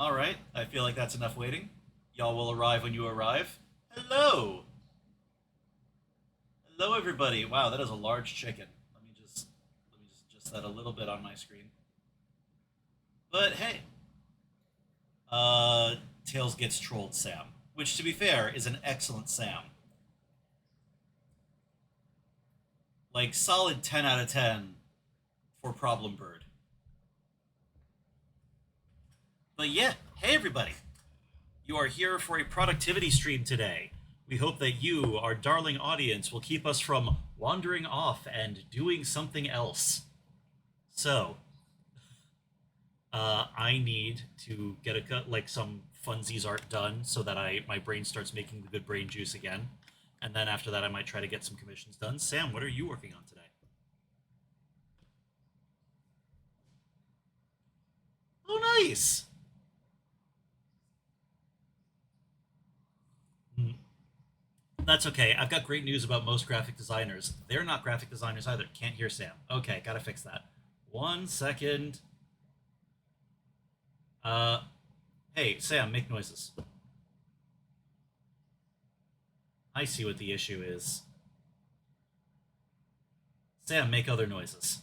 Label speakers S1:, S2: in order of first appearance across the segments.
S1: All right, I feel like that's enough waiting. Y'all will arrive when you arrive. Hello, hello, everybody. Wow, that is a large chicken. Let me just adjust that a little bit on my screen. But hey, uh, Tails gets trolled, Sam, which to be fair is an excellent Sam. Like solid 10 out of 10 for Problem Bird. But yeah, hey everybody. You are here for a productivity stream today. We hope that you, our darling audience, will keep us from wandering off and doing something else. So, I need to get some funsies art done so that my brain starts making the good brain juice again, and then after that I might try to get some commissions done. Sam, what are you working on today? Oh, nice. Hmm. That's okay. I've got great news about most graphic designers. They're not graphic designers either. Can't hear Sam. Okay, gotta fix that. 1 second. Uh, hey, Sam, make noises. I see what the issue is. Sam, make other noises.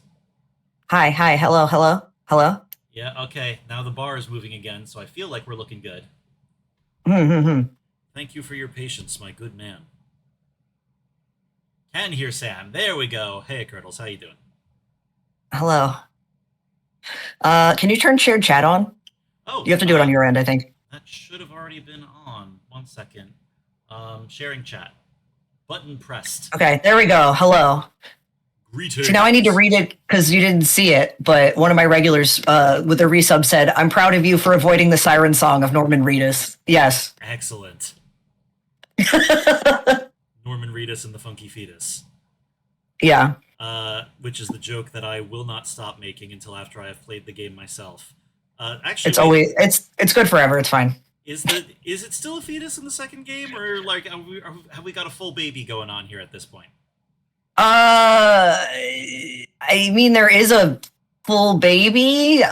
S2: Hi, hi, hello, hello, hello.
S1: Yeah, okay. Now the bar is moving again, so I feel like we're looking good.
S2: Hmm.
S1: Thank you for your patience, my good man. Can hear Sam. There we go. Hey, Curdles, how you doing?
S2: Hello. Can you turn shared chat on?
S1: Oh,
S2: You have to do it on your end, I think.
S1: that should have already been on. 1 second. Sharing chat. Button pressed.
S2: Okay, there we go. Hello.
S1: Greetings.
S2: So now I need to read it because you didn't see it, but one of my regulars with a resub said, "I'm proud of you for avoiding the siren song of Norman Reedus." Yes.
S1: Excellent. Norman Reedus and the Funky Fetus.
S2: Yeah.
S1: Which is the joke that I will not stop making until after I have played the game myself. Actually,
S2: It's
S1: wait,
S2: always it's good forever. It's fine.
S1: is it still a fetus in the second game, or like have we got a full baby going on here at this point?
S2: I mean, there is a full baby.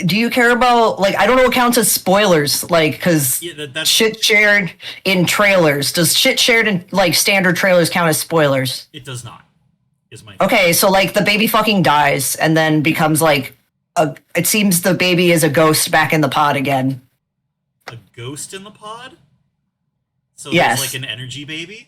S2: Do you care about like I don't know what counts as spoilers, like because
S1: Yeah, that's
S2: shit shared in trailers. Does shit shared in like standard trailers count as spoilers?
S1: it does not. Is my thing.
S2: Okay, so like the baby fucking dies and then becomes like a. It seems the baby is a ghost back in the pod again.
S1: A ghost in the pod? So there's like
S2: Yes.
S1: an energy baby?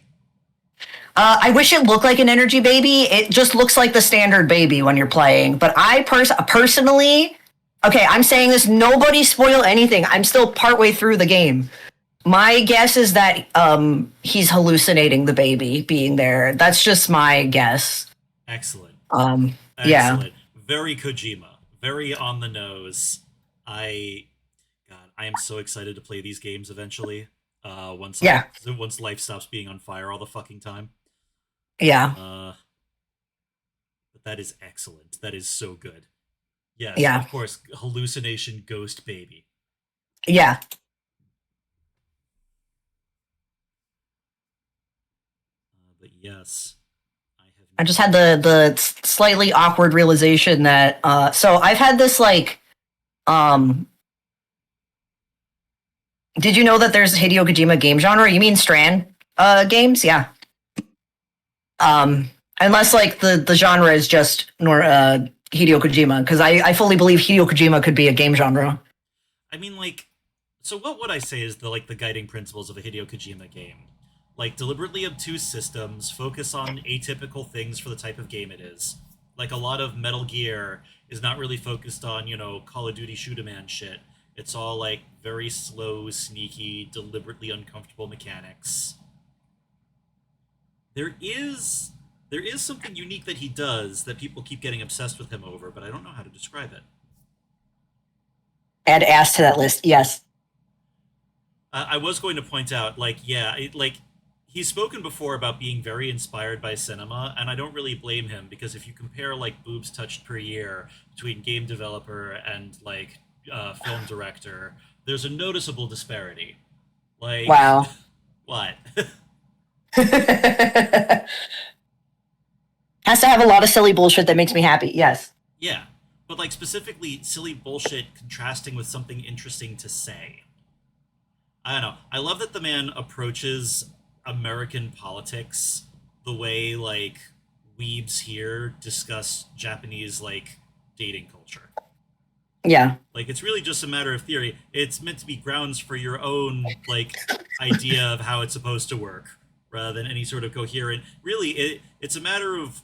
S2: I wish it looked like an energy baby. It just looks like the standard baby when you're playing. But I personally, okay, I'm saying this. Nobody spoil anything. I'm still partway through the game. My guess is that he's hallucinating the baby being there. That's just my guess.
S1: Excellent.
S2: Yeah,
S1: Excellent. Very Kojima. Very on the nose. I God, I am so excited to play these games eventually.
S2: yeah,
S1: Once life stops being on fire all the fucking time.
S2: yeah,
S1: Uh but that is excellent. That is so good. Yes,
S2: yeah,
S1: of course, hallucination ghost baby.
S2: yeah.
S1: But yes, I have
S2: I just
S1: not.
S2: had the slightly awkward realization that so I've had this like um did you know that there's Hideo Kojima game genre? You mean Strand games? Yeah. Um unless like the genre is just Hideo Kojima because I fully believe Hideo Kojima could be a game genre.
S1: I mean, like, so what would I say is the guiding principles of a Hideo Kojima game? Like deliberately obtuse systems, focus on atypical things for the type of game it is. Like a lot of Metal Gear is not really focused on, Call of Duty shoot 'em man shit. It's all like very slow, sneaky, deliberately uncomfortable mechanics. There is there is something unique that he does that people keep getting obsessed with him over, but I don't know how to describe it.
S2: Add ass to that list. Yes.
S1: I was going to point out, like, yeah, he's spoken before about being very inspired by cinema, and I don't really blame him because if you compare like boobs touched per year between game developer and like film director, there's a noticeable disparity. Like,
S2: Wow.
S1: what?
S2: Has to have a lot of silly bullshit that makes me happy. Yes.
S1: Yeah, but like specifically silly bullshit contrasting with something interesting to say. I don't know. I love that the man approaches American politics the way like weebs here discuss Japanese like dating culture.
S2: Yeah.
S1: Like it's really just a matter of theory. It's meant to be grounds for your own like idea of how it's supposed to work, rather than any sort of coherent. Really, it's a matter of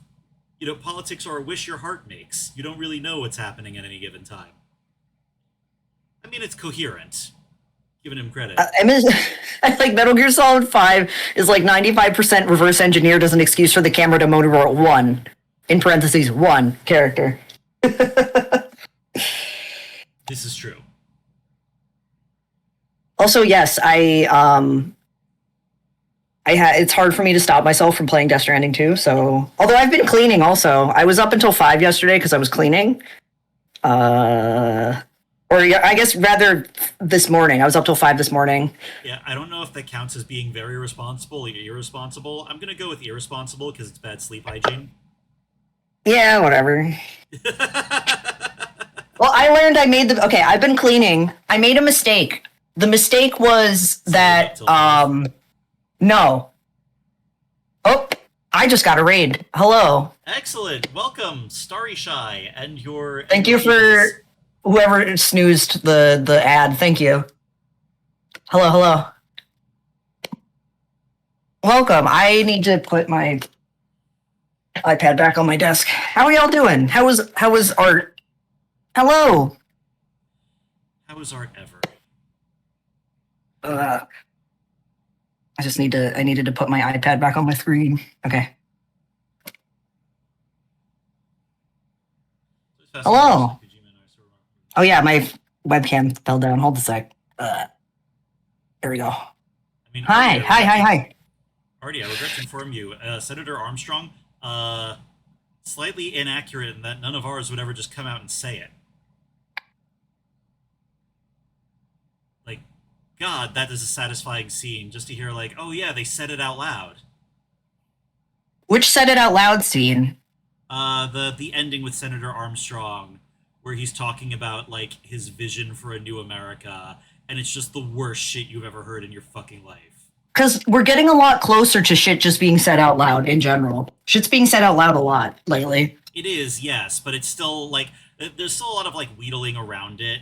S1: politics are a wish your heart makes. You don't really know what's happening at any given time. I mean, it's coherent. Giving him credit.
S2: I mean, I like Metal Gear Solid 5 is like 95% reverse engineered as an excuse for the camera to monitor one, in parentheses, one character.
S1: This is true.
S2: Also, yes, it's hard for me to stop myself from playing Death Stranding 2. So, although I've been cleaning also, I was up until 5 yesterday because I was cleaning. Or I guess rather this morning. I was up till 5 this morning.
S1: Yeah, I don't know if that counts as being very responsible or irresponsible. I'm gonna go with irresponsible because it's bad sleep hygiene.
S2: Yeah, whatever. Well, I learned okay, I've been cleaning. I made a mistake. The mistake was that no. Oh, I just got a raid. Hello.
S1: Excellent. Welcome, Starry Shy, and your.
S2: Thank you for whoever snoozed the ad. Thank you. Hello, hello. Welcome. I need to put my iPad back on my desk. How are y'all doing? How was art? Hello.
S1: How is art ever?
S2: I needed to put my iPad back on my screen. Okay. Hello. Oh yeah, my webcam fell down. Hold a sec. There we go.
S1: I mean,
S2: Hi.
S1: Artie, I regret to inform you, Senator Armstrong, slightly inaccurate in that none of ours would ever just come out and say it. Like, God, that is a satisfying scene, just to hear like, oh yeah, they said it out loud.
S2: Which said it out loud scene?
S1: The ending with Senator Armstrong, where he's talking about like his vision for a new America, and it's just the worst shit you've ever heard in your fucking life.
S2: Because we're getting a lot closer to shit just being said out loud in general. Shit's being said out loud a lot lately.
S1: It is, yes, but it's still like there's still a lot of like wheedling around it,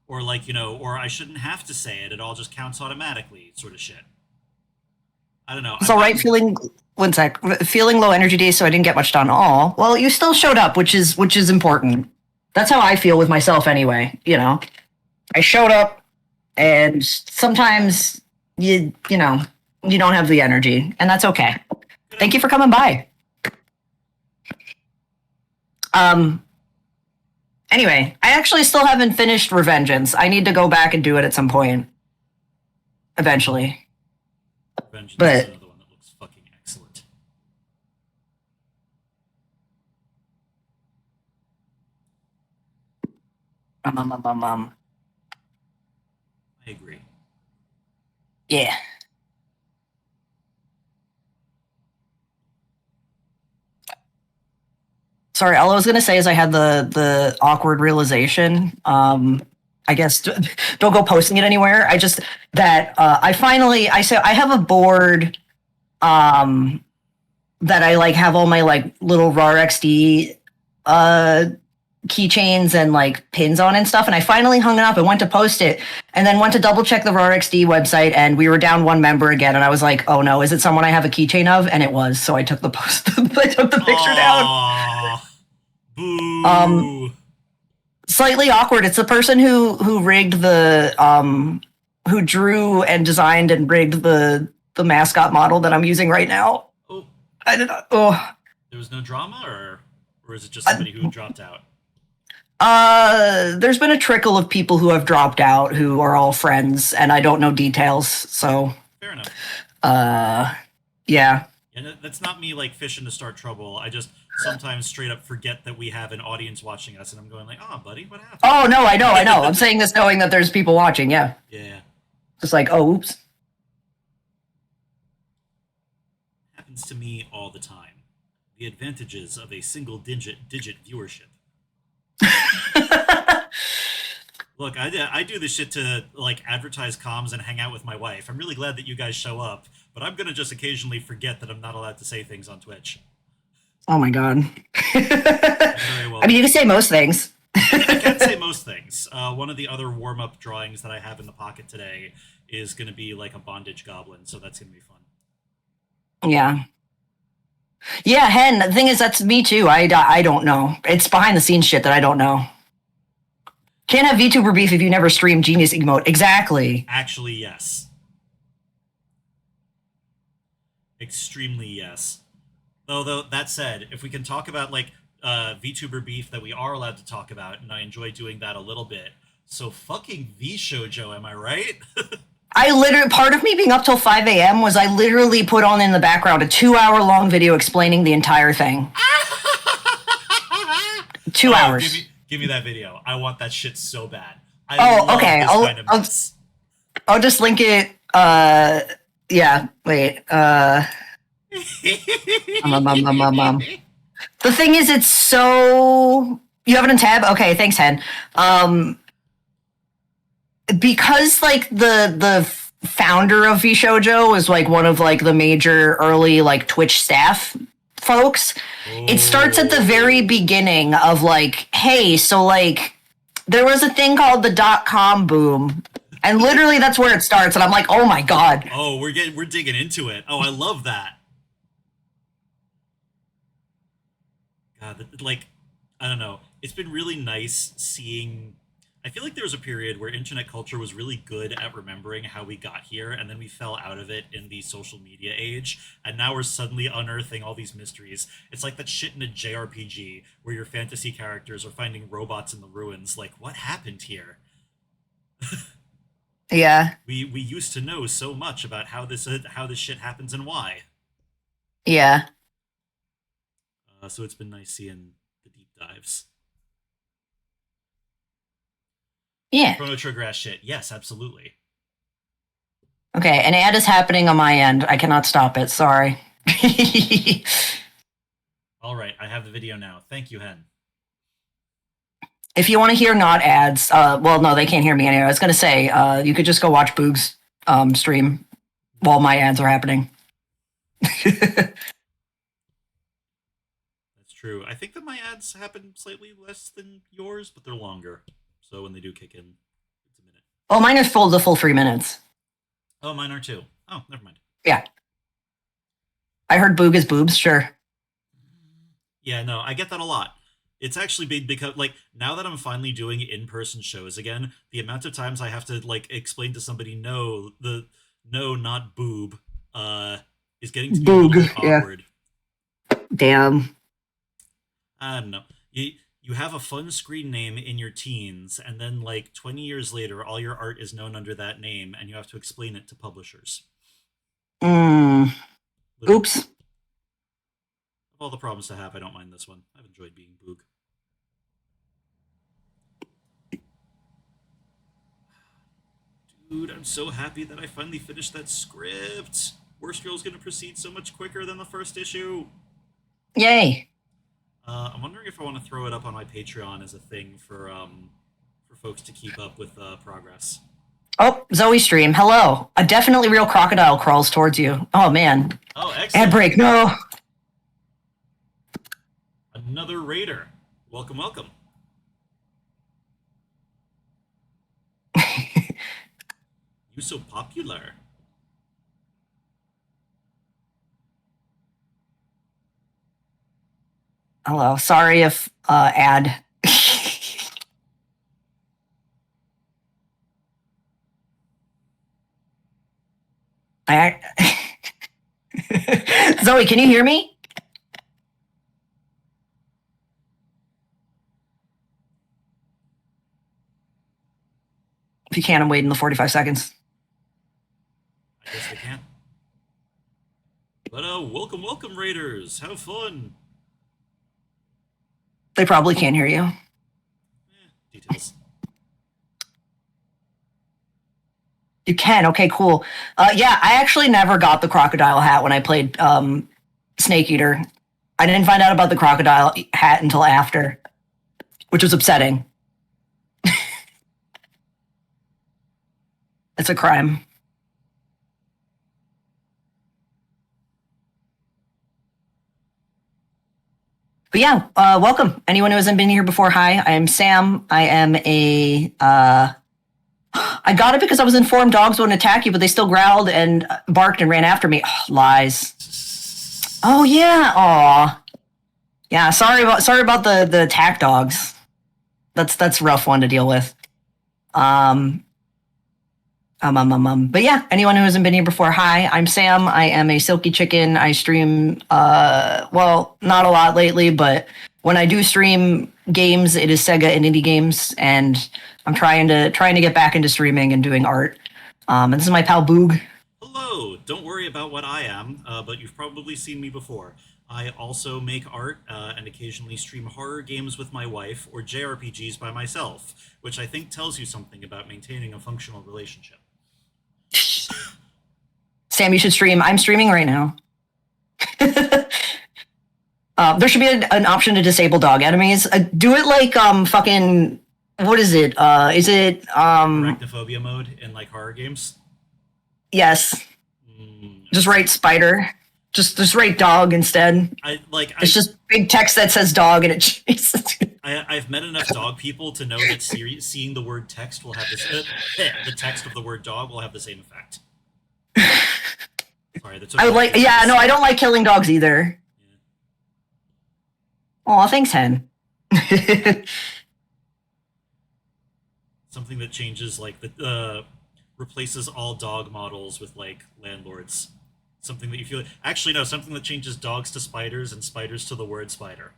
S1: or like or I shouldn't have to say it; it all just counts automatically, sort of shit. I don't know.
S2: It's all right. Feeling low energy days, so I didn't get much done. Oh, well, you still showed up, which is important. That's how I feel with myself, anyway. I showed up, and sometimes you don't have the energy, and that's okay. Thank you for coming by. Anyway, I actually still haven't finished Revengeance. I need to go back and do it at some point. Eventually.
S1: Revengeance
S2: But
S1: is another one that looks fucking excellent. I agree.
S2: Yeah. Sorry, all I was gonna say is I had the awkward realization. I guess don't go posting it anywhere. I just that I said I have a board that I like have all my like little RAR XD keychains and like pins on and stuff, and I finally hung it up and went to post it, and then went to double check the RAR XD website, and we were down one member again, and I was like, oh no, is it someone I have a keychain of? And it was, so I took the post I took the picture down.
S1: Boo.
S2: Slightly awkward. It's the person who rigged who drew and designed and rigged the mascot model that I'm using right now.
S1: Oh.
S2: I did not. Oh.
S1: There was no drama, or is it just somebody who dropped out?
S2: There's been a trickle of people who have dropped out who are all friends, and I don't know details. So.
S1: Fair enough.
S2: Yeah.
S1: Yeah, that's not me like fishing to start trouble. I just sometimes straight up forget that we have an audience watching us, and I'm going like, "Oh, buddy, what happened?"
S2: Oh no, I know. I'm saying this knowing that there's people watching. Yeah.
S1: Yeah.
S2: Just like, oh, oops.
S1: Happens to me all the time. The advantages of a single digit viewership. Look, I do this shit to like advertise comms and hang out with my wife. I'm really glad that you guys show up, but I'm gonna just occasionally forget that I'm not allowed to say things on Twitch.
S2: Oh my god.
S1: Very well.
S2: I mean, you can say most things.
S1: I can say most things. One of the other warm-up drawings that I have in the pocket today is going to be like a bondage goblin, so that's going to be fun.
S2: Yeah. Yeah, Hen, the thing is, that's me too. I don't know. It's behind the scenes shit that I don't know. Can't have VTuber beef if you never stream Genius Emote. Exactly.
S1: Actually, yes. Extremely yes. Though that said, if we can talk about like VTuber beef that we are allowed to talk about, and I enjoy doing that a little bit. So fucking V Shoujo, am I right?
S2: I literally, part of me being up till 5 a.m. was I literally put on in the background a 2-hour long video explaining the entire thing. 2 hours.
S1: Give me that video. I want that shit so bad.
S2: Okay. I'll just link it. Yeah. Wait. The thing is, it's so. You have it in tab? Okay, thanks, Hen. Because like the founder of VShojo was like one of like the major early like Twitch staff folks. It starts at the very beginning of like, hey, so like there was a thing called the .com boom. And literally that's where it starts. And I'm like, oh my God.
S1: Oh, we're digging into it. Oh, I love that. God, like, I don't know. It's been really nice seeing. I feel like there was a period where internet culture was really good at remembering how we got here, and then we fell out of it in the social media age, and now we're suddenly unearthing all these mysteries. It's like that shit in a JRPG where your fantasy characters are finding robots in the ruins. Like, what happened here?
S2: Yeah.
S1: We used to know so much about how this shit happens and why.
S2: Yeah.
S1: So it's been nice seeing the deep dives.
S2: Yeah.
S1: Chrono Trigger ass shit. Yes, absolutely.
S2: Okay, an ad is happening on my end. I cannot stop it. Sorry.
S1: All right, I have the video now. Thank you, Hen.
S2: If you want to hear not ads, well, no, they can't hear me anyway. I was going to say, you could just go watch Boog's stream while my ads are happening.
S1: That's true. I think that my ads happen slightly less than yours, but they're longer. So when they do kick in, it's a minute.
S2: Oh, mine is the full 3 minutes.
S1: Oh, mine are too. Oh, never mind.
S2: Yeah. I heard Boog is boobs, sure.
S1: Yeah, no, I get that a lot. It's actually been because, like, now that I'm finally doing in-person shows again, the amount of times I have to, like, explain to somebody, no, not boob, is getting to be a little bit awkward.
S2: Yeah. Damn.
S1: I don't know. You have a fun screen name in your teens, and then, like, 20 years later, all your art is known under that name, and you have to explain it to publishers.
S2: Oops.
S1: Of all the problems to have, I don't mind this one. I've enjoyed being Boog. Dude, I'm so happy that I finally finished that script. Worst Girl's gonna proceed so much quicker than the first issue.
S2: Yay.
S1: I'm wondering if I want to throw it up on my Patreon as a thing for folks to keep up with progress.
S2: Oh, Zoe stream. Hello. A definitely real crocodile crawls towards you. Oh, man.
S1: Oh, excellent.
S2: Ad break. No.
S1: Another raider. Welcome, welcome. You so popular.
S2: Hello. Sorry if ad. Zoe, can you hear me? If you can, I'm waiting the 45 seconds.
S1: I guess they can. But welcome, welcome, Raiders. Have fun.
S2: They probably can't hear you.
S1: Details.
S2: You can. Okay, cool. Yeah, I actually never got the crocodile hat when I played Snake Eater. I didn't find out about the crocodile hat until after. which was upsetting. It's a crime. But yeah, welcome. Anyone who hasn't been here before, hi. I am Sam. I am a. I got it because I was informed dogs wouldn't attack you, but they still growled and barked and ran after me. Oh, lies. Oh yeah. Aw. Yeah. Sorry about the attack dogs. That's a rough one to deal with. But yeah, anyone who hasn't been here before, hi, I'm Sam. I am a silky chicken. I stream, well, not a lot lately, but when I do stream games, it is Sega and indie games, and I'm trying to get back into streaming and doing art. And this is my pal Boog.
S1: Hello! Don't worry about what I am, but you've probably seen me before. I also make art and occasionally stream horror games with my wife or JRPGs by myself, which I think tells you something about maintaining a functional relationship.
S2: Sam, you should stream. I'm streaming right now. There should be an option to disable dog enemies. Do it like fucking what is it? Is it
S1: Arachnophobia mode in like horror games?
S2: Yes. Just write spider. Just write dog instead. It's just big text that says dog and it changes.
S1: I've met enough dog people to know that seeing the word text will have this. The text of the word dog will have the same effect. Sorry, that's.
S2: I would like. Yeah, no, I don't like killing dogs either. Yeah. Oh, thanks, Hen.
S1: Something that changes like replaces all dog models with like landlords. Something that you feel. Actually, no. Something that changes dogs to spiders and spiders to the word spider.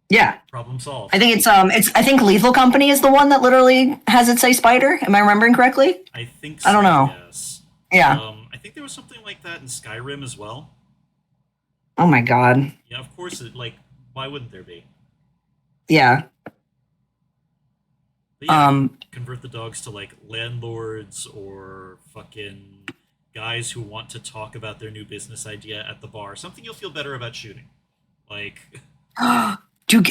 S2: Yeah.
S1: Problem solved.
S2: I think it's I think Lethal Company is the one that literally has it say spider. Am I remembering correctly?
S1: I think so.
S2: I don't know.
S1: Yes.
S2: Yeah.
S1: I think there was something like that in Skyrim as well.
S2: Oh my god.
S1: Yeah, of course. Why wouldn't there be?
S2: Yeah.
S1: But yeah, convert the dogs to like landlords or fucking guys who want to talk about their new business idea at the bar. Something you'll feel better about shooting. Like.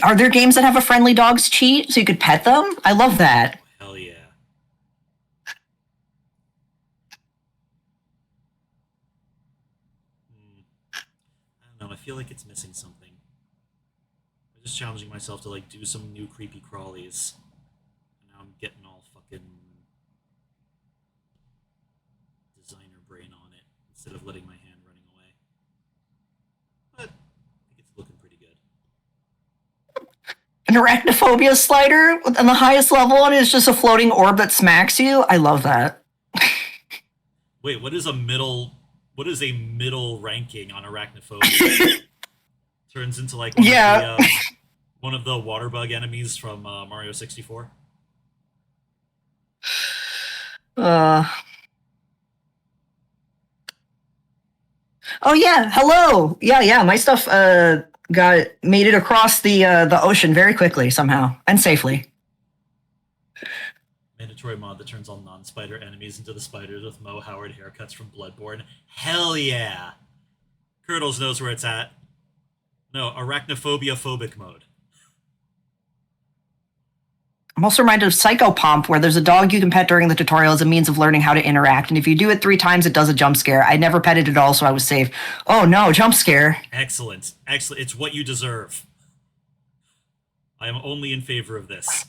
S2: Are there games that have a friendly dogs cheat so you could pet them? I love that.
S1: Oh, hell yeah. I don't know. I feel like it's missing something. I'm just challenging myself to like do some new creepy crawlies. And now I'm getting all fucking designer brain on it instead of letting my hand running away. But I think it's looking pretty good.
S2: An arachnophobia slider on the highest level, and it's just a floating orb that smacks you. I love that.
S1: Wait, what is a middle ranking on arachnophobia? Turns into like one of the water bug enemies from Mario 64.
S2: Oh yeah, hello. Yeah. My stuff made it across the ocean very quickly somehow and safely.
S1: Mandatory mod that turns all non-spider enemies into the spiders with Mo Howard haircuts from Bloodborne. Hell yeah! Curdles knows where it's at. No, arachnophobia-phobic mode.
S2: I'm also reminded of Psychopomp, where there's a dog you can pet during the tutorial as a means of learning how to interact, and if you do it 3 times, it does a jump scare. I never petted it all, so I was safe. Oh no, jump scare.
S1: Excellent. It's what you deserve. I am only in favor of this.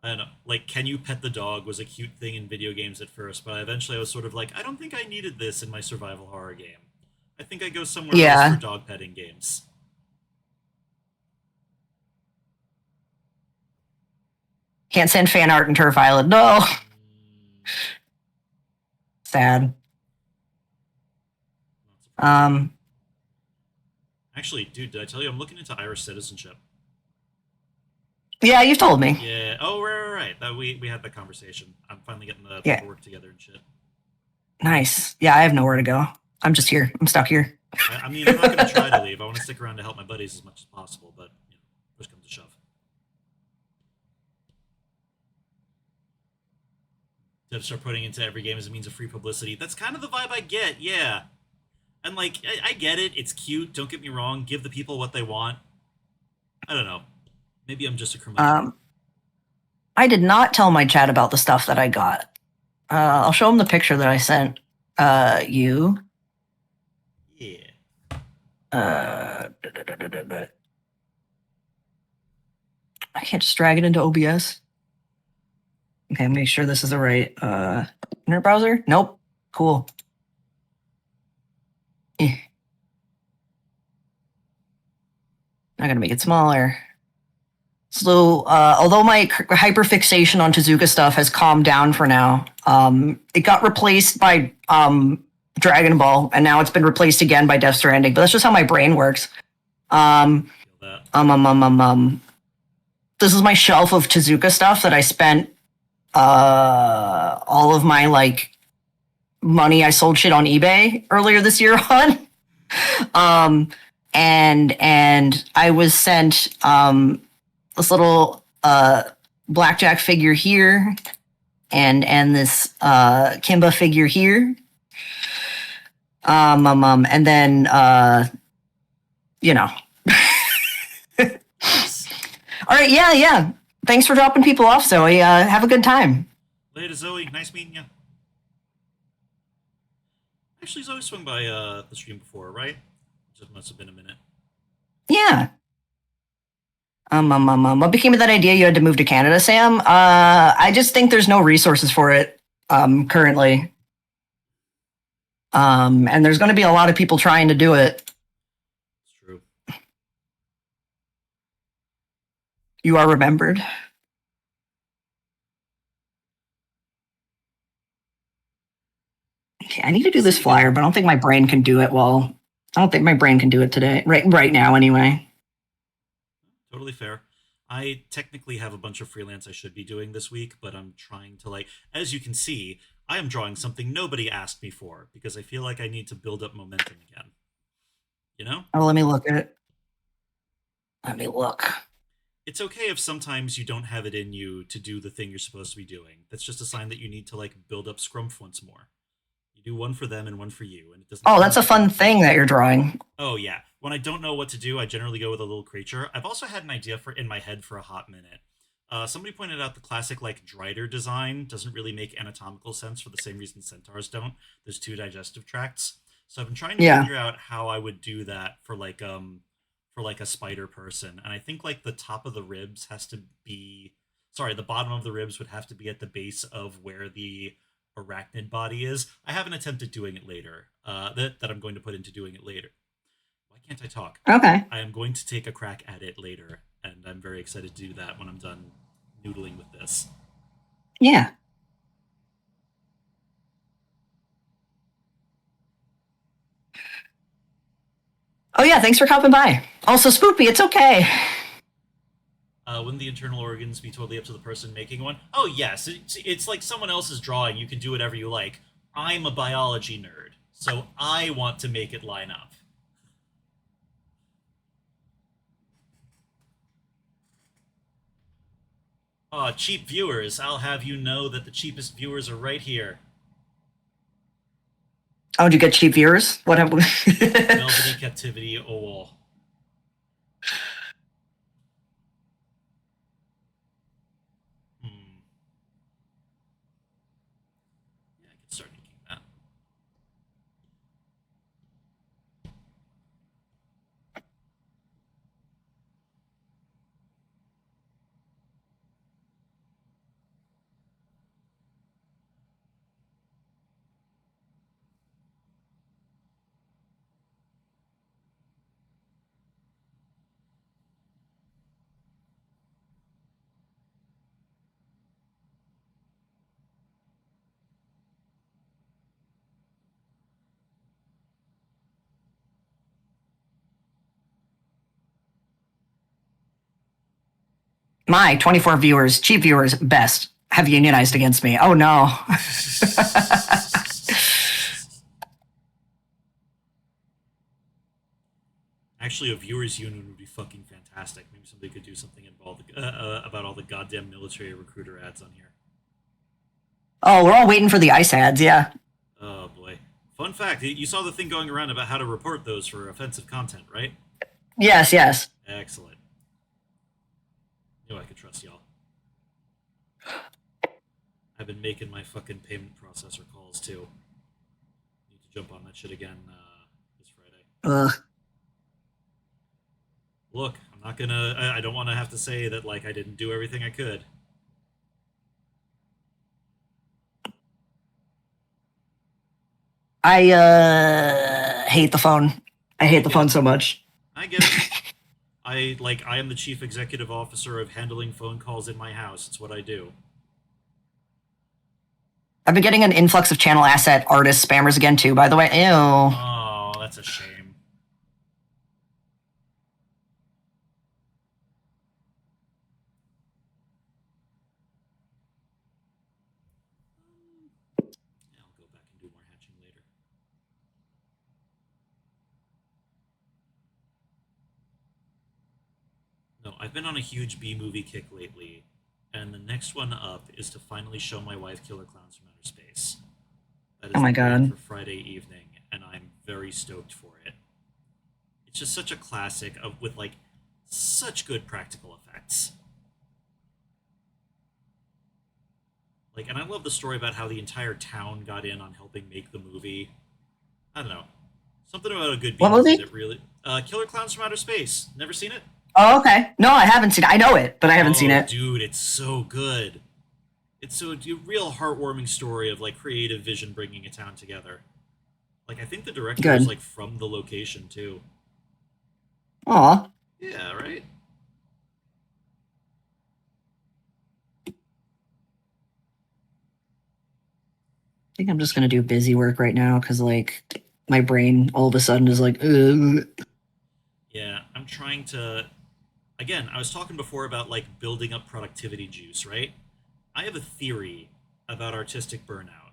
S1: I don't know, like, can you pet the dog was a cute thing in video games at first, but eventually I was sort of like, I don't think I needed this in my survival horror game. I think I go somewhere else for dog petting games.
S2: Can't send fan art in Turf Island. No. Sad.
S1: Actually, dude, did I tell you I'm looking into Irish citizenship?
S2: Yeah, you've told me.
S1: Yeah. Oh, right. That we had that conversation. I'm finally getting the paperwork together and shit.
S2: Nice. Yeah, I have nowhere to go. I'm just here. I'm stuck here.
S1: I mean, I'm not going to try to leave. I want to stick around to help my buddies as much as possible, but push comes to shove. Devs start putting into every game as a means of free publicity. That's kind of the vibe I get, yeah. And like, I get it. It's cute. Don't get me wrong. Give the people what they want. I don't know. Maybe I'm just a curmudgeon.
S2: Um, I did not tell my chat about the stuff that I got. I'll show them the picture that I sent you.
S1: Yeah.
S2: I can't just drag it into OBS. Okay, make sure this is the right internet browser. Nope. Cool. Eh. I'm gonna make it smaller. So, although my hyperfixation on Tezuka stuff has calmed down for now, it got replaced by Dragon Ball, and now it's been replaced again by Death Stranding. But that's just how my brain works.
S1: Feel that.
S2: This is my shelf of Tezuka stuff that I spent all of my like money I sold shit on eBay earlier this year on. And I was sent this little blackjack figure here and this Kimba figure here. And then you know. All right, yeah. Thanks for dropping people off, Zoe. Have a good time.
S1: Later, Zoe. Nice meeting you. Actually, Zoe swung by the stream before, right? Just must have been a minute.
S2: Yeah. What became of that idea you had to move to Canada, Sam? I just think there's no resources for it currently. And there's going to be a lot of people trying to do it.
S1: It's true.
S2: You are remembered. Okay, I need to do this flyer, but I don't think my brain can do it well. I don't think my brain can do it today. Right now, anyway.
S1: Totally fair. I technically have a bunch of freelance I should be doing this week, but I'm trying to like, as you can see, I am drawing something nobody asked me for because I feel like I need to build up momentum again. You know?
S2: Oh, let me look at it. Let me look.
S1: It's okay if sometimes you don't have it in you to do the thing you're supposed to be doing. That's just a sign that you need to like build up Scrumph once more. You do one for them and one for you, and it doesn't.
S2: Oh, that's a fun thing that you're drawing.
S1: Oh yeah. When I don't know what to do, I generally go with a little creature. I've also had an idea for in my head for a hot minute. Somebody pointed out the classic like Drider design doesn't really make anatomical sense for the same reason centaurs don't. There's two digestive tracts, so I've been trying to figure out how I would do that for like a spider person, and I think like the top of the ribs has to be, sorry, the bottom of the ribs would have to be at the base of where the arachnid body is. I haven't attempted doing it later. That I'm going to put into doing it later. Why can't I talk?
S2: Okay.
S1: I am going to take a crack at it later, and I'm very excited to do that when I'm done noodling with this.
S2: Yeah. Oh yeah, thanks for coming by. Also, Spoopy, it's okay.
S1: Wouldn't the internal organs be totally up to the person making one? Oh yes, it's like someone else's drawing. You can do whatever you like. I'm a biology nerd, so I want to make it line up. Aw, cheap viewers, I'll have you know that the cheapest viewers are right here.
S2: Oh, did you get cheap viewers? What have we?
S1: Velvety Captivity, oh. Yeah, I could start making that.
S2: My 24 viewers, cheap viewers, best, have unionized against me. Oh no.
S1: Actually, a viewers union would be fucking fantastic. Maybe somebody could do something about all the goddamn military recruiter ads on here.
S2: Oh, we're all waiting for the ice ads, yeah.
S1: Oh boy, Fun fact: you saw the thing going around about how to report those for offensive content, right?
S2: Yes, yes.
S1: Excellent. Knew I could trust y'all. I've been making my fucking payment processor calls too. Need to jump on that shit again this Friday.
S2: Ugh.
S1: Look, I'm not gonna. I don't want to have to say that like I didn't do everything I could.
S2: I hate the phone. I
S1: I
S2: hate the
S1: get
S2: phone
S1: it.
S2: so much.
S1: I get it. I am the chief executive officer of handling phone calls in my house. It's what I do.
S2: I've been getting an influx of channel asset artist spammers again too, by the way. Ew.
S1: Oh, that's a shame. Yeah, I'll go back and do more hatching later. No, I've been on a huge B movie kick lately, and the next one up is to finally show my wife Killer Clowns from Outer Space. That
S2: Oh
S1: is the
S2: my
S1: plan
S2: god.
S1: for Friday evening, and I'm very stoked for it. It's just such a classic of with like such good practical effects. Like, and I love the story about how the entire town got in on helping make the movie. I don't know, something about a good B
S2: What
S1: movie
S2: movie?
S1: that really. Killer Clowns from Outer Space. Never seen it?
S2: Oh, okay. No, I haven't seen it. I know it, but I haven't seen
S1: Oh,
S2: it.
S1: dude, it's so good. It's so a real heartwarming story of like creative vision bringing a town together. Like, I think the director is
S2: Good.
S1: like from the location too.
S2: Aw.
S1: Yeah, right.
S2: I think I'm just gonna do busy work right now because like my brain all of a sudden is like, ugh.
S1: Yeah, I'm trying to. Again, I was talking before about like building up productivity juice, right? I have a theory about artistic burnout,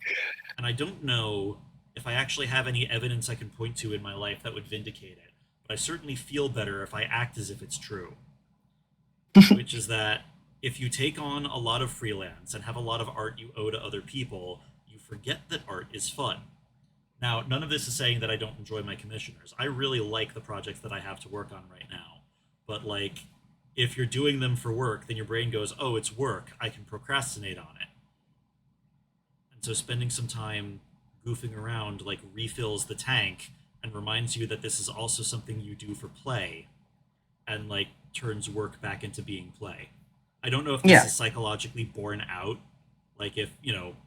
S1: and I don't know if I actually have any evidence I can point to in my life that would vindicate it, but I certainly feel better if I act as if it's true, which is that if you take on a lot of freelance and have a lot of art you owe to other people, you forget that art is fun. Now, none of this is saying that I don't enjoy my commissioners. I really like the projects that I have to work on right now. But, like, if you're doing them for work, then your brain goes, oh, it's work. I can procrastinate on it. And so spending some time goofing around, like, refills the tank and reminds you that this is also something you do for play and, like, turns work back into being play. I don't know if this
S2: Yeah.
S1: is psychologically borne out. Like, if,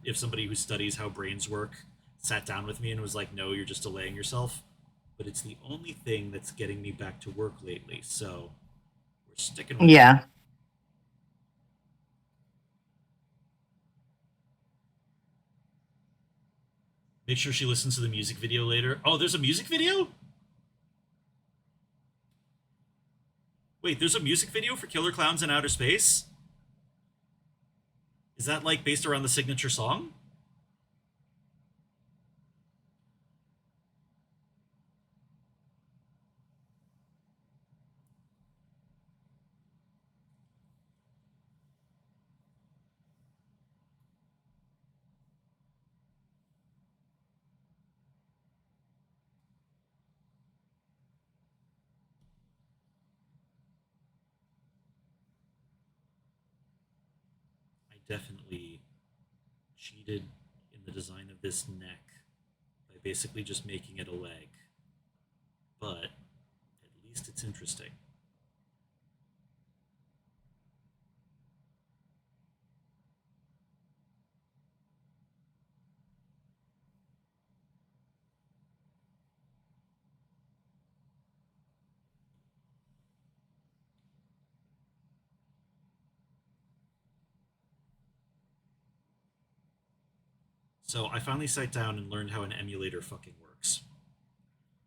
S1: if somebody who studies how brains work sat down with me and was like, no, you're just delaying yourself. But it's the only thing that's getting me back to work lately. So we're sticking with it.
S2: Yeah.
S1: Make sure she listens to the music video later. Oh, there's a music video? Wait, there's a music video for Killer Clowns in Outer Space? Is that like based around the signature song? I definitely cheated in the design of this neck by basically just making it a leg. But at least it's interesting. So I finally sat down and learned how an emulator fucking works.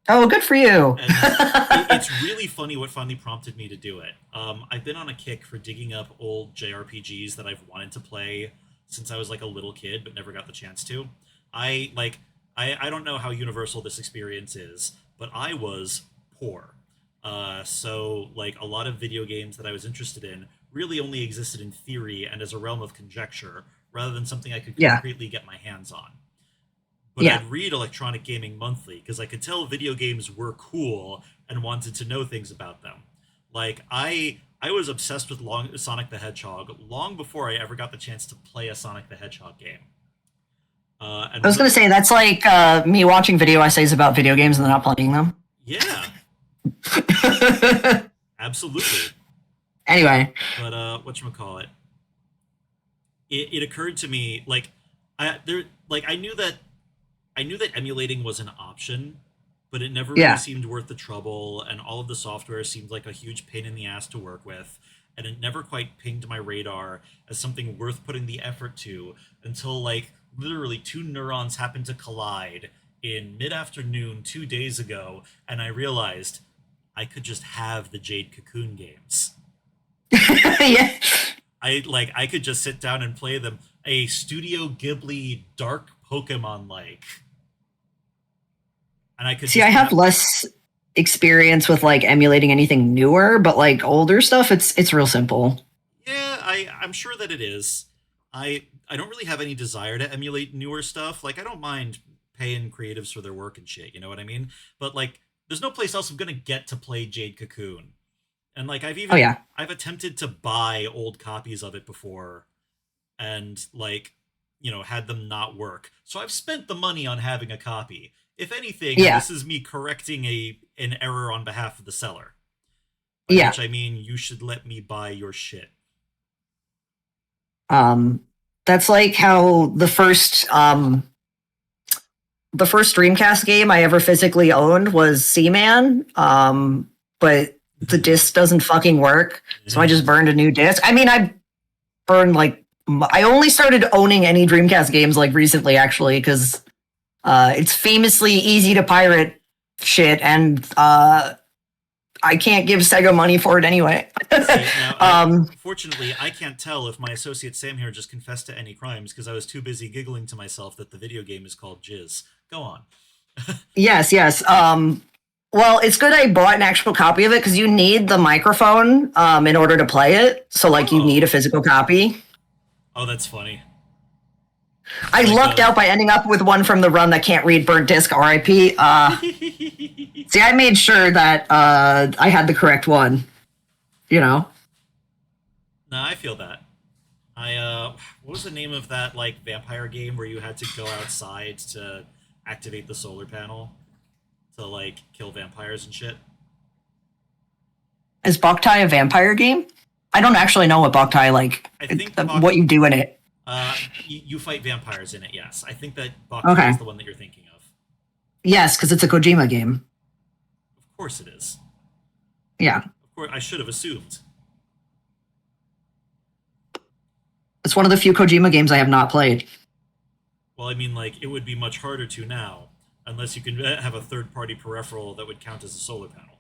S2: Oh, good for you.
S1: And it's really funny what finally prompted me to do it. I've been on a kick for digging up old JRPGs that I've wanted to play since I was like a little kid, but never got the chance to. I like I don't know how universal this experience is, but I was poor. So like a lot of video games that I was interested in really only existed in theory and as a realm of conjecture, rather than something I could
S2: Yeah.
S1: concretely get my hands on. but
S2: Yeah.
S1: I'd read Electronic Gaming Monthly because I could tell video games were cool and wanted to know things about them. Like I was obsessed with Sonic the Hedgehog long before I ever got the chance to play a Sonic the Hedgehog game. And
S2: I was
S1: one of
S2: gonna
S1: the
S2: say that's like me watching video essays about video games and then not playing them.
S1: yeah, absolutely.
S2: Anyway,
S1: But whatchamacallit, it occurred to me like I knew that emulating was an option, but it never really
S2: yeah,
S1: seemed worth the trouble, and all of the software seemed like a huge pain in the ass to work with, and it never quite pinged my radar as something worth putting the effort to until like literally two neurons happened to collide in mid-afternoon 2 days ago, and I realized I could just have the Jade Cocoon games.
S2: yeah.
S1: I could just sit down and play them. A Studio Ghibli dark Pokemon like, and I could
S2: See, I
S1: just
S2: have less experience with like emulating anything newer, but like older stuff, it's real simple.
S1: yeah, I'm sure that it is. I don't really have any desire to emulate newer stuff. Like I don't mind paying creatives for their work and shit, you know what I mean? But like there's no place else I'm going to get to play Jade Cocoon. And like
S2: Oh yeah,
S1: I've attempted to buy old copies of it before and like had them not work. So I've spent the money on having a copy. If anything,
S2: yeah,
S1: this is me correcting an error on behalf of the seller. By
S2: yeah.
S1: which I mean you should let me buy your shit.
S2: Um, that's like how the first Dreamcast game I ever physically owned was Seaman. But the disc doesn't fucking work, so I just burned a new disc. I mean, I burned like I only started owning any Dreamcast games like recently, actually, because it's famously easy to pirate shit, and I can't give Sega money for it anyway.
S1: See, now,
S2: um,
S1: fortunately, I can't tell if my associate Sam here just confessed to any crimes because I was too busy giggling to myself that the video game is called Jizz. Go on.
S2: yes, yes. Well, it's good I bought an actual copy of it because you need the microphone in order to play it. So, like, you need
S1: Oh,
S2: a physical copy.
S1: oh, that's funny.
S2: I
S1: Like
S2: lucked out by ending up with one from the run that can't read burnt disc RIP. See, I made sure that I had the correct one, you know?
S1: No, I feel that. What was the name of that like vampire game where you had to go outside to activate the solar panel to like kill vampires and shit?
S2: Is Boktai a vampire game? I don't actually know what Boktai, like,
S1: I think
S2: what you do in it.
S1: you fight vampires in it. Yes, I think that Boktai
S2: Okay.
S1: is the one that you're thinking of.
S2: Yes, because it's a Kojima game.
S1: Of course it is.
S2: Yeah.
S1: Of course, I should have assumed.
S2: It's one of the few Kojima games I have not played.
S1: Well, I mean, like it would be much harder to now, unless you can have a third-party peripheral that would count as a solar panel.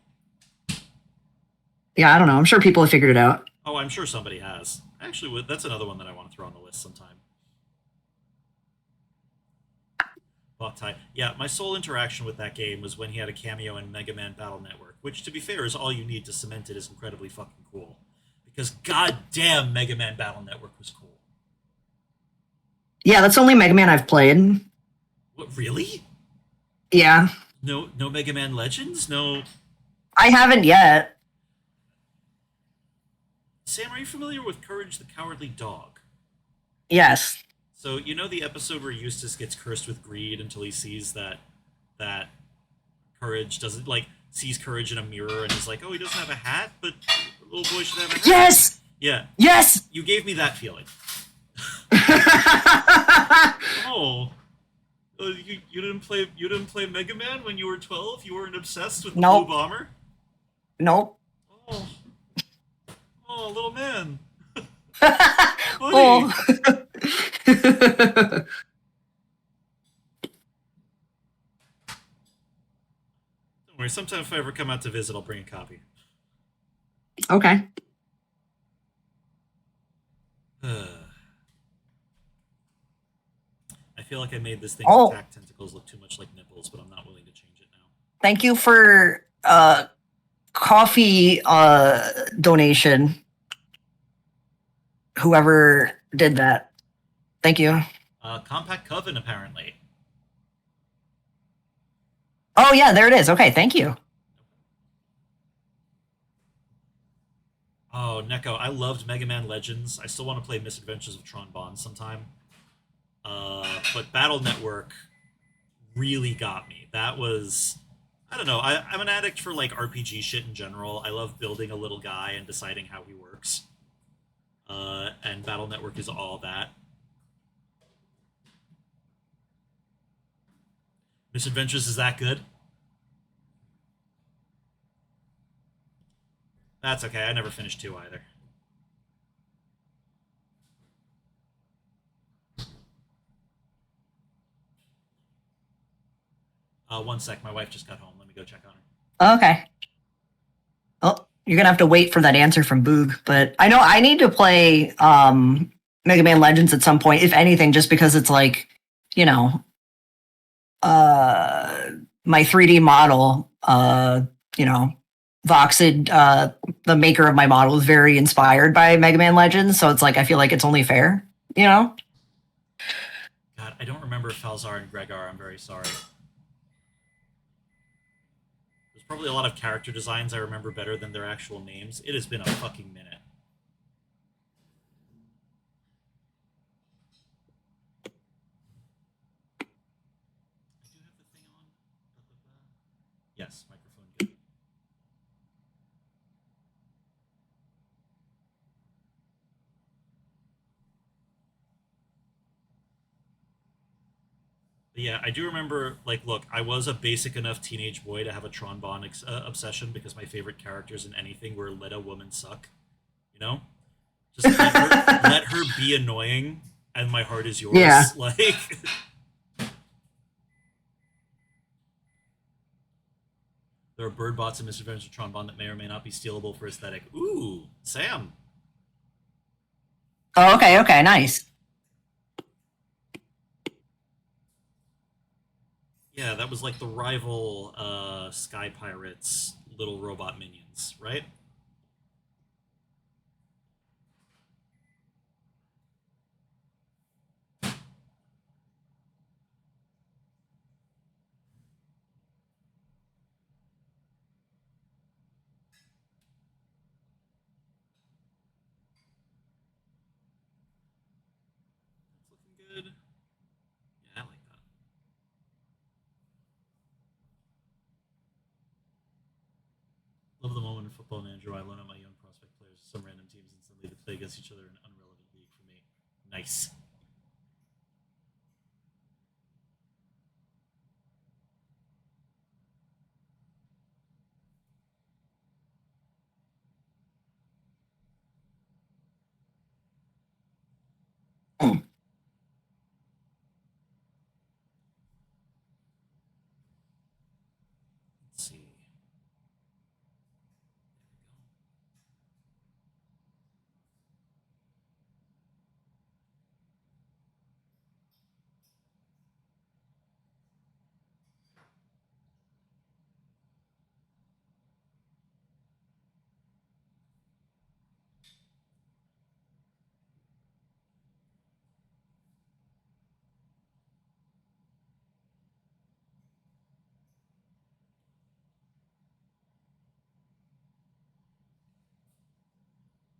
S2: Yeah, I don't know. I'm sure people have figured it out.
S1: Oh, I'm sure somebody has. Actually, that's another one that I want to throw on the list sometime. Boktai. Yeah, my sole interaction with that game was when he had a cameo in Mega Man Battle Network, which, to be fair, is all you need to cement it is incredibly fucking cool. Because goddamn, Mega Man Battle Network was cool.
S2: Yeah, that's the only Mega Man I've played.
S1: What, really?
S2: Yeah.
S1: No Mega Man Legends? No.
S2: I haven't yet.
S1: Sam, are you familiar with Courage the Cowardly Dog?
S2: Yes.
S1: So you know the episode where Eustace gets cursed with greed until he sees that Courage doesn't like sees Courage in a mirror and he's like, oh, he doesn't have a hat, but the little boy should have a hat.
S2: Yes.
S1: Yeah.
S2: Yes.
S1: You gave me that feeling. Oh, you didn't play Mega Man when you were 12. You weren't obsessed with the
S2: Nope.
S1: Blue Bomber.
S2: Nope.
S1: Oh, oh, little man. Buddy.
S2: Oh.
S1: Don't worry. Sometime if I ever come out to visit, I'll bring a copy.
S2: Okay.
S1: I feel like I made this thing's
S2: Oh.
S1: attack tentacles look too much like nipples, but I'm not willing to change it now.
S2: Thank you for coffee donation. Whoever did that. Thank you.
S1: Compact Coven, apparently.
S2: Oh yeah, there it is. Okay, thank you.
S1: Oh, Neko, I loved Mega Man Legends. I still want to play Misadventures of Tron Bonds sometime. But Battle Network really got me. That was, I don't know. I'm an addict for like RPG shit in general. I love building a little guy and deciding how he works. And Battle Network is all that. Misadventures is that good? That's okay. I never finished two either. One sec. My wife just got home. Let me go check on her.
S2: Okay. Oh, you're gonna have to wait for that answer from Boog. But I know I need to play Mega Man Legends at some point, if anything, just because it's like, you know, uh my 3D model, you know, Voxid, the maker of my model, is very inspired by Mega Man Legends, so it's like I feel like it's only fair, you know?
S1: God, I don't remember Falzar and Gregar. I'm very sorry. There's probably a lot of character designs I remember better than their actual names. It has been a fucking minute. I do have the thing on. Yes, microphone good. But yeah, I do remember. Like, look, I was a basic enough teenage boy to have a Tron Bonne obsession because my favorite characters in anything were "Let a Woman Suck." You know, just let her be annoying, and my heart is
S2: Yeah.
S1: yours. Like, there are bird bots in Misadventures of Tron Bonne that may or may not be stealable for aesthetic. Ooh, Sam.
S2: Oh, okay, okay, nice.
S1: Yeah, that was like the rival Sky Pirates little robot minions, right? That's looking good. Yeah, I like that. Love the moment in Football Manager where I loan out my young prospect players to some random teams instantly to play against each other in an unrelevant league for me. Nice.
S2: Mm.
S1: Let's see.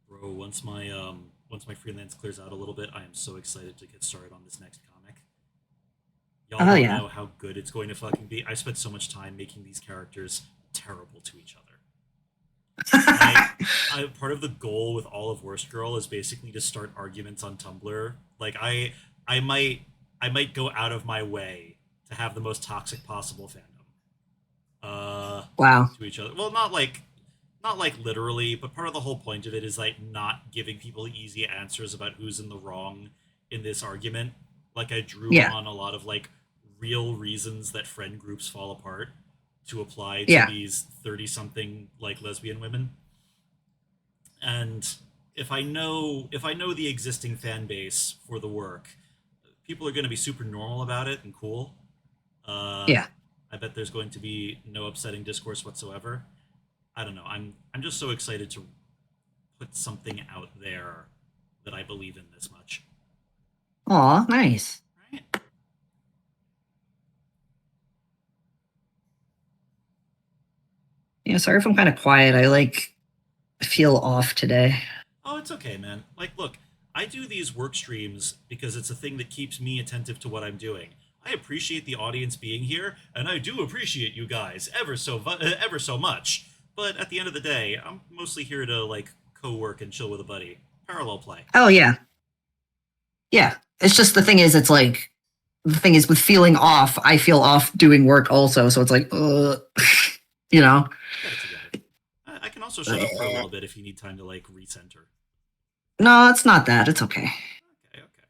S1: Bro, once my freelance clears out a little bit, I am so excited to get started on this next comic. Y'all
S2: Oh
S1: don't
S2: yeah.
S1: know how good it's going to fucking be. I spent so much time making these characters terrible to each other. Part of the goal with all of Worst Girl is basically to start arguments on Tumblr. Like I might I might go out of my way to have the most toxic possible fandom. Uh
S2: Wow.
S1: to each other. Well, not like literally, but part of the whole point of it is like not giving people easy answers about who's in the wrong in this argument. Like I drew
S2: Yeah.
S1: on a lot of like real reasons that friend groups fall apart to apply to
S2: Yeah.
S1: these 30 something like lesbian women. And if I know the existing fan base for the work, people are going to be super normal about it and cool. Uh,
S2: Yeah.
S1: I bet there's going to be no upsetting discourse whatsoever. I don't know. I'm just so excited to put something out there that I believe in this much.
S2: Aw, nice.
S1: Right?
S2: Yeah, sorry if I'm kind of quiet. I like feel off today.
S1: Oh, it's okay, man. Like, look, I do these work streams because it's a thing that keeps me attentive to what I'm doing. I appreciate the audience being here, and I do appreciate you guys ever so much. But at the end of the day, I'm mostly here to like co-work and chill with a buddy, parallel play.
S2: Oh yeah, yeah. It's just the thing is, it's like the thing is with feeling off. I feel off doing work also, so it's like, you know.
S1: Get it together. I can also shut up for a little bit if you need time to like recenter.
S2: No, it's not that. It's okay.
S1: Okay, okay.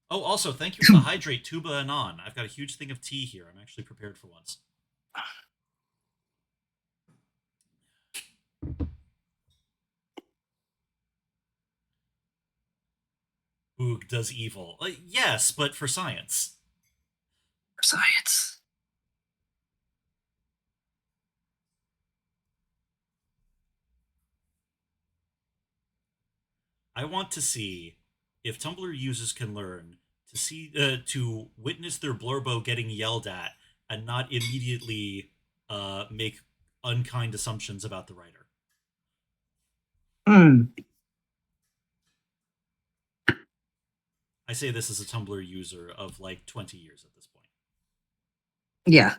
S1: Oh, also, thank you for the hydrate, Tuba Anon. I've got a huge thing of tea here. I'm actually prepared for once. Boog does evil. Yes, but for science.
S2: For science.
S1: I want to see if Tumblr users can learn to witness their blurbo getting yelled at and not immediately make unkind assumptions about the writer.
S2: Hmm.
S1: I say this as a Tumblr user of like 20 years at this point.
S2: Yeah.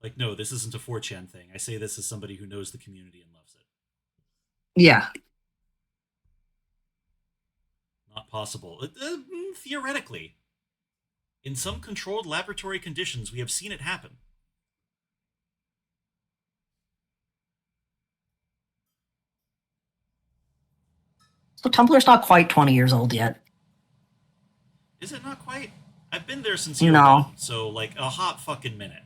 S1: Like, no, this isn't a 4chan thing. I say this as somebody who knows the community and loves it.
S2: Yeah.
S1: Not possible. Theoretically. In some controlled laboratory conditions, we have seen it happen.
S2: So Tumblr's not quite 20 years old yet.
S1: Is it not quite? I've been there since year
S2: No.
S1: one, so like a hot fucking minute.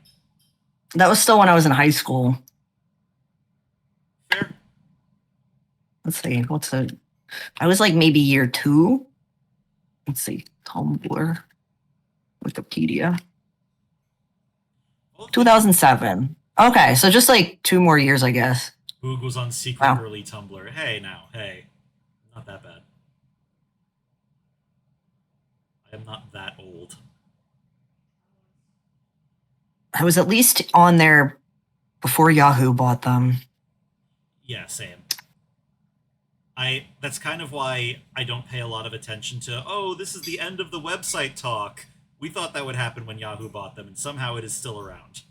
S2: That was still when I was in high school.
S1: Fair.
S2: Let's see. I was like maybe year 2. Let's see. Tumblr. Wikipedia.
S1: Well,
S2: 2007. Okay, so just like 2 more years, I guess.
S1: Boog was on secret
S2: Wow.
S1: early Tumblr. Hey, now, hey. Not that bad. I am not that old.
S2: I was at least on there before Yahoo bought them.
S1: Yeah, same. That's kind of why I don't pay a lot of attention to, oh, this is the end of the website talk. We thought that would happen when Yahoo bought them, and somehow it is still around.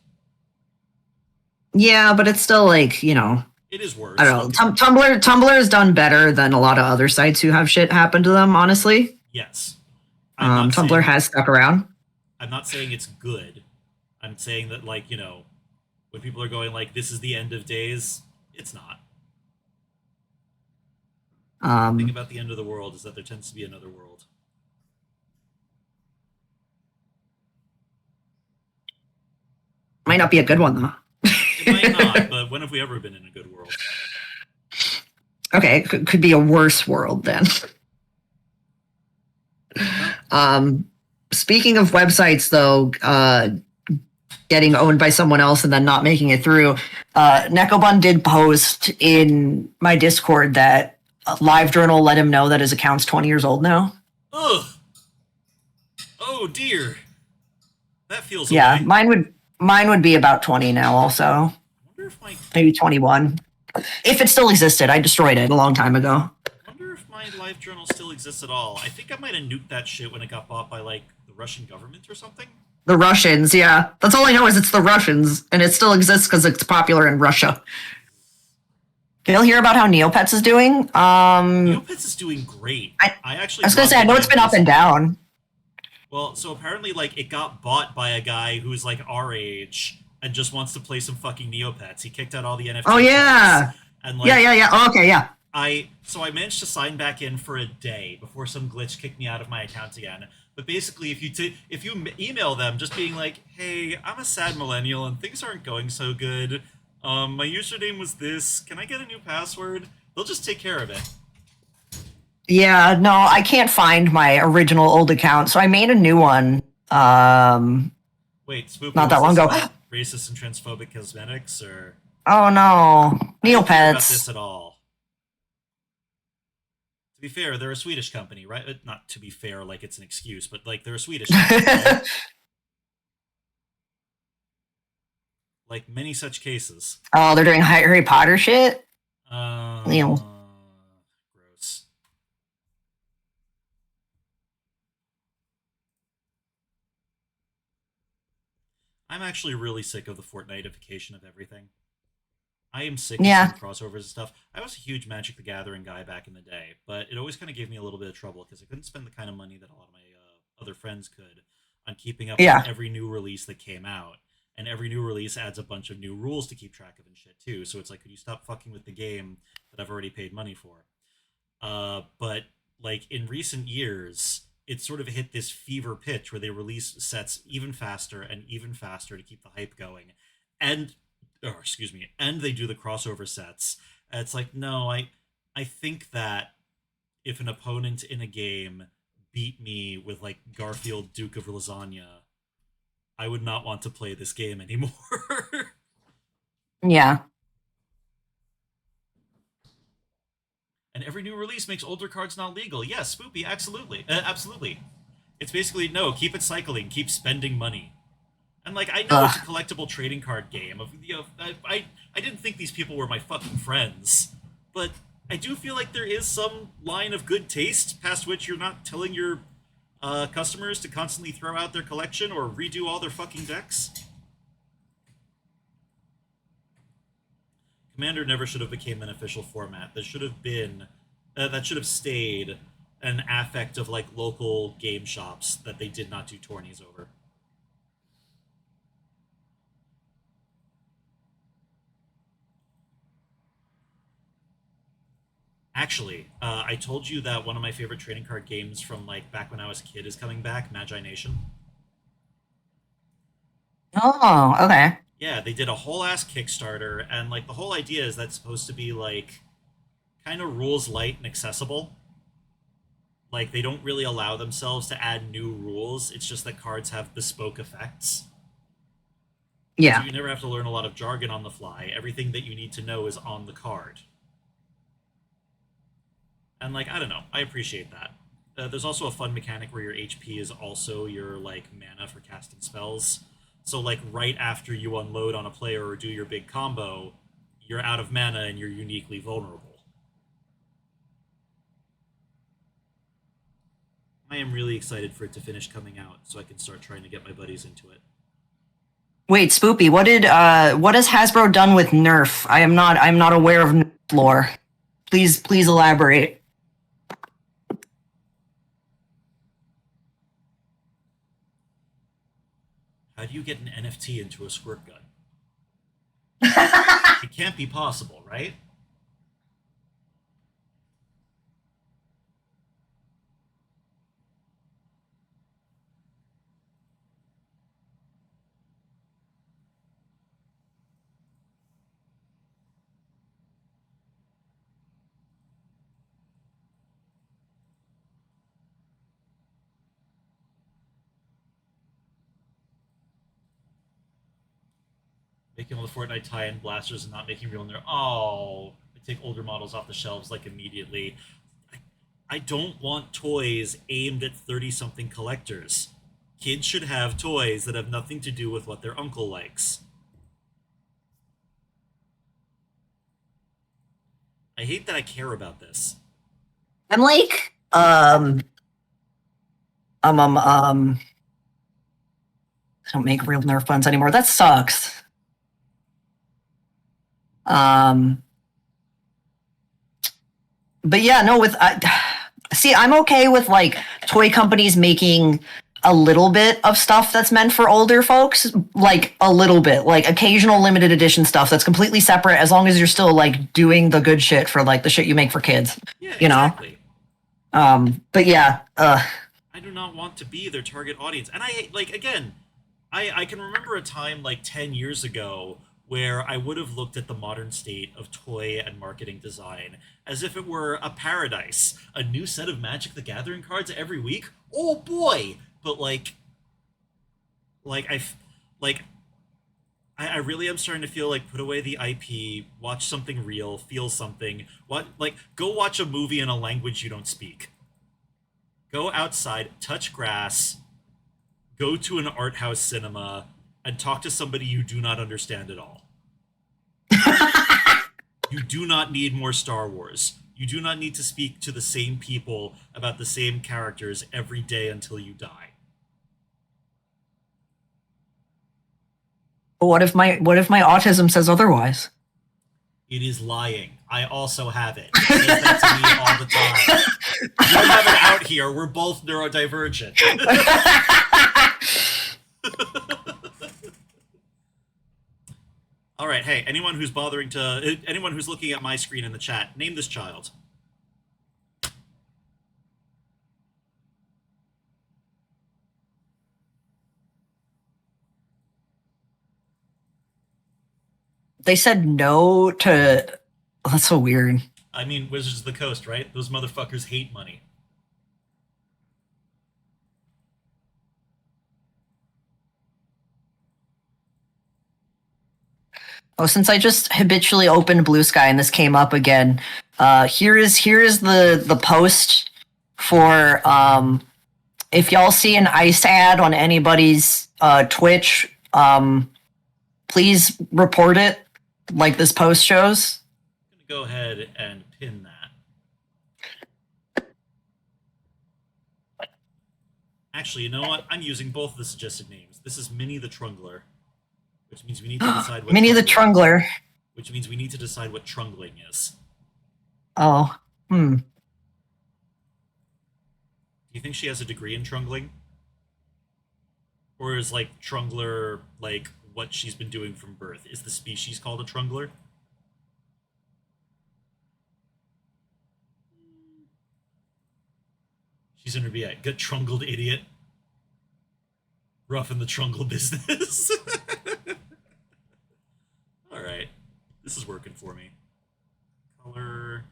S2: Yeah, but it's still like, you know,
S1: It is worse.
S2: I don't know. Tumblr has done better than a lot of other sites who have shit happen to them, honestly.
S1: Yes.
S2: Tumblr has stuck around.
S1: I'm not saying it's good. I'm saying that, like, you know, when people are going like, this is the end of days, it's not. The thing about the end of the world is that there tends to be another world.
S2: Might not be a good one, though.
S1: It might not, but when have we ever been in a good world?
S2: Okay, it could be a worse world then. Speaking of websites, though, getting owned by someone else and then not making it through, Nekobun did post in my Discord that LiveJournal let him know that his account's 20 years old now.
S1: Ugh. Oh dear. That feels
S2: Yeah,
S1: away.
S2: mine would be about 20 now also.
S1: I wonder if my
S2: Maybe 21. If it still existed. I destroyed it a long time ago.
S1: wonder if my live journal still exists at all. I think I might have nuked that shit when it got bought by like the Russian government or something.
S2: The Russians, yeah. That's all I know is it's the Russians, and it still exists because it's popular in Russia. You'll hear about how Neopets is doing.
S1: Neopets is doing great.
S2: I
S1: actually
S2: was gonna say, I know it's been up and down.
S1: Well, so apparently, like, it got bought by a guy who's like our age and just wants to play some fucking Neopets. He kicked out all the NFT.
S2: Oh yeah,
S1: and like,
S2: yeah. Oh, okay, yeah.
S1: I managed to sign back in for a day before some glitch kicked me out of my account again. But basically, if you email them just being like, "Hey, I'm a sad millennial and things aren't going so good. My username was this. Can I get a new password?" They'll just take care of it.
S2: Yeah, no, I can't find my original old account, so I made a new one.
S1: Wait, Spoopy,
S2: Not that long ago.
S1: Racist and transphobic cosmetics, or
S2: Oh no,
S1: I didn't hear about
S2: Neopets.
S1: this at all. To be fair, they're a Swedish company, right? Not to be fair, like it's an excuse, but like they're a Swedish company. Right? like many such cases.
S2: Oh, they're doing Harry Potter shit. You know,
S1: Gross. I'm actually really sick of the Fortniteification of everything. I am sick of seeing
S2: yeah,
S1: crossovers and stuff. I was a huge Magic the Gathering guy back in the day, but it always kind of gave me a little bit of trouble because I couldn't spend the kind of money that a lot of my other friends could on keeping up with
S2: yeah,
S1: every new release that came out. And every new release adds a bunch of new rules to keep track of and shit too. So it's like, could you stop fucking with the game that I've already paid money for? But like in recent years, it sort of hit this fever pitch where they release sets even faster to keep the hype going, and or excuse me, and they do the crossover sets. And it's like, no, I think that if an opponent in a game beat me with like Garfield Duke of Lasagna, I would not want to play this game anymore.
S2: yeah.
S1: And every new release makes older cards not legal. Yes, Spoopy, absolutely, absolutely. It's basically no, keep it cycling, keep spending money. And like, I know it's a
S2: Ugh.
S1: collectible trading card game. Of I didn't think these people were my fucking friends, but I do feel like there is some line of good taste past which you're not telling your customers to constantly throw out their collection or redo all their fucking decks. Commander never should have became an official format. That should have stayed an affect of like local game shops that they did not do tourneys over. Actually, I told you that one of my favorite trading card games from like back when I was a kid is coming back, Magi Nation.
S2: Oh, okay.
S1: Yeah, they did a whole ass Kickstarter, and like the whole idea is that's supposed to be like kind of rules light and accessible. Like they don't really allow themselves to add new rules. It's just that cards have bespoke effects. So
S2: Yeah.
S1: you never have to learn a lot of jargon on the fly. Everything that you need to know is on the card. And like, I don't know, I appreciate that. There's also a fun mechanic where your HP is also your like mana for casting spells. So like right after you unload on a player or do your big combo, you're out of mana and you're uniquely vulnerable. I am really excited for it to finish coming out so I can start trying to get my buddies into it.
S2: Wait, Spoopy, what has Hasbro done with Nerf? I'm not aware of Nerf lore. Please elaborate.
S1: How do you get an NFT into a squirt gun? It can't be possible, right? Making all the Fortnite tie-in blasters and not making real nerf. Oh, I take older models off the shelves like immediately. I, I don't want toys aimed at 30-something collectors. Kids should have toys that have nothing to do with what their uncle likes. I hate that I care about this.
S2: I'm like, um, um, um, I don't make real Nerf guns anymore. That sucks. Um, but yeah, no, see, I'm okay with like toy companies making a little bit of stuff that's meant for older folks, like a little bit, like occasional limited edition stuff that's completely separate, as long as you're still like doing the good shit for like the shit you make for kids,
S1: Yeah,
S2: you know?
S1: exactly.
S2: But yeah,
S1: I do not want to be their target audience. And I like again, I can remember a time like 10 years ago where I would have looked at the modern state of toy and marketing design as if it were a paradise. A new set of Magic the Gathering cards every week? Oh boy. But like I like I really am starting to feel like put away the IP, watch something real, feel something. What like go watch a movie in a language you don't speak. Go outside, touch grass, go to an art house cinema, and talk to somebody you do not understand at all. You do not need more Star Wars. You do not need to speak to the same people about the same characters every day until you die.
S2: But what if my autism says otherwise?
S1: It is lying. I also have it. It says that to me all the time. We don't have it out here. We're both neurodivergent. All right. Hey, anyone who's looking at my screen in the chat, name this child.
S2: They said no to. Oh, that's so weird.
S1: I mean, Wizards of the Coast, right? Those motherfuckers hate money.
S2: Oh, since I just habitually opened Blue Sky and this came up again, here is the post for if y'all see an ice ad on anybody's Twitch, please report it, like this post shows.
S1: I'm gonna go ahead and pin that. Actually, you know what? I'm using both of the suggested names. This is Minnie the Trungler, which means we need to decide what
S2: Minnie the Trungler.
S1: Which means we need to decide what trungling is.
S2: Oh,
S1: Do you think she has a degree in trungling? Or is like trungler like what she's been doing from birth? Is the species called a trungler? She's in her BI. Get trungled, idiot. Rough in the trungle business. Alright. This is working for me. Color.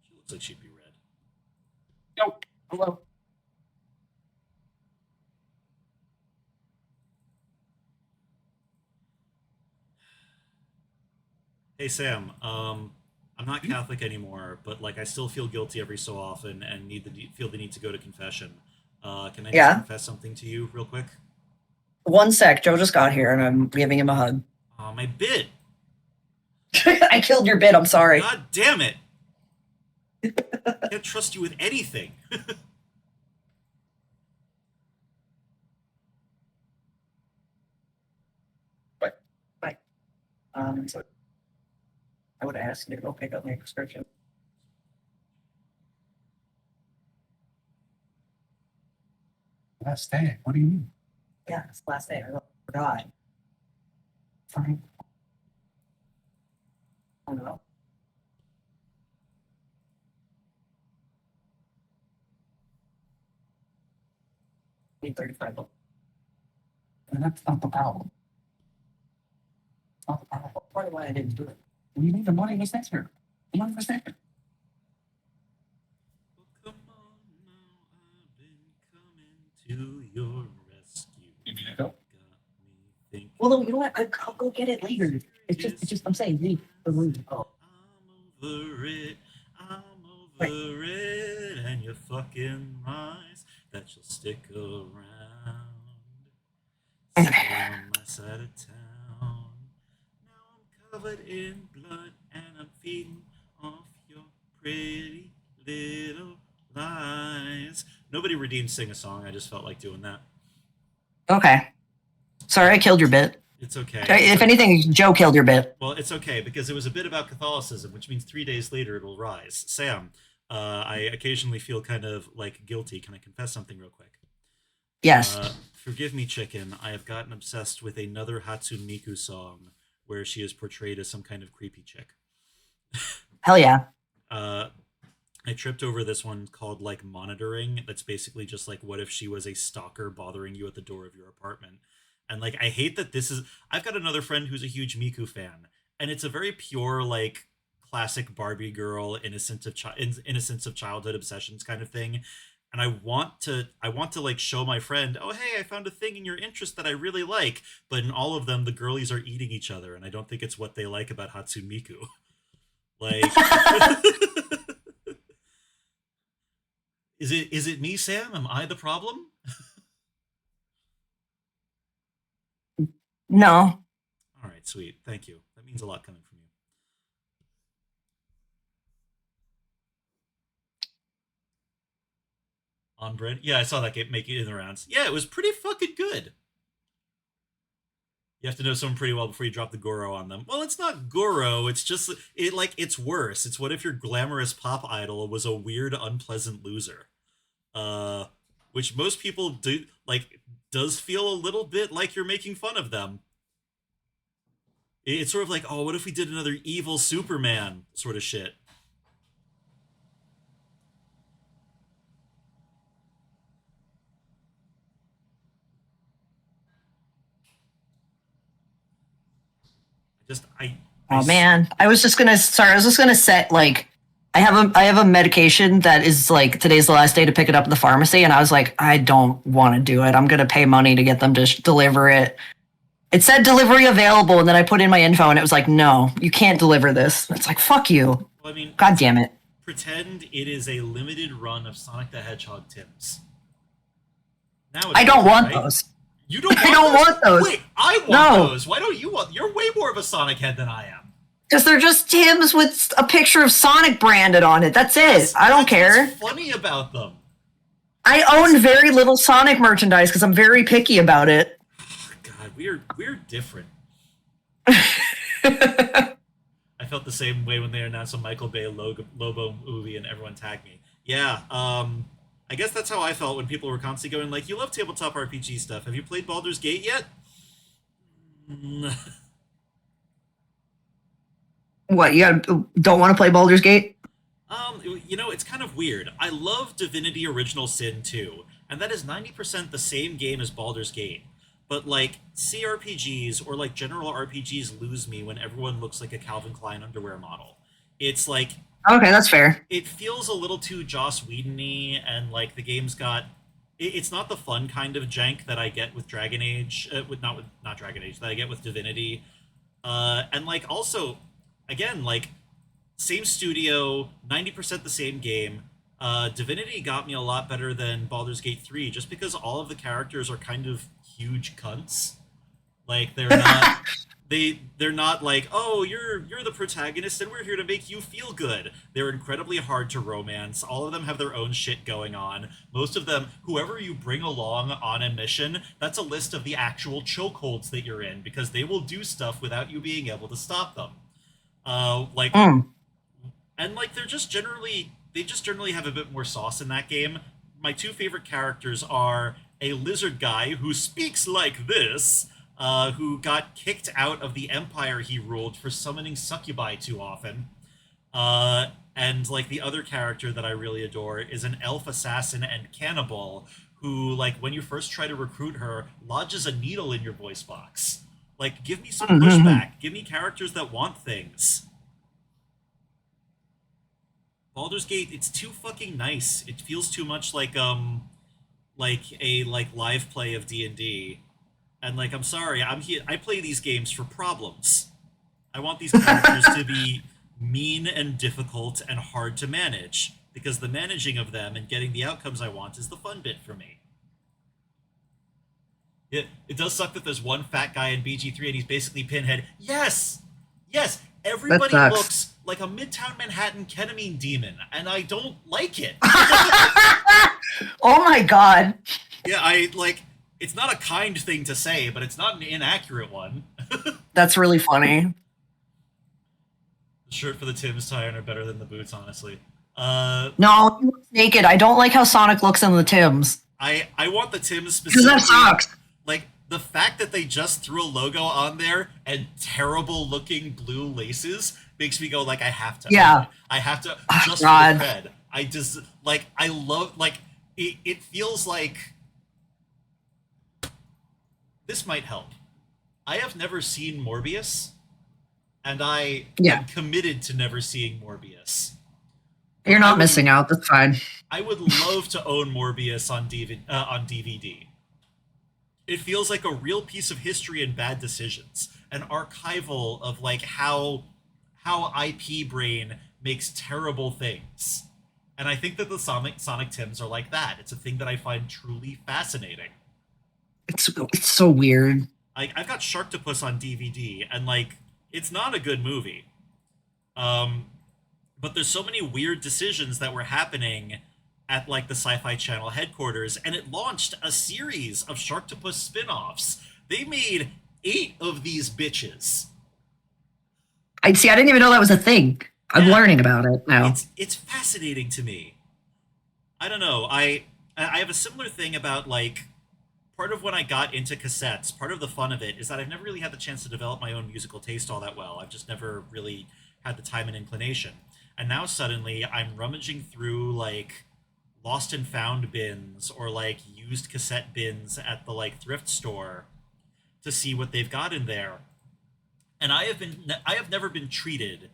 S1: She looks like she'd be red.
S2: nope. Hello.
S1: Hey Sam, I'm not Catholic anymore, but like I still feel guilty every so often and feel the need to go to confession. Can I just
S2: Yeah.
S1: confess something to you real quick?
S2: One sec. Joe just got here, and I'm giving him a hug.
S1: My bit.
S2: I killed your bit. I'm sorry.
S1: God damn it! I can't trust you with anything.
S2: Bye. So I would ask you to go pick up my prescription.
S3: Last day. What do you mean?
S2: Yeah, it's the last day. I forgot. Fine. I don't know. Need 35 bucks.
S3: And that's not the problem. It's not the problem.
S2: Part of why I didn't do it.
S3: We need the money was there. The money was there.
S1: Come on now, I've been coming to your rescue.
S3: You need to go.
S1: Got me thinking.
S2: Well, no, you know what? I'll go get it later. It's just. I'm saying leave the room. Oh.
S1: I'm over it. I'm over it. And your fucking lies that you'll stick around. Sit on my side of town. Now I'm covered in blood and I'm feeding off your pretty little lies. Nobody redeemed Sing a Song. I just felt like doing that.
S2: Okay. Sorry, I killed your bit.
S1: It's okay.
S2: If anything, Joe killed your bit.
S1: Well, it's okay because it was a bit about Catholicism, which means 3 days later it'll rise. Sam, I occasionally feel kind of like guilty. Can I confess something real quick?
S2: Yes.
S1: Forgive me, chicken. I have gotten obsessed with another Hatsune Miku song where she is portrayed as some kind of creepy chick.
S2: Hell yeah.
S1: I tripped over this one called like Monitoring. That's basically just like what if she was a stalker bothering you at the door of your apartment. And like I hate that this is I've got another friend who's a huge Miku fan, and it's a very pure like classic Barbie girl innocence of childhood obsessions kind of thing. And I want to like show my friend, oh hey, I found a thing in your interest that I really like, but in all of them the girlies are eating each other, and I don't think it's what they like about Hatsune Miku. Like Is it me, Sam? Am I the problem?
S2: No.
S1: All right, sweet. Thank you. That means a lot coming from you. On brand. Yeah, I saw that game make it in the rounds. Yeah, it was pretty fucking good. You have to know someone pretty well before you drop the Goro on them. Well, it's not Goro. It's just it's worse. It's what if your glamorous pop idol was a weird, unpleasant loser. Uh, which most people do does feel a little bit like you're making fun of them. It's sort of like, oh, what if we did another evil Superman sort of shit. I
S2: Oh man, I was just gonna. Sorry, I was just gonna set like. I have a medication that is like today's the last day to pick it up at the pharmacy, and I was like, I don't want to do it. I'm gonna pay money to get them to deliver it. It said delivery available, and then I put in my info, and it was like, no, you can't deliver this. It's like, fuck you.
S1: Well, I mean,
S2: God damn it.
S1: pretend it is a limited run of Sonic the Hedgehog Tims. Now
S2: I don't want
S1: right?
S2: those.
S1: You don't.
S2: I don't want those.
S1: Wait, I want
S2: No.
S1: those. Why don't you want? You're way more of a Sonic head than I am.
S2: Because they're just Tim's with a picture of Sonic branded on it. That's it. I don't care.
S1: What's funny about them?
S2: I own very little Sonic merchandise because I'm very picky about it.
S1: God, we're different. I felt the same way when they announced a Michael Bay Lobo movie and everyone tagged me. Yeah, I guess that's how I felt when people were constantly going like, "You love tabletop RPG stuff. Have you played Baldur's Gate yet?"
S2: What, don't want to play Baldur's Gate?
S1: It's kind of weird. I love Divinity Original Sin 2, and that is 90% the same game as Baldur's Gate. But like CRPGs or like general RPGs lose me when everyone looks like a Calvin Klein underwear model. It's like
S2: Okay, that's fair.
S1: it feels a little too Joss Whedon-y, and like the game's got it's not the fun kind of jank that I get with Dragon Age, with not Dragon Age that I get with Divinity, and like also, again, like same studio, 90% the same game. Divinity got me a lot better than Baldur's Gate 3, just because all of the characters are kind of huge cunts. Like they're not like, oh, you're the protagonist and we're here to make you feel good. They're incredibly hard to romance. All of them have their own shit going on. Most of them, whoever you bring along on a mission, that's a list of the actual chokeholds that you're in, because they will do stuff without you being able to stop them. Like
S2: Mm.
S1: and like they just generally have a bit more sauce in that game. My two favorite characters are a lizard guy who speaks like this, who got kicked out of the empire he ruled for summoning succubi too often. And like the other character that I really adore is an elf assassin and cannibal who, like, when you first try to recruit her, lodges a needle in your voice box. Like, give me some pushback. Give me characters that want things. Baldur's Gate, it's too fucking nice. It feels too much like a live play of D&D. And like, I'm sorry, I'm here I play these games for problems. I want these characters to be mean and difficult and hard to manage, because the managing of them and getting the outcomes I want is the fun bit for me. It does suck that there's one fat guy in BG3 and he's basically Pinhead. Yes! Yes! Everybody
S2: sucks.
S1: looks like a Midtown Manhattan ketamine demon, and I don't like it.
S2: Oh my god.
S1: Yeah, it's not a kind thing to say, but it's not an inaccurate one.
S2: That's really funny.
S1: The shirt for the Tim's tie-on are better than the boots, honestly.
S2: No, he looks naked. I don't like how Sonic looks in the Tims.
S1: I want the Tim's
S2: Because that
S1: specifically.
S2: sucks.
S1: Like, the fact that they just threw a logo on there and terrible looking blue laces makes me go like, I have to.
S2: Yeah.
S1: I have to,
S2: Oh,
S1: just
S2: God.
S1: for the cred. I just, like, I love, like, it feels like this might help. I have never seen Morbius, and I
S2: Yeah.
S1: am committed to never seeing Morbius.
S2: You're
S1: I
S2: not
S1: would-
S2: missing out. That's fine.
S1: I would love to own Morbius on DVD. It feels like a real piece of history and bad decisions, an archival of like how IP brain makes terrible things, And I think that the Sonic Tims are like that. It's a thing that I find truly fascinating.
S2: It's so weird.
S1: I've got Sharktopus on DVD, and like, it's not a good movie. Um, but there's so many weird decisions that were happening at like the Sci-Fi Channel headquarters, and it launched a series of Sharktopus spin-offs. They made 8 of these bitches.
S2: I see. I didn't even know that was a thing. I'm
S1: Yeah,
S2: learning about it now.
S1: it's fascinating to me. I don't know. I have a similar thing about like part of when I got into cassettes. Part of the fun of it is that I've never really had the chance to develop my own musical taste all that well. I've just never really had the time and inclination. And now suddenly I'm rummaging through like lost and found bins or like used cassette bins at the like thrift store to see what they've got in there. And I have never been treated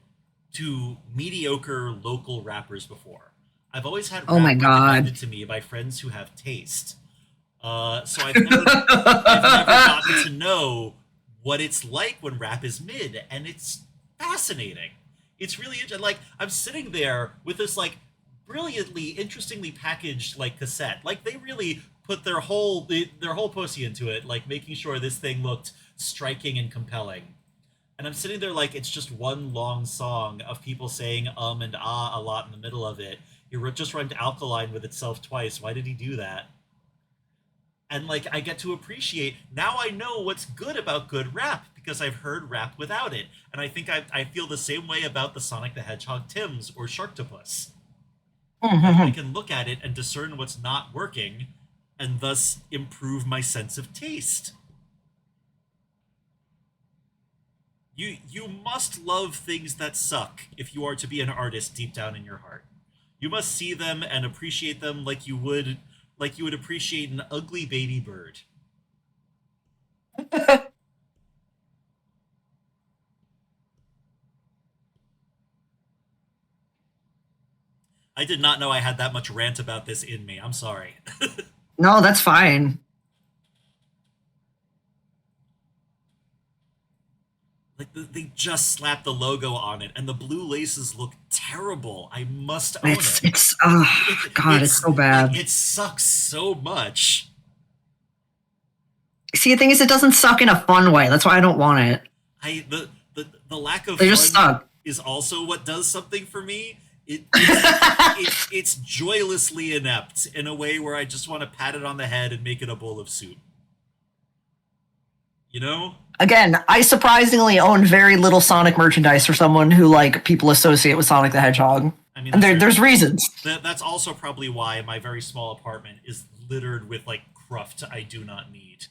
S1: to mediocre local rappers before. I've always had
S2: Oh my
S1: rap
S2: god.
S1: recommended to me by friends who have taste. So I've never gotten to know what it's like when rap is mid, and it's fascinating. It's really interesting. Like I'm sitting there with this like brilliantly, interestingly packaged like cassette. Like they really put their whole pussy into it, like making sure this thing looked striking and compelling. And I'm sitting there like it's just one long song of people saying and ah a lot in the middle of it. Just rhymed alkaline with itself twice. Why did he do that? And like I get to appreciate now I know what's good about good rap because I've heard rap without it. And I think I feel the same way about the Sonic the Hedgehog Tims or Sharktopus. I
S2: Mhm.
S1: can look at it and discern what's not working and thus improve my sense of taste. You must love things that suck if you are to be an artist deep down in your heart. You must see them and appreciate them like you would appreciate an ugly baby bird. I did not know I had that much rant about this in me. I'm sorry.
S2: No, that's fine.
S1: Like they just slapped the logo on it and the blue laces look terrible. I must own
S2: It's
S1: it.
S2: it's oh god, it's
S1: It's
S2: so
S1: like
S2: bad.
S1: it sucks so much.
S2: See, the thing is, it doesn't suck in a fun way. That's why I don't want it.
S1: The lack of
S2: They just
S1: fun
S2: suck.
S1: is also what does something for me. It's joylessly inept in a way where I just want to pat it on the head and make it a bowl of soup. You know?
S2: Again, I surprisingly own very little Sonic merchandise for someone who like people associate with Sonic the Hedgehog,
S1: I mean
S2: and
S1: that's
S2: there's reasons.
S1: that's also probably why my very small apartment is littered with like cruft I do not need.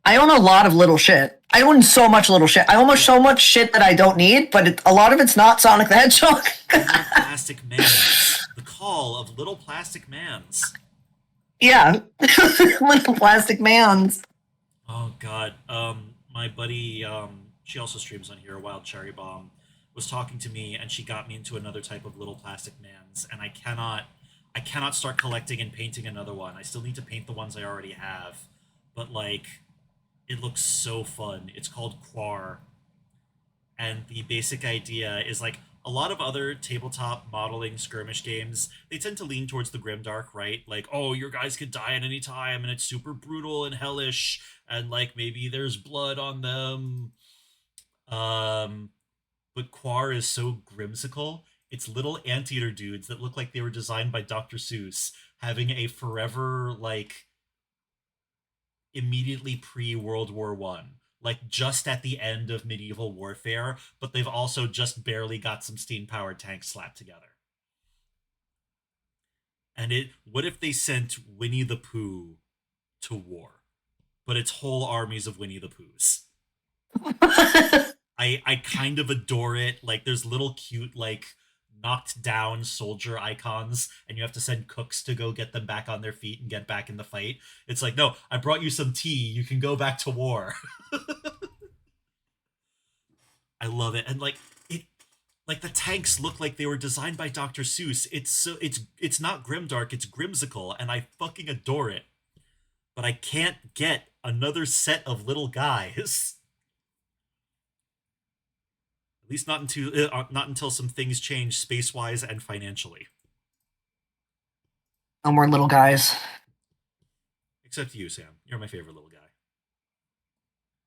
S2: I own a lot of little shit. I own so much little shit. I own
S1: Yeah,
S2: so much shit that I don't need, but a lot of it's not Sonic the Hedgehog.
S1: little plastic mans. The call of little plastic mans.
S2: Yeah, little plastic mans.
S1: Oh God. My buddy, she also streams on here. Wild Cherry Bomb was talking to me, and she got me into another type of little plastic mans, and I cannot start collecting and painting another one. I still need to paint the ones I already have, but like, it looks so fun. It's called Quar, and the basic idea is like a lot of other tabletop modeling skirmish games, they tend to lean towards the grimdark, right? Like, oh, your guys could die at any time and it's super brutal and hellish and like maybe there's blood on them. Um but Quar is so grimsicle. It's little anteater dudes that look like they were designed by Dr. Seuss having a forever like immediately pre World War One, like just at the end of medieval warfare, but they've also just barely got some steam powered tanks slapped together. And it, what if they sent Winnie the Pooh to war, but it's whole armies of Winnie the Poohs? I kind of adore it. Like there's little cute like knocked down soldier icons and you have to send cooks to go get them back on their feet and get back in the fight. It's like, no, I brought you some tea. You can go back to war. I love it. And it like the tanks look like they were designed by Dr. Seuss. It's not grimdark, it's grimsicle, and I fucking adore it. But I can't get another set of little guys. At least not until some things change space wise and financially.
S2: No more little guys.
S1: Except you, Sam. You're my favorite little guy.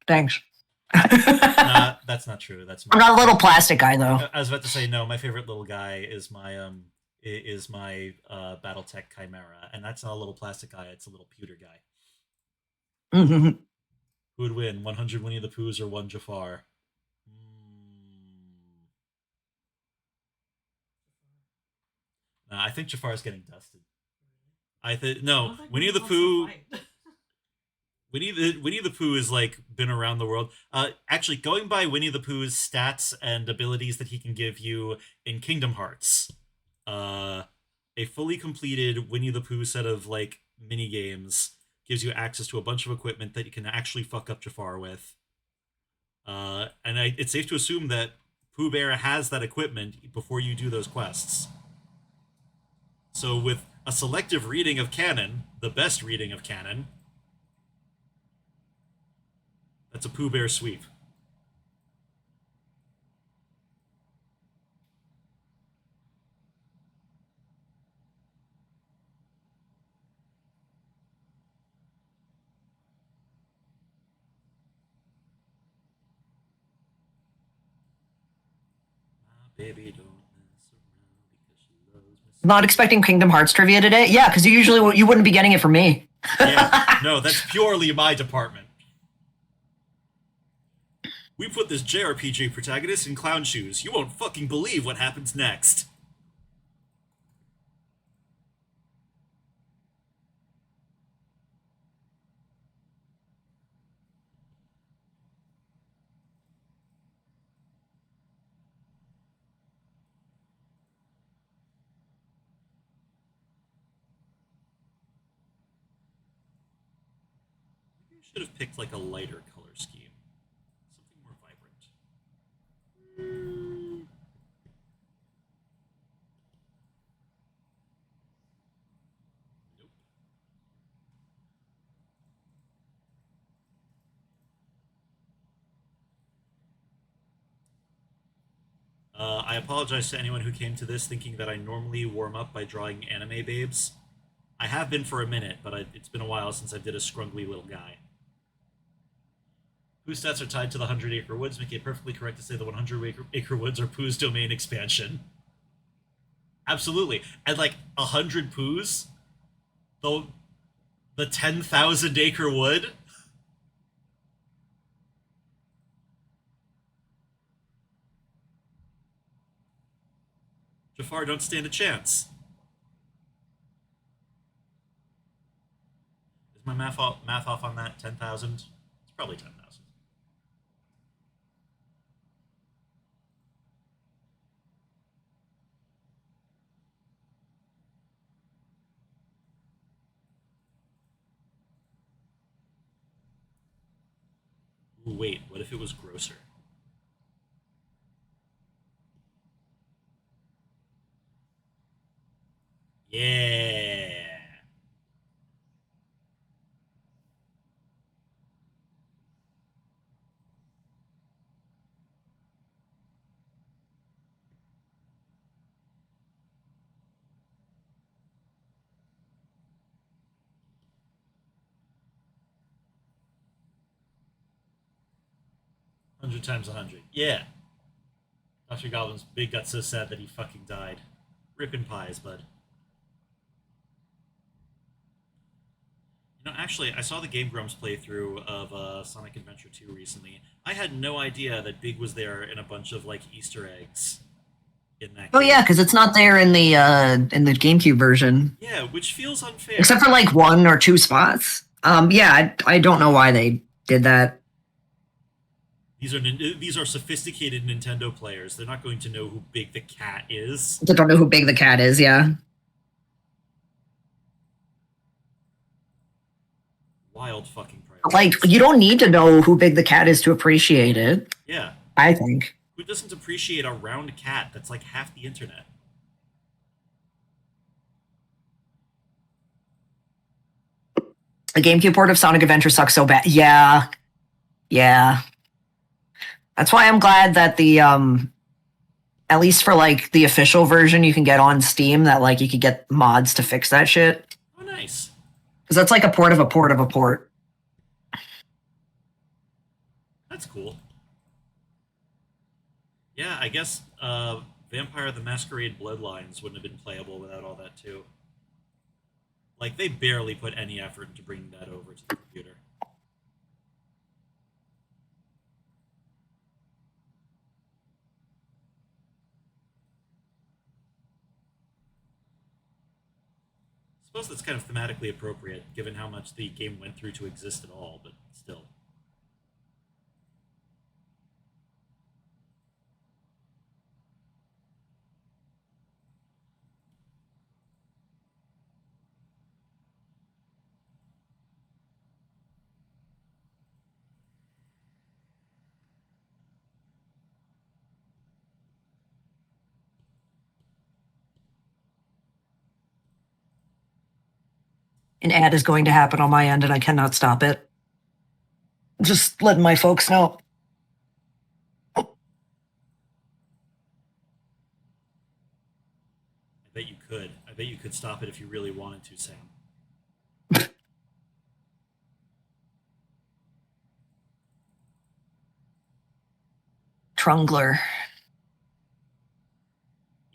S2: Thanks.
S1: Nah, that's not true. That's
S2: I'm not a little plastic guy though.
S1: I was about to say no. My favorite little guy is my BattleTech Chimera, and that's not a little plastic guy. It's a little pewter guy.
S2: Mm-hmm.
S1: Who would win, 100 Winnie the Poohs or one Jafar? Nah, I think Jafar's getting dusted. I think no. Winnie the Pooh. Winnie the Pooh is like been around the world. Actually, going by Winnie the Pooh's stats and abilities that he can give you in Kingdom Hearts, a fully completed Winnie the Pooh set of like mini games gives you access to a bunch of equipment that you can actually fuck up Jafar with. It's safe to assume that Pooh Bear has that equipment before you do those quests. So with a selective reading of canon, the best reading of canon, that's a Pooh Bear sweep. Baby, don't mess around because she loves me.
S2: Not expecting Kingdom Hearts trivia today. Yeah, because you wouldn't be getting it from me.
S1: Yeah, no, that's purely my department. We put this JRPG protagonist in clown shoes. You won't fucking believe what happens next. Maybe I should have picked like a lighter color scheme. Something more vibrant. Nope. I apologize to anyone who came to this thinking that I normally warm up by drawing anime babes. I have been for a minute, but it's been a while since I did a scrunkly little guy. Pooh stats are tied to the 100 Acre Woods, making it perfectly correct to say the 100 Acre Woods are Pooh's domain expansion. Absolutely. And like 100 Poohs, the 10,000 Acre Wood. Jafar, don't stand a chance. Is my math off on that? 10,000? It's probably 10,000. Ooh, wait, what if it was grosser? Yeah. 100 times 100. Yeah. Dr. Goblin's big got so sad that he fucking died. Rippin' pies, bud. You know, actually, I saw the Game Grumps playthrough of Sonic Adventure 2 recently. I had no idea that Big was there in a bunch of like Easter eggs in that.
S2: Oh
S1: game.
S2: yeah, because it's not there in the GameCube version.
S1: Yeah, which feels unfair.
S2: Except for like 1 or 2 spots. Yeah, I don't know why they did that.
S1: These are sophisticated Nintendo players. They're not going to know who Big the Cat is.
S2: They don't know who Big the Cat is. Yeah.
S1: Wild fucking priorities.
S2: Like, you don't need to know who Big the Cat is to appreciate it.
S1: Yeah.
S2: I think.
S1: Who doesn't appreciate a round cat that's like half the internet?
S2: The GameCube port of Sonic Adventure sucks so bad. Yeah. Yeah. That's why I'm glad that the At least for like the official version, you can get on Steam that like you could get mods to fix that shit.
S1: Oh, nice.
S2: Because that's like a port of a port of a port.
S1: That's cool. Yeah, I guess Vampire the Masquerade Bloodlines wouldn't have been playable without all that too. Like they barely put any effort into bringing that over to the computer. I suppose that's kind of thematically appropriate, given how much the game went through to exist at all, but still.
S2: An ad is going to happen on my end and I cannot stop it. Just letting my folks know.
S1: I bet you could. I bet you could stop it if you really wanted to, Sam.
S2: Trungler.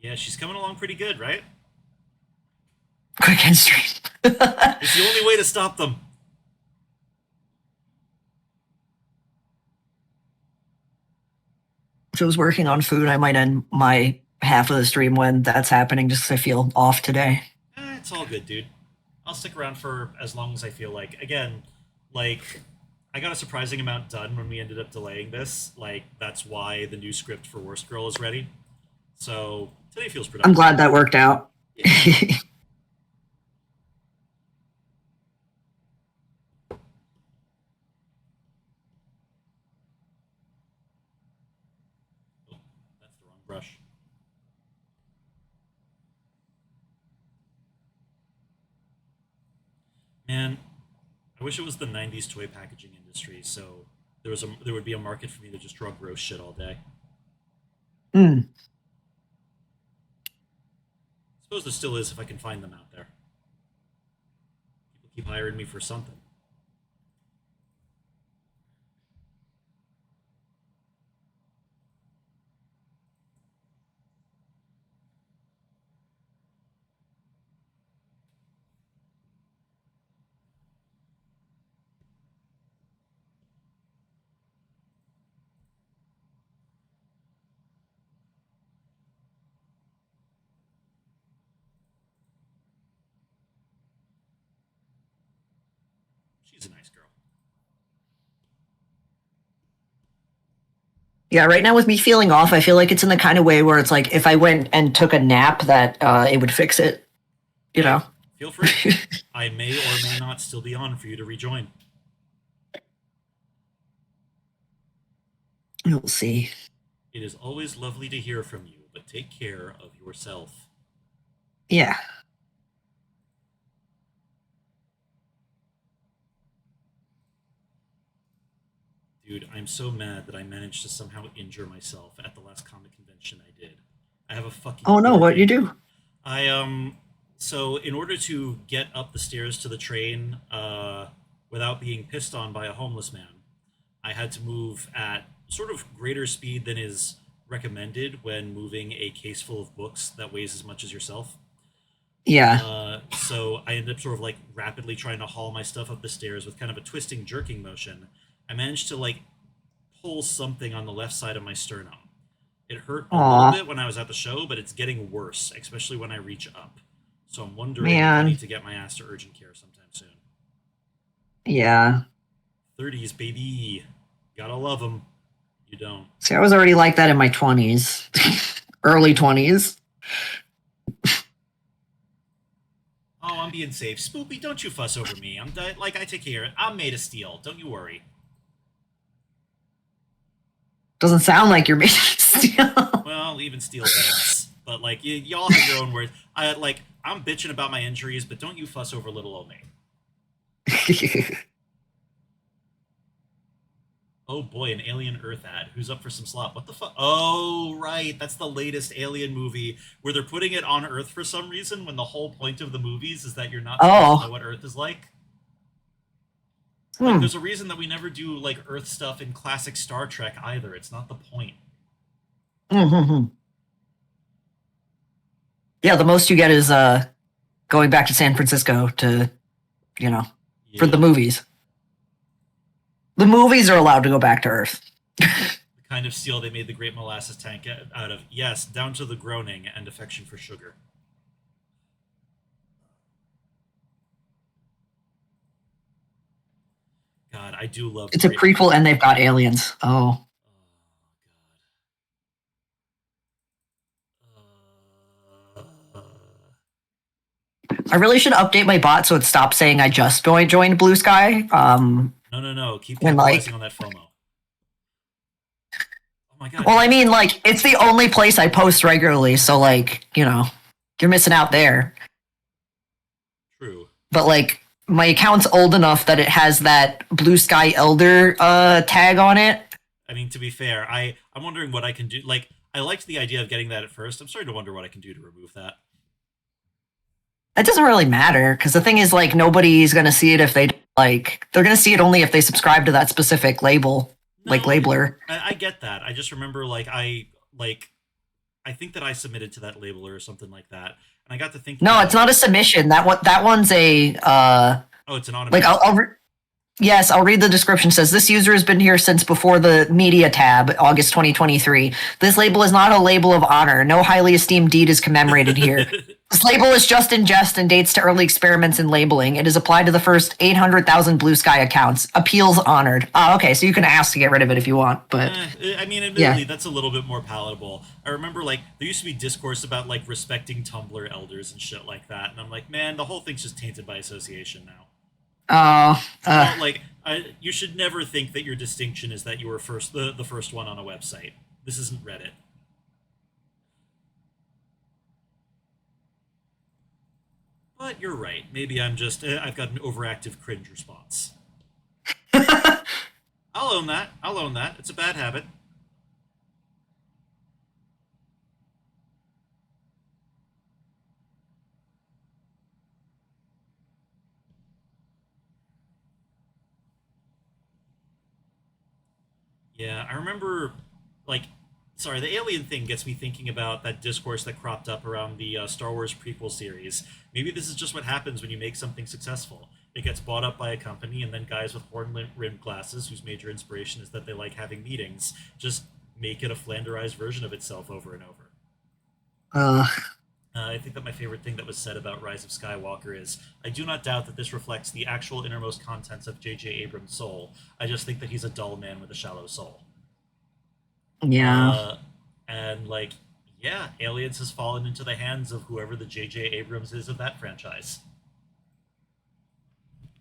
S1: Yeah, she's coming along pretty good, right?
S2: Quick and stream.
S1: It's the only way to stop them.
S2: If I was working on food, I might end my half of the stream when that's happening just because I feel off today.
S1: It's all good, dude. I'll stick around for as long as I feel like. Again, like, I got a surprising amount done when we ended up delaying this. Like, that's why the new script for Worst Girl is ready. So, today feels productive.
S2: I'm glad that worked out.
S1: Oh, that's the wrong brush. Man, I wish it was the '90s toy packaging industry, so there would be a market for me to just draw gross shit all day.
S2: Mm.
S1: I suppose there still is if I can find them out there. People keep hiring me for something. She's a nice girl.
S2: Yeah, right now with me feeling off, I feel like it's in the kind of way where it's like if I went and took a nap, that it would fix it. You know?
S1: Feel free. I may or may not still be on for you to rejoin.
S2: We'll see.
S1: It is always lovely to hear from you, but take care of yourself.
S2: Yeah.
S1: Dude, I'm so mad that I managed to somehow injure myself at the last comic convention I did. I have a fucking...
S2: Oh no, what you do?
S1: So in order to get up the stairs to the train, without being pissed on by a homeless man, I had to move at sort of greater speed than is recommended when moving a case full of books that weighs as much as yourself.
S2: Yeah.
S1: So I ended up sort of like rapidly trying to haul my stuff up the stairs with kind of a twisting, jerking motion. I managed to like pull something on the left side of my sternum. It hurt a little bit when I was at the show, but it's getting worse, especially when I reach up. So I'm wondering if I need to get my ass to urgent care sometime soon.
S2: Yeah.
S1: 30s, baby. Gotta love them. You don't.
S2: See, I was already like that in my 20s. Early 20s.
S1: Oh, I'm being safe. Spoopy, don't you fuss over me. I take care of it. I'm made of steel. Don't you worry.
S2: Doesn't sound like you're made of steel.
S1: Well, even steel bends. But, like, y'all have your own words. I'm bitching about my injuries, but don't you fuss over little old me. Oh boy, an Alien Earth ad. Who's up for some slop? What the fuck? Oh, right. That's the latest Alien movie where they're putting it on Earth for some reason when the whole point of the movies is that you're not supposed to know
S2: Oh,
S1: what Earth is like. Like,
S2: hmm.
S1: there's a reason that we never do, like, Earth stuff in classic Star Trek either. It's not the point.
S2: Mm-hmm. Yeah, the most you get is going back to San Francisco to, you know, for the
S1: Yeah.
S2: movies. The movies are allowed to go back to Earth.
S1: The kind of steel they made the Great Molasses Tank out of. Yes, down to the groaning and affection for sugar. God, I do love the
S2: It's a
S1: Great.
S2: prequel and they've got aliens. Oh.
S1: Oh, God.
S2: I really should update my bot so it stops saying I just joined Blue Sky.
S1: No, no, no. Keep
S2: And
S1: capitalizing
S2: like,
S1: on that FOMO. Oh my God.
S2: well, I mean, like, it's the only place I post regularly, so like, you're missing out there.
S1: True.
S2: But like, my account's old enough that it has that Blue Sky Elder tag on it.
S1: I mean, to be fair, I'm wondering what I can do. Like, I liked the idea of getting that at first. I'm starting to wonder what I can do to remove that.
S2: It doesn't really matter because the thing is, like, nobody's gonna see it if they like. They're gonna see it only if they subscribe to that specific label, like
S1: No,
S2: labeler.
S1: I get that. I just remember I think that I submitted to that labeler or something like that, and I got to thinking
S2: No, it's
S1: about
S2: not
S1: it.
S2: a submission. That one's a
S1: Oh, it's an
S2: like
S1: automatic.
S2: yes, I'll read the description. It says this user has been here since before the media tab, August 2023. This label is not a label of honor. No highly esteemed deed is commemorated here. This label is just in jest and dates to early experiments in labeling. It is applied to the first 800,000 Blue Sky accounts. Appeals honored. Oh, okay, so you can ask to get rid of it if you want, but
S1: I mean,
S2: yeah.
S1: admittedly, that's a little bit more palatable. I remember, like, there used to be discourse about, like, respecting Tumblr elders and shit like that, and I'm like, man, the whole thing's just tainted by association now.
S2: Oh,
S1: Like, you should never think that your distinction is that you were the first one on a website. This isn't Reddit. But you're right. Maybe I've got an overactive cringe response. I'll own that. I'll own that. It's a bad habit. Yeah, I remember, like, sorry, the alien thing gets me thinking about that discourse that cropped up around the Star Wars prequel series. Maybe this is just what happens when you make something successful. It gets bought up by a company, and then guys with horn-rimmed glasses, whose major inspiration is that they like having meetings, just make it a flanderized version of itself over and over.
S2: uh,
S1: I think that my favorite thing that was said about Rise of Skywalker is I do not doubt that this reflects the actual innermost contents of J.J. Abrams' soul. I just think that he's a dull man with a shallow soul.
S2: yeah.
S1: Uh, and like, yeah, Aliens has fallen into the hands of whoever the J.J. Abrams is of that franchise.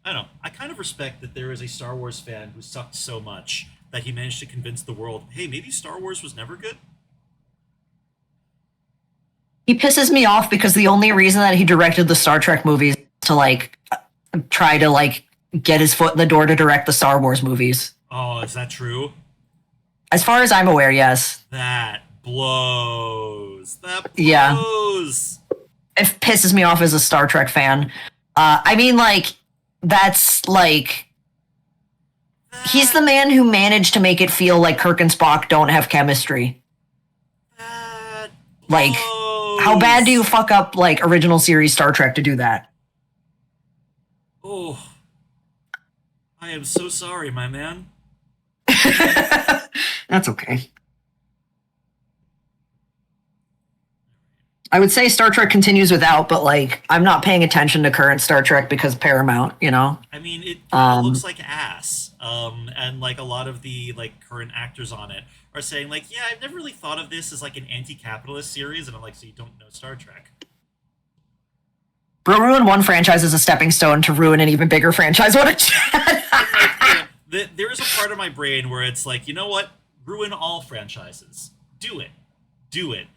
S1: I don't know. I kind of respect that there is a Star Wars fan who sucked so much that he managed to convince the world, hey, maybe Star Wars was never good.
S2: He pisses me off because the only reason that he directed the Star Trek movies is to like try to like get his foot in the door to direct the Star Wars movies.
S1: Oh, is that true?
S2: As far as I'm aware, yes.
S1: That blows. That
S2: Yeah.
S1: blows.
S2: It pisses me off as a Star Trek fan. I mean, like, that's like he's the
S1: That,
S2: man who managed to make it feel like Kirk and Spock don't have chemistry.
S1: that
S2: Like, how bad do you
S1: blows.
S2: fuck up like original series Star Trek to do that?
S1: Oh, I am so sorry, my man.
S2: That's okay. I would say Star Trek continues without, but like I'm not paying attention to current Star Trek because Paramount.
S1: I mean, it kind of looks
S2: Um,
S1: like ass. And like a lot of the like current actors on it are saying like, yeah, I've never really thought of this as like an anti-capitalist series, and I'm like, so you don't know Star Trek?
S2: Bro, ruin one franchise as a stepping stone to ruin an even bigger franchise. What a chat!
S1: And like, there is a part of my brain where it's like, you know what? Ruin all franchises. Do it. Do it.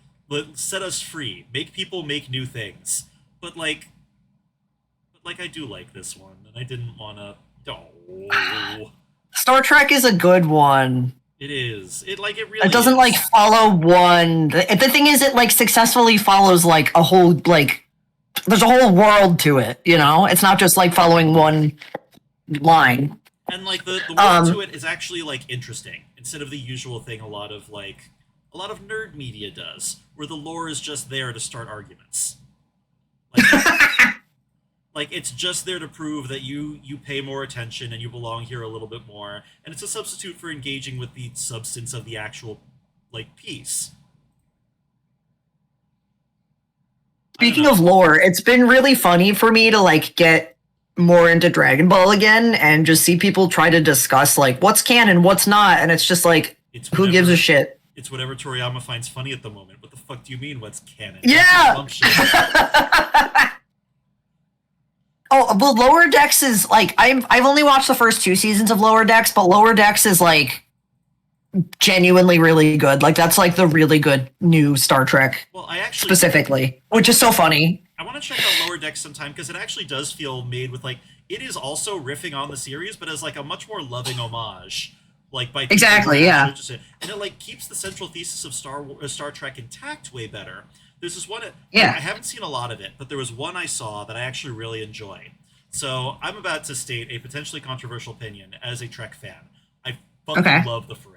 S1: Set us free. Make people make new things. But like, I do like this one, and I didn't want to. Oh.
S2: Star Trek is a good one.
S1: It is. It really
S2: It doesn't
S1: is.
S2: like follow one. The thing is, it like successfully follows like a whole like. There's a whole world to it. You know, it's not just like following one line.
S1: And like the world
S2: Um,
S1: to it is actually like interesting instead of the usual thing a lot of nerd media does, where the lore is just there to start arguments. Like, like it's just there to prove that you pay more attention and you belong here a little bit more, and it's a substitute for engaging with the substance of the actual like piece. I don't
S2: Speaking
S1: know.
S2: of lore, it's been really funny for me to like get more into Dragon Ball again and just see people try to discuss like what's canon, what's not, and it's just like
S1: It's
S2: who gives a
S1: whatever
S2: shit?
S1: it's whatever Toriyama finds funny at the moment. What the fuck do you mean? What's canon? That's
S2: Yeah.
S1: assumption.
S2: Oh, well, Lower Decks is like I've only watched the first 2 seasons of Lower Decks, but Lower Decks is like genuinely really good. Like that's like the really good new Star Trek
S1: Well, I actually
S2: specifically, which is so funny.
S1: I want to check out Lower Decks sometime because it actually does feel made with like it is also riffing on the series, but as like a much more loving homage, like by people who are
S2: Exactly, yeah.
S1: actually interested. And it like keeps the central thesis of Star Trek intact way better. There's this one
S2: Yeah.
S1: I haven't seen a lot of it, but there was one I saw that I actually really enjoy. So I'm about to state a potentially controversial opinion as a Trek fan. I fucking
S2: Okay.
S1: love the Ferengi.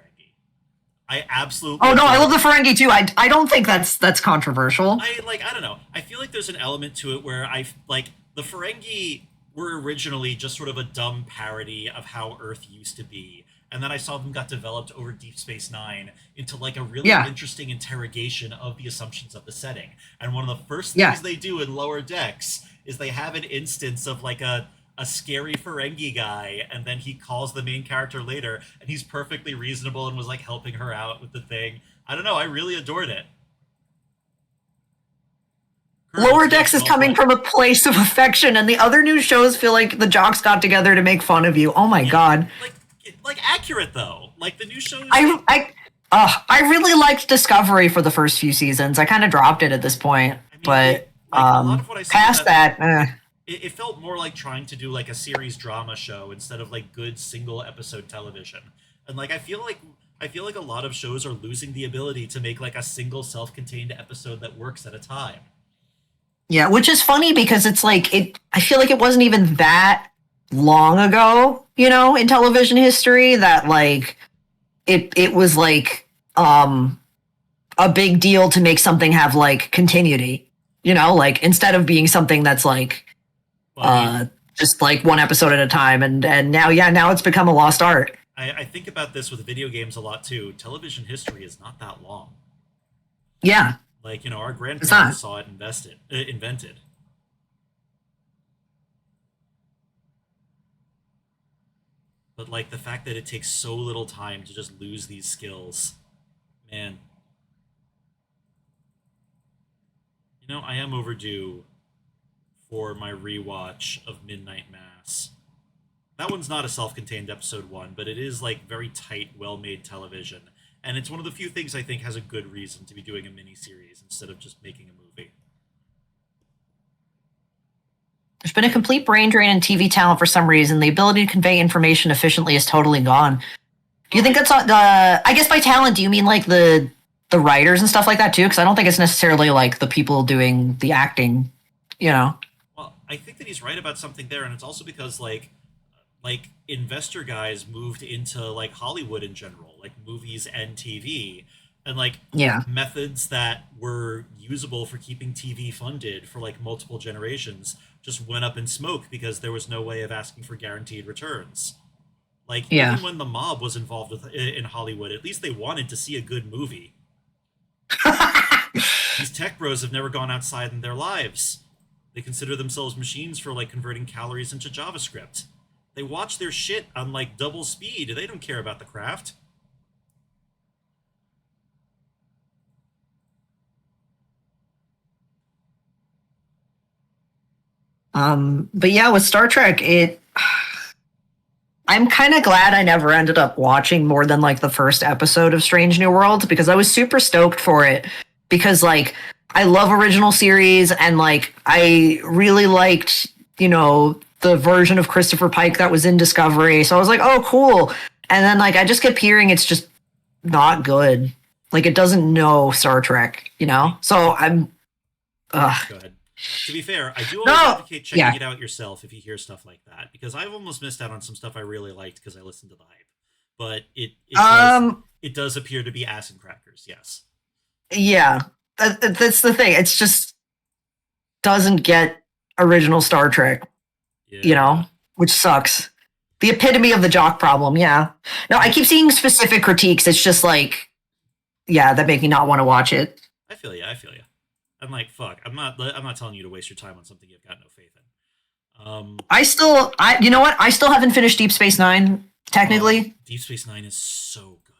S1: I absolutely.
S2: Oh no, I
S1: adore
S2: love the Ferengi too. I don't think that's controversial.
S1: I don't know. I feel like there's an element to it where like the Ferengi were originally just sort of a dumb parody of how Earth used to be, and then I saw them got developed over Deep Space Nine into like a really
S2: Yeah.
S1: interesting interrogation of the assumptions of the setting. And one of the first
S2: Yeah.
S1: things they do in Lower Decks is they have an instance of like a scary Ferengi guy, and then he calls the main character later, and he's perfectly reasonable and was like helping her out with the thing. I don't know. I really adored it.
S2: Lower Decks is coming from a place of affection, and the other new shows feel like the jocks got together to make fun of you. Oh my god.
S1: like accurate though. Like the new shows.
S2: I really liked Discovery for the first few seasons. I kind of dropped it at this point,
S1: I mean,
S2: but
S1: a lot of what I saw
S2: past that,
S1: it felt more like trying to do like a series drama show instead of like good single episode television. And like I feel like a lot of shows are losing the ability to make like a single self-contained episode that works at a time.
S2: yeah, which is funny because it's like it. I feel like it wasn't even that long ago, you know, in television history that like it was like a big deal to make something have like continuity, you know, like instead of being something that's like
S1: Well,
S2: just like one episode at a time, and now it's become a lost art.
S1: I think about this with video games a lot too. Television history is not that long.
S2: Yeah,
S1: Like, you know, our
S2: not.
S1: grandparents saw it invented. But like the fact that it takes so little time to just lose these skills, man. You know, I am overdue for my rewatch of Midnight Mass. That one's not a self-contained episode one, but it is like very tight, well-made television, and it's one of the few things I think has a good reason to be doing a mini series instead of just making a movie.
S2: there's been a complete brain drain in TV talent for some reason. The ability to convey information efficiently is totally gone. Do you think that's I guess by talent, do you mean like the writers and stuff like that too? Because I don't think it's necessarily like the people doing the acting. You know?
S1: Well, I think that he's right about something there, and it's also because like investor guys moved into like Hollywood in general, like movies and TV, and like
S2: Yeah.
S1: methods that were usable for keeping TV funded for like multiple generations just went up in smoke because there was no way of asking for guaranteed returns. Like
S2: Yeah.
S1: even when the mob was involved in Hollywood, at least they wanted to see a good movie. These tech bros have never gone outside in their lives. They consider themselves machines for like converting calories into JavaScript. They watch their shit on like double speed. They don't care about the craft.
S2: But yeah, with Star Trek, I'm kind of glad I never ended up watching more than like the first episode of Strange New Worlds because I was super stoked for it because like I love original series and like I really liked, you know, the version of Christopher Pike that was in Discovery. So I was like, oh, cool. And then like I just kept hearing it's just not good. Like it doesn't know Star Trek, you know? So I'm
S1: Go ahead. To be fair, I do always
S2: No.
S1: advocate checking
S2: Yeah.
S1: it out yourself if you hear stuff like that, because I've almost missed out on some stuff I really liked because I listened to the hype. But it does appear to be ass and crackers. Yes.
S2: Yeah. That's the thing. It's just doesn't get original Star Trek,
S1: Yeah.
S2: you know, which sucks. The epitome of the jock problem, yeah. No, I keep seeing specific critiques. It's just like, yeah, that make me not want to watch it.
S1: I feel you. I feel you. I'm like, fuck. I'm not telling you to waste your time on something you've got no faith in.
S2: You know what? I still haven't finished Deep Space Nine, technically.
S1: Deep Space Nine is so good.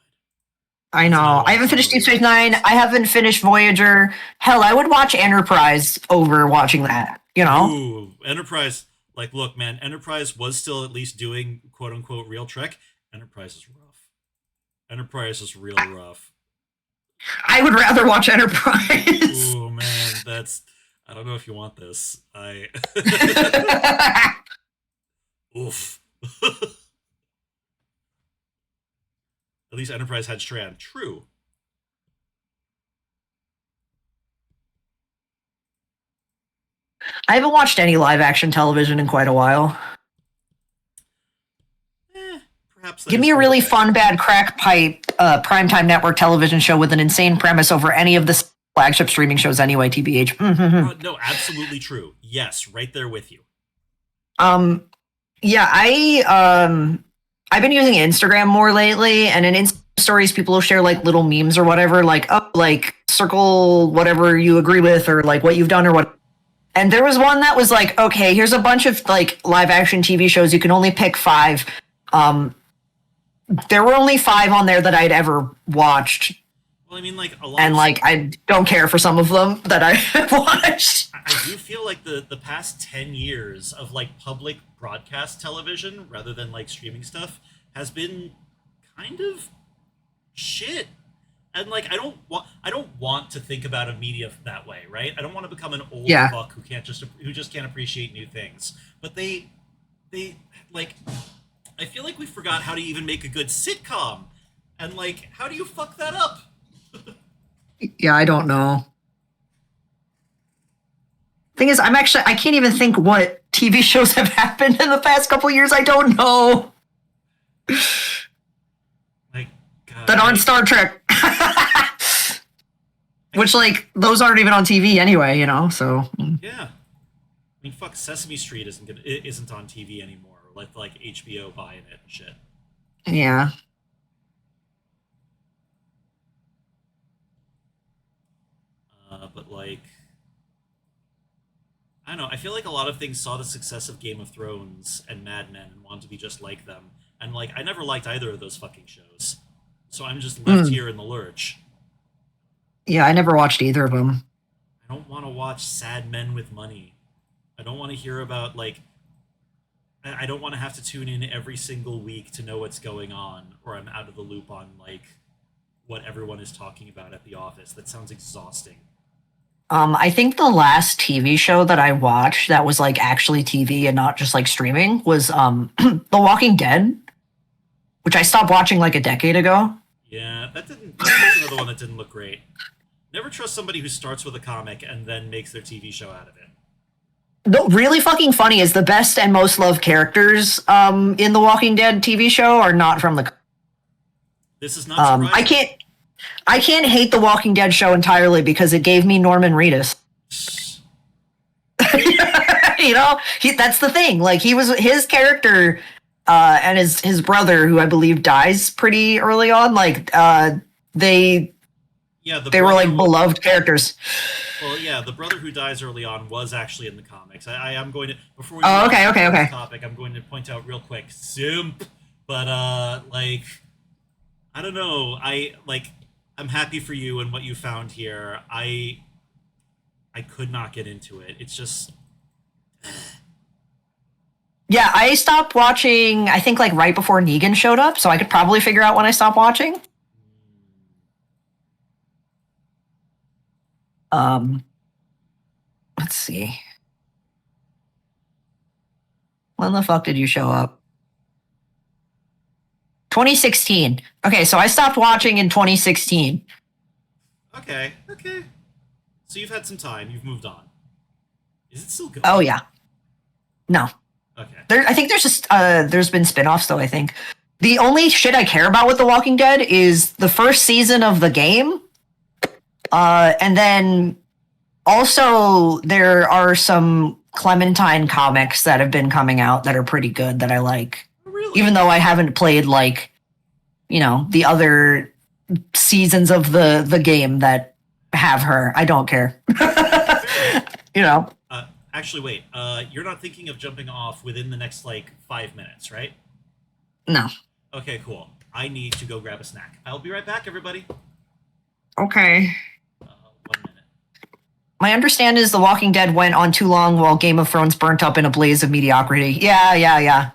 S2: I know. I haven't finished Deep Space Nine. I haven't finished Voyager. Hell, I would watch Enterprise over watching that, you know?
S1: Ooh, Enterprise. Like, look, man, Enterprise was still at least doing quote unquote real Trek. Enterprise is rough. Enterprise is real rough.
S2: I would rather watch Enterprise.
S1: Ooh, man, that's. I don't know if you want this. Oof. At least Enterprise had Strand. True.
S2: I haven't watched any live action television in quite a while.
S1: Perhaps.
S2: Give me a really fun, bad crack pipe primetime network television show with an insane premise over any of the flagship streaming shows anyway, TBH.
S1: No, absolutely true. Yes, right there with you.
S2: Yeah, I've been using Instagram more lately, and in Insta stories, people will share like little memes or whatever, like like circle whatever you agree with or like what you've done or what. And there was one that was like, okay, here's a bunch of like live action TV shows. You can only pick 5. There were only 5 on there that I'd ever watched.
S1: Well, I mean, like a lot,
S2: and like I don't care for some of them that I watched.
S1: I do feel like the past 10 years of like public broadcast television rather than like streaming stuff has been kind of shit. And like I don't want to think about a media that way, right? I don't want to become an old fuck who just can't appreciate new things. But they like, I feel like we forgot how to even make a good sitcom. And like, how do you fuck that up?
S2: Yeah, I don't know. Thing is, I can't even think what TV shows have happened in the past couple years. I don't know.
S1: Like, God,
S2: that aren't Star Trek. Which, like, those aren't even on TV anyway, you know, so.
S1: Yeah. I mean, fuck, Sesame Street isn't on TV anymore. Like HBO buying it and shit.
S2: Yeah.
S1: But like, I don't know. I feel like a lot of things saw the success of Game of Thrones and Mad Men and wanted to be just like them. And like, I never liked either of those fucking shows, so I'm just left here in the lurch.
S2: Yeah, I never watched either of them.
S1: I don't want to watch sad men with money. I don't want to hear about like. I don't want to have to tune in every single week to know what's going on, or I'm out of the loop on like what everyone is talking about at the office. That sounds exhausting.
S2: I think the last TV show that I watched that was like actually TV and not just like streaming was The Walking Dead, which I stopped watching like a decade ago.
S1: Yeah, that was another one that didn't look great. Never trust somebody who starts with a comic and then makes their TV show out of it.
S2: The really fucking funny is the best and most loved characters in the Walking Dead TV show are not from the.
S1: This is not surprising.
S2: I can't hate the Walking Dead show entirely because it gave me Norman Reedus. You know, that's the thing. Like he was his character and his brother, who I believe dies pretty early on. Like they were like beloved characters.
S1: Well, yeah, the brother who dies early on was actually in the comics. I am going to before we
S2: okay.
S1: this topic, I'm going to point out real quick, simp. But like, I don't know. I'm happy for you and what you found here. I could not get into it. It's just.
S2: Yeah, I stopped watching. I think like right before Negan showed up, so I could probably figure out when I stopped watching. Let's see. When the fuck did you show up? 2016. Okay, so I stopped watching in 2016.
S1: Okay. So you've had some time. You've moved on. Is it still going?
S2: Oh yeah. No.
S1: Okay.
S2: I think there's been spin-offs though, I think. The only shit I care about with The Walking Dead is the first season of the game. And then also there are some Clementine comics that have been coming out that are pretty good that I like.
S1: Really?
S2: Even though I haven't played like, the other seasons of the game that have her. I don't care. you know.
S1: Actually, wait. You're not thinking of jumping off within the next, 5 minutes, right?
S2: No.
S1: Okay, cool. I need to go grab a snack. I'll be right back, everybody.
S2: Okay.
S1: 1 minute.
S2: My understanding is The Walking Dead went on too long while Game of Thrones burnt up in a blaze of mediocrity. Yeah.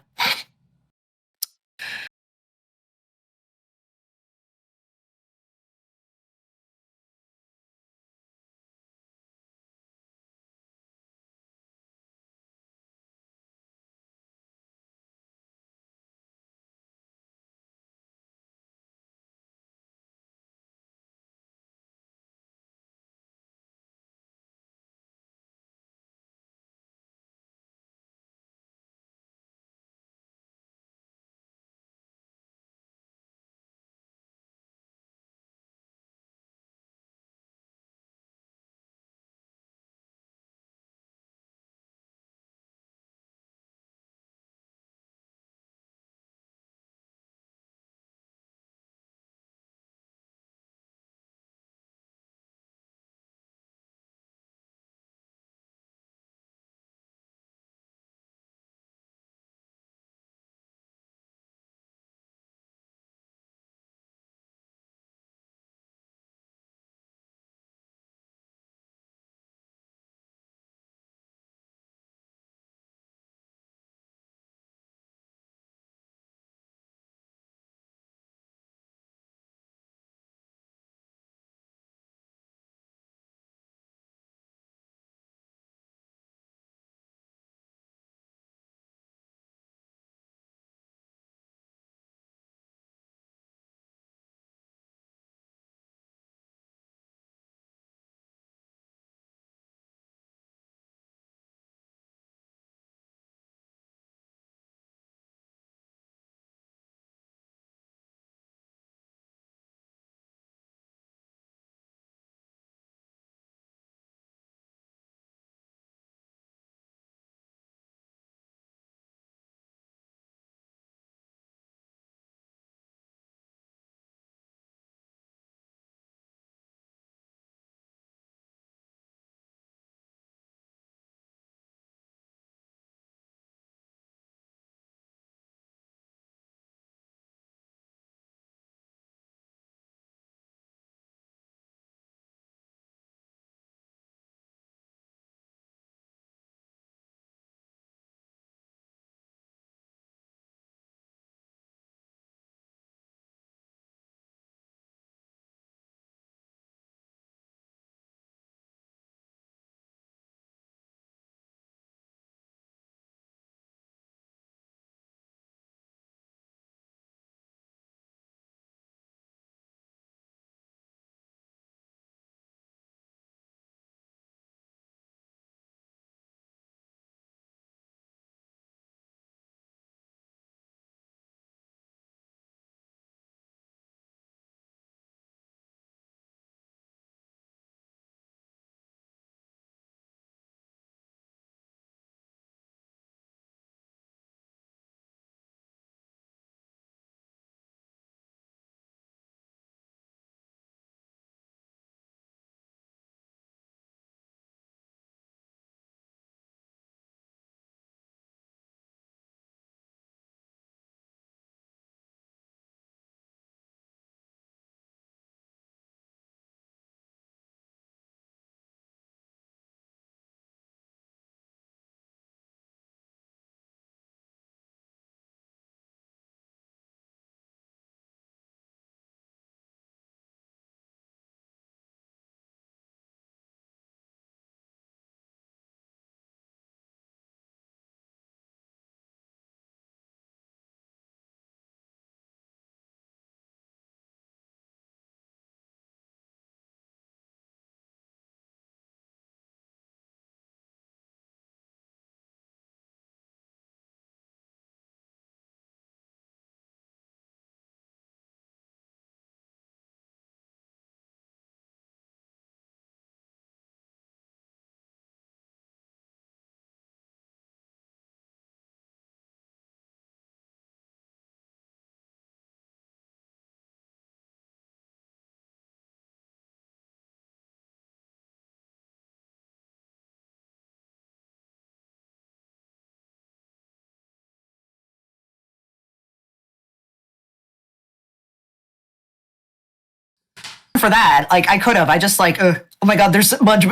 S2: for that. Like I could have. I just like, oh my god, there's so much.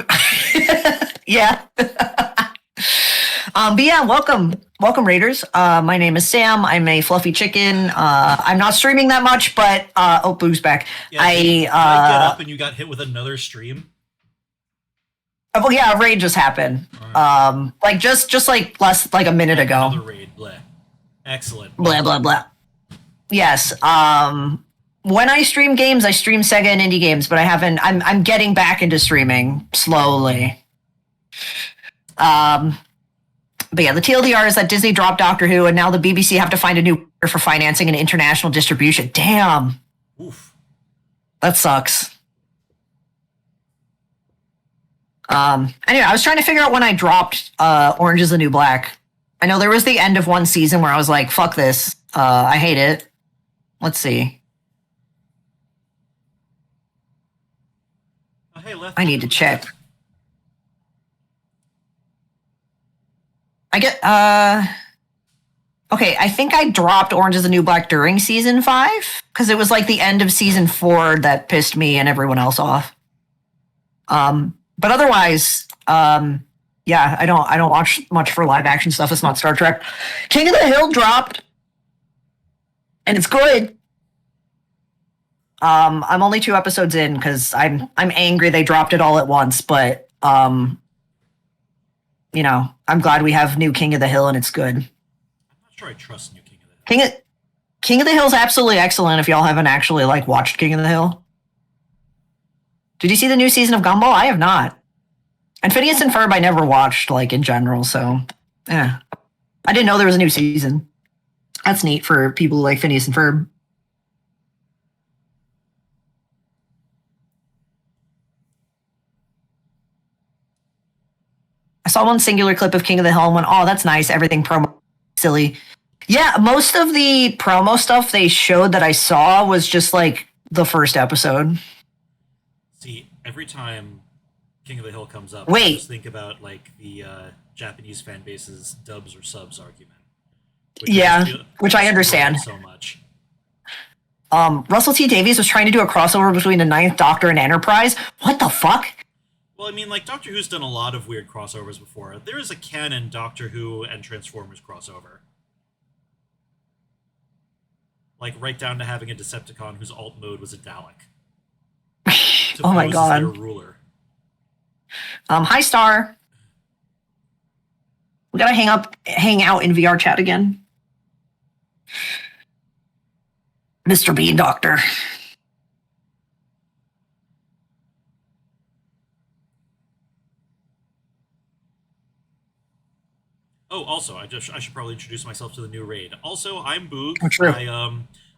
S2: Yeah. But yeah, welcome Raiders. My name is Sam. I'm a fluffy chicken. I'm not streaming that much, but oh, Boo's back.
S1: Yeah, did I get up and you got hit with another stream?
S2: Oh yeah, a raid just happened.
S1: Right.
S2: Like just like less like a minute ago.
S1: Another raid. Bleh. Excellent.
S2: Blah blah blah. Yes. When I stream games, I stream Sega and indie games, but I haven't. I'm getting back into streaming slowly. But yeah, the TLDR is that Disney dropped Doctor Who, and now the BBC have to find a new partner for financing and international distribution. Damn.
S1: Oof.
S2: That sucks. Anyway, I was trying to figure out when I dropped Orange is the New Black. I know there was the end of one season where I was like, fuck this. I hate it. Let's see.
S1: Oh, hey, left.
S2: I need to check. I get okay, I think I dropped Orange is the New Black during season 5 because it was like the end of season 4 that pissed me and everyone else off. But otherwise, yeah, I don't watch much for live action stuff. It's not Star Trek. King of the Hill dropped, and it's good. I'm only 2 episodes in because I'm angry they dropped it all at once, but you know, I'm glad we have new King of the Hill and it's good.
S1: I'm not sure I trust new King of the Hill.
S2: King of the Hill is absolutely excellent if y'all haven't actually like watched King of the Hill. Did you see the new season of Gumball? I have not. And Phineas and Ferb I never watched like in general, so yeah. I didn't know there was a new season. That's neat for people who like Phineas and Ferb. I saw one singular clip of King of the Hill and went, oh, that's nice. Everything promo silly. Yeah, most of the promo stuff they showed that I saw was just like the first episode.
S1: See, every time King of the Hill comes up,
S2: Wait.
S1: I just think about like the Japanese fan base's dubs or subs argument.
S2: Which I understand.
S1: So much.
S2: Russell T Davies was trying to do a crossover between the Ninth Doctor and Enterprise. What the fuck?
S1: Well, I mean, like, Doctor Who's done a lot of weird crossovers before. There is a canon Doctor Who and Transformers crossover. Like, right down to having a Decepticon whose alt mode was a Dalek.
S2: Oh my
S1: pose as
S2: god.
S1: their ruler.
S2: Hi Star. We gotta hang out in VR chat again. Mr. Bean Doctor.
S1: Oh, also, I should probably introduce myself to the new raid. Also, I'm Boog.
S2: Oh, true.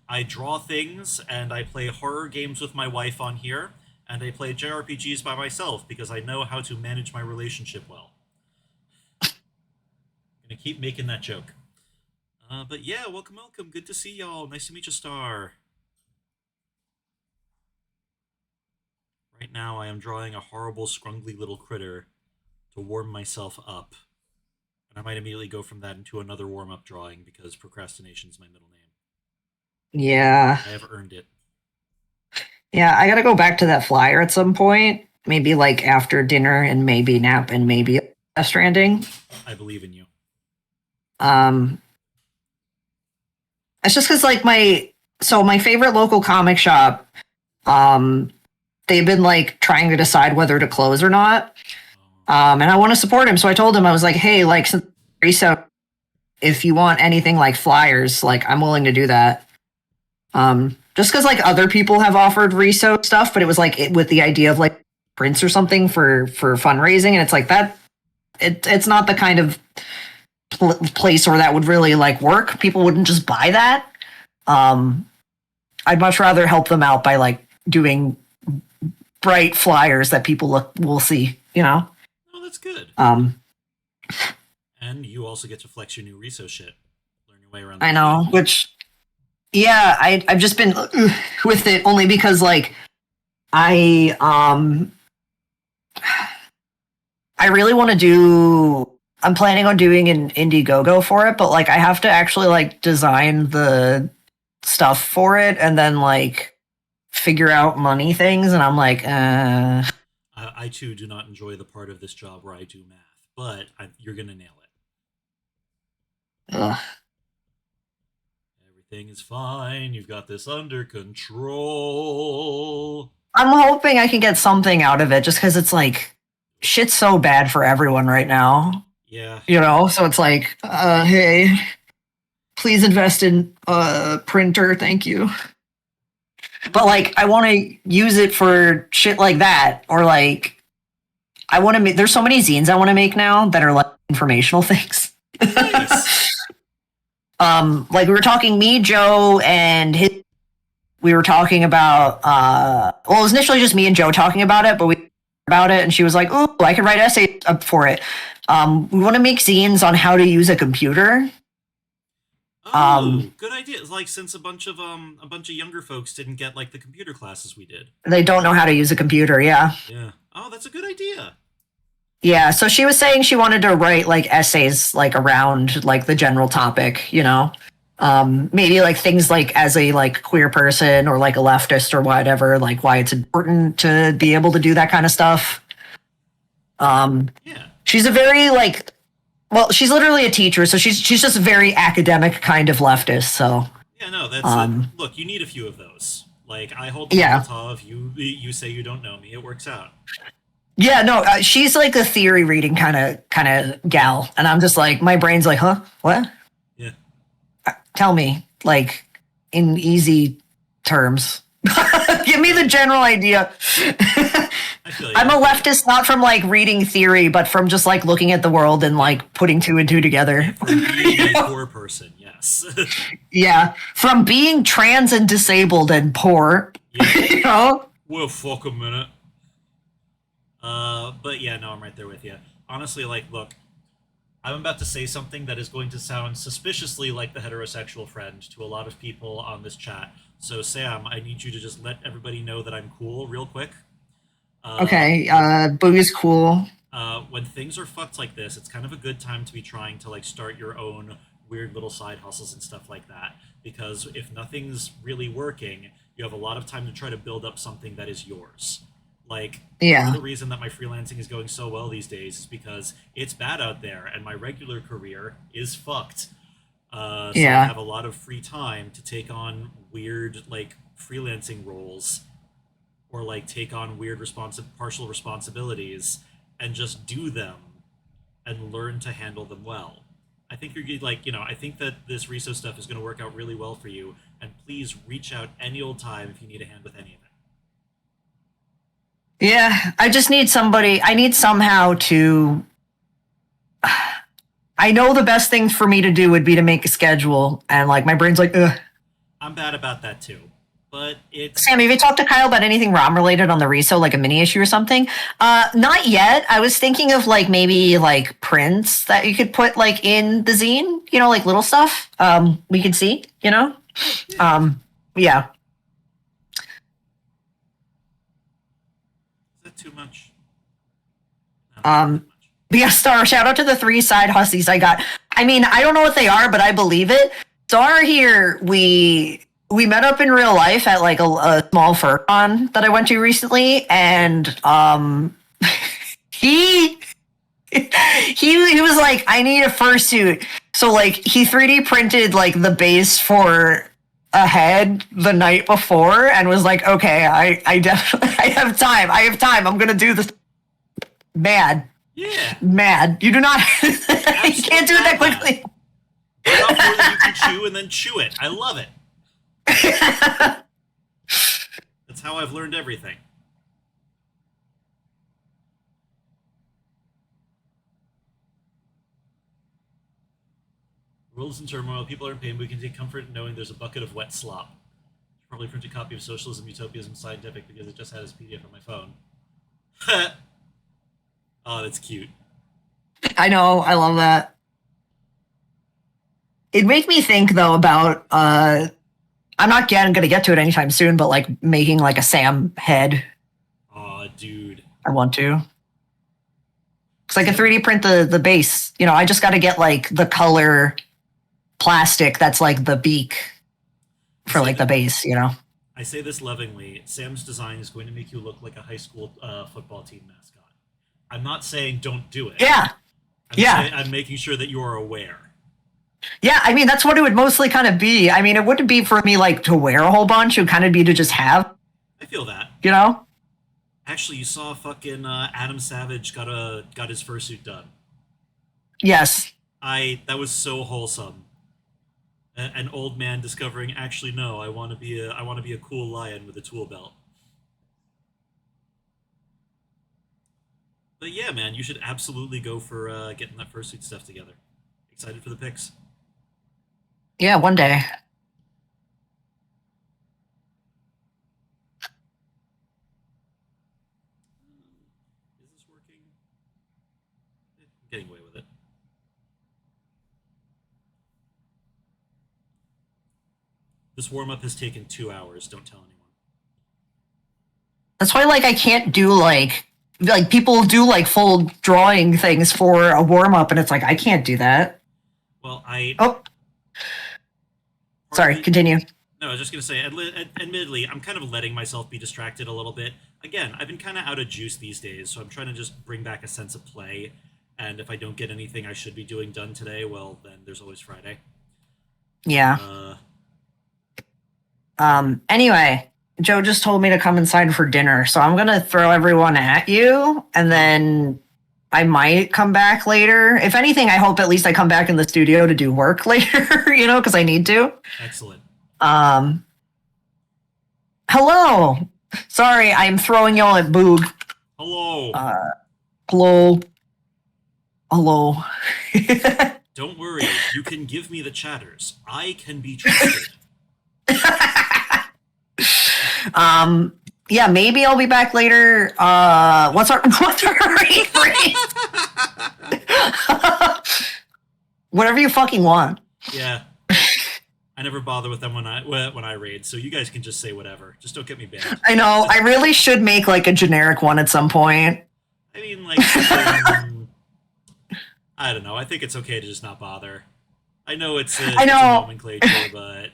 S1: I draw things and I play horror games with my wife on here, and I play JRPGs by myself because I know how to manage my relationship well. I'm gonna keep making that joke. But yeah, welcome. Good to see y'all. Nice to meet you, Star. Right now, I am drawing a horrible, scrungly little critter to warm myself up. And I might immediately go from that into another warm-up drawing because procrastination is my middle name.
S2: Yeah.
S1: I have earned it.
S2: Yeah, I gotta go back to that flyer at some point. Maybe like after dinner and maybe nap and maybe Death Stranding.
S1: I believe in you.
S2: It's just because like my favorite local comic shop, they've been like trying to decide whether to close or not. And I want to support him. So I told him, I was like, hey, like, so if you want anything like flyers, like, I'm willing to do that. Just because, like, other people have offered reso stuff, but it was like with the idea of like prints or something for fundraising. And it's like that, it's not the kind of place where that would really like work. People wouldn't just buy that. I'd much rather help them out by like doing bright flyers that people will see, you know?
S1: That's good. And you also get to flex your new reso shit. Learn your way around.
S2: I know, which, yeah, I've just been with it only because, like, I really want to do. I'm planning on doing an Indiegogo for it, but like, I have to actually like design the stuff for it and then like figure out money things, and I'm like,
S1: I too do not enjoy the part of this job where I do math, but you're gonna nail it.
S2: ugh.
S1: Everything is fine. You've got this under control.
S2: I'm hoping I can get something out of it, just because it's like shit's so bad for everyone right now.
S1: Yeah.
S2: So it's like, hey, please invest in a printer, thank you. But like, I want to use it for shit like that, or like, I want to make. There's so many zines I want to make now that are like informational things.
S1: Nice.
S2: Like we were talking, me, Joe, and we were talking about. Well, it was initially just me and Joe talking about it, but we about it, and she was like, "Oh, I could write essays up for it." We want to make zines on how to use a computer.
S1: Oh, good idea. Like since a bunch of younger folks didn't get like the computer classes we did.
S2: They don't know how to use a computer. Yeah.
S1: Yeah. Oh, that's a good idea.
S2: Yeah, so she was saying she wanted to write like essays like around like the general topic, maybe like things like as a like queer person or like a leftist or whatever, like why it's important to be able to do that kind of stuff.
S1: Yeah.
S2: She's a very like, well, she's literally a teacher, so she's just a very academic kind of leftist. So
S1: Yeah, no, that's look, you need a few of those. Like I hold the
S2: Yeah.
S1: Molotov, you say you don't know me, it works out.
S2: yeah, no, she's like a theory reading kind of gal, and I'm just like my brain's like, huh, what?
S1: Yeah.
S2: Tell me, like, in easy terms. Give me the general idea.
S1: I feel you.
S2: I'm a leftist, not from like reading theory, but from just like looking at the world and like putting two and two together.
S1: From being a poor person, yes.
S2: Yeah, from being trans and disabled and poor.
S1: Yeah. Whoa, fuck a minute. But yeah, no, I'm right there with you. Honestly, like, look, I'm about to say something that is going to sound suspiciously like the heterosexual friend to a lot of people on this chat. So, Sam, I need you to just let everybody know that I'm cool real quick.
S2: Okay, Boogie's cool.
S1: When things are fucked like this, it's kind of a good time to be trying to, like, start your own weird little side hustles and stuff like that. Because if nothing's really working, you have a lot of time to try to build up something that is yours. Like,
S2: Yeah.
S1: part of the reason that my freelancing is going so well these days is because it's bad out there and my regular career is fucked. So
S2: Yeah.
S1: I have a lot of free time to take on weird, like, freelancing roles or, like, take on weird partial responsibilities and just do them and learn to handle them well. I think you're like, I think that this reso stuff is going to work out really well for you, and please reach out any old time if you need a hand with any of it.
S2: Yeah, I just need somebody. I need somehow to. I know the best thing for me to do would be to make a schedule, and like my brain's like, ugh.
S1: I'm bad about that too, but it's
S2: Sam, have you talked to Kyle about anything ROM related on the reso, like a mini issue or something? Not yet. I was thinking of like maybe like prints that you could put like in the zine, like little stuff. We could see, Yeah.
S1: Is that too much? No, not too much.
S2: But yeah, Star, shout out to the 3 side hussies I got. I mean, I don't know what they are, but I believe it. Star here, we met up in real life at like a small fur con that I went to recently, and he was like, I need a fursuit. So like he 3D printed like the base for a head the night before and was like, okay, I definitely I have time. I'm gonna do this.
S1: Yeah.
S2: Mad. You do not you can't do it that quickly.
S1: Enough more than you can chew and then chew it. I love it. That's how I've learned everything. World is in turmoil, people are in pain, but we can take comfort in knowing there's a bucket of wet slop. Should probably print a copy of Socialism, Utopianism, Scientific because it just had his PDF on my phone. Oh, that's cute.
S2: I know, I love that. It makes me think though about I'm not gonna get to it anytime soon, but like making like a Sam head.
S1: Aw, dude.
S2: I want to. Cause I can 3D print the base. I just gotta get like the color plastic that's like the beak for like the base,
S1: I I say this lovingly. Sam's design is going to make you look like a high school football team mascot. I'm not saying don't do it.
S2: Yeah.
S1: I'm
S2: Yeah.
S1: saying I'm making sure that you are aware.
S2: Yeah, I mean that's what it would mostly kind of be. I mean, it wouldn't be for me like to wear a whole bunch. It would kind of be to just have,
S1: I feel that.
S2: you know?
S1: Actually, you saw fucking Adam Savage got his fursuit done.
S2: Yes.
S1: I that was so wholesome. An old man discovering actually no, I want to be a cool lion with a tool belt. But yeah, man, you should absolutely go for getting that fursuit stuff together. Excited for the pics.
S2: Yeah, one day.
S1: Is this working? I'm getting away with it. This warm up has taken 2 hours. Don't tell anyone.
S2: That's why like I can't do like people do like full drawing things for a warm up and it's like I can't do that.
S1: Well, I
S2: Oh, sorry,
S1: partly
S2: continue.
S1: no, I was just gonna say. Admittedly, I'm kind of letting myself be distracted a little bit. Again, I've been kind of out of juice these days, so I'm trying to just bring back a sense of play. And if I don't get anything I should be doing done today, well, then there's always Friday.
S2: Yeah.
S1: Uh,
S2: Anyway, Joe just told me to come inside for dinner, so I'm gonna throw everyone at you and then I might come back later. If anything, I hope at least I come back in the studio to do work later, you know, because I need to.
S1: excellent.
S2: Um, hello. Sorry, I'm throwing y'all at Boog.
S1: Hello.
S2: Hello. Hello.
S1: Don't worry. You can give me the chatters. I can be trusted.
S2: Yeah, maybe I'll be back later. What's our rate rate? Whatever you fucking want.
S1: Yeah. I never bother with them when I raid, so you guys can just say whatever. Just don't get me banned.
S2: I know. I really should make like a generic one at some point.
S1: I mean, like, I don't know. I think it's okay to just not bother. I know it's
S2: I
S1: a
S2: know.
S1: nomenclature, but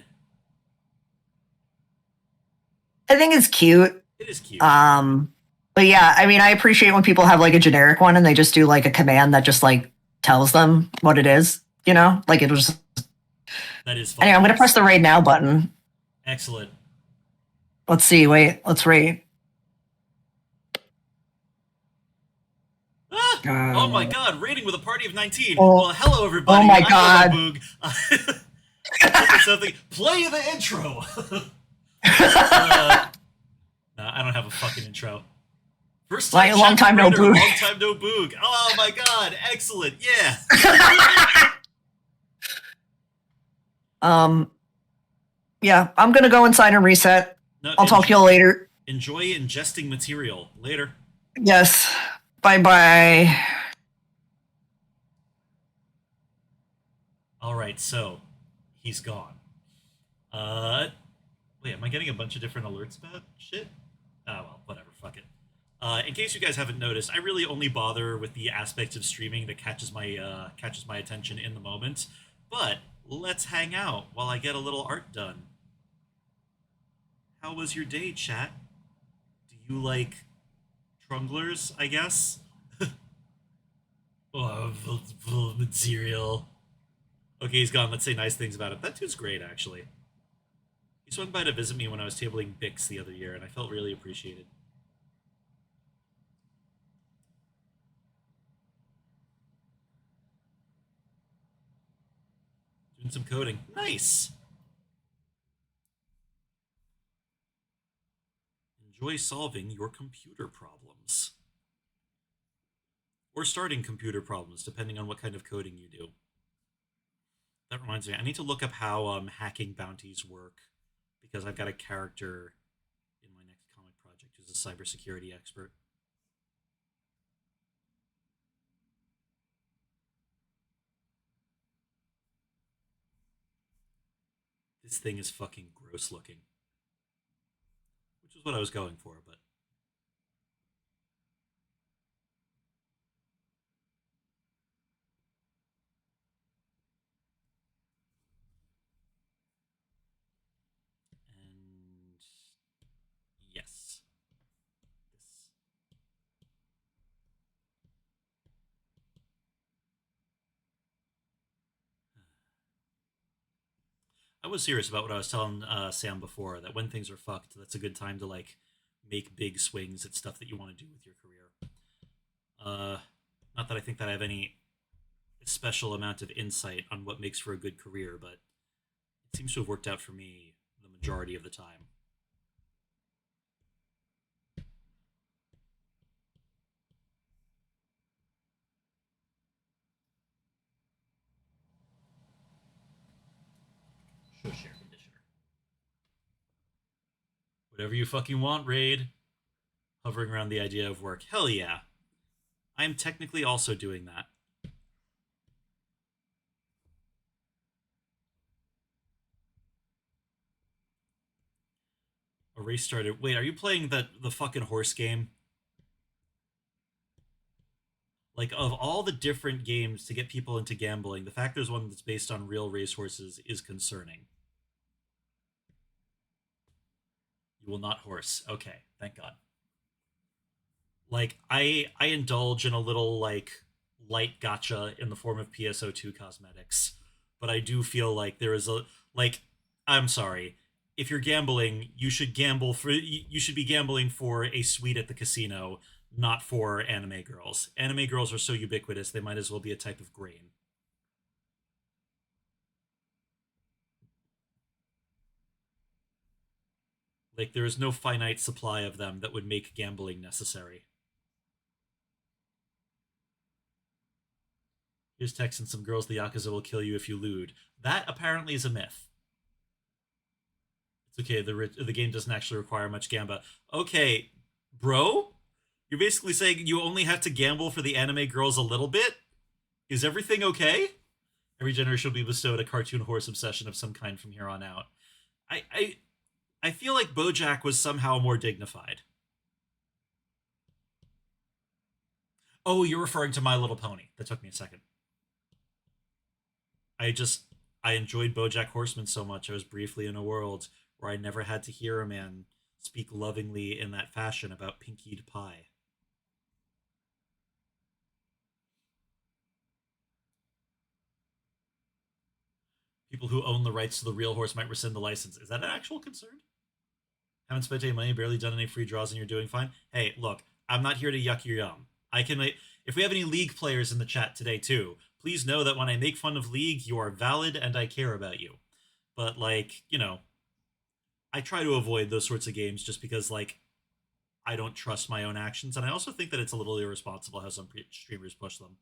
S2: I think it's cute.
S1: it is cute.
S2: But yeah, I mean, I appreciate when people have like a generic one and they just do like a command that just like tells them what it is. You know, like it was.
S1: That is fun.
S2: Anyway, I'm gonna press the raid now button.
S1: Excellent.
S2: Let's see. Wait, let's rate.
S1: Ah! Oh my god, raiding with a party of 19.
S2: Oh.
S1: Well, hello everybody.
S2: Oh my
S1: I'm
S2: God.
S1: Boog. Something. Play the intro. No, I don't have a fucking intro. First time,
S2: Like, long time no
S1: raider,
S2: Boog.
S1: Long time no Boog. Oh my god, excellent. Yeah.
S2: Yeah, I'm gonna go inside and reset.
S1: No,
S2: I'll talk to y'all later.
S1: Enjoy ingesting material. Later.
S2: Yes. Bye bye.
S1: Alright, so he's gone. Wait, am I getting a bunch of different alerts about shit? Oh well, whatever, fuck it. In case you guys haven't noticed, I really only bother with the aspect of streaming that catches my attention in the moment. But let's hang out while I get a little art done. How was your day, chat? Do you like trunglers, I guess? Oh, material. Okay, he's gone. Let's say nice things about him. That dude's great, actually. He swung by to visit me when I was tabling Bix the other year, and I felt really appreciated. Doing some coding. Nice! Enjoy solving your computer problems. Or starting computer problems, depending on what kind of coding you do. That reminds me, I need to look up how hacking bounties work, because I've got a character in my next comic project who's a cybersecurity expert. This thing is fucking gross looking. Which is what I was going for, but... And I was serious about what I was telling Sam before. That when things are fucked, that's a good time to like make big swings at stuff that you want to do with your career. Uh, Not that I think that I have any special amount of insight on what makes for a good career, but it seems to have worked out for me the majority of the time. Shush, air conditioner. Whatever you fucking want, Raid. Hovering around the idea of work. Hell yeah. I am technically also doing that. A race started. Wait, are you playing the fucking horse game? Like, of all the different games to get people into gambling, the fact there's one that's based on real racehorses is concerning. You will not horse. Okay, thank God. Like, I indulge in a little like light gotcha in the form of PSO2 cosmetics, but I do feel like there is a like I'm sorry. If you're gambling, you should be gambling for a suite at the casino, not for anime girls. Anime girls are so ubiquitous, they might as well be a type of grain. Like there is no finite supply of them that would make gambling necessary. Here's texting some girls the Yakuza will kill you if you lewd. That apparently is a myth. It's okay, the game doesn't actually require much gamba. Okay, bro? You're basically saying you only have to gamble for the anime girls a little bit? Is everything okay? Every generation will be bestowed a cartoon horse obsession of some kind from here on out. I I I feel like BoJack was somehow more dignified. Oh, you're referring to My Little Pony. That took me a second. I just I enjoyed BoJack Horseman so much. I was briefly in a world where I never had to hear a man speak lovingly in that fashion about pinkied pie. People who own the rights to the real horse might rescind the license. Is that an actual concern? Haven't spent any money, barely done any free draws, and you're doing fine. Hey, look, I'm not here to yuck your yum. I can make. If we have any League players in the chat today too, please know that when I make fun of League, you are valid and I care about you. But like, I try to avoid those sorts of games just because like I don't trust my own actions, and I also think that it's a little irresponsible how some streamers push them.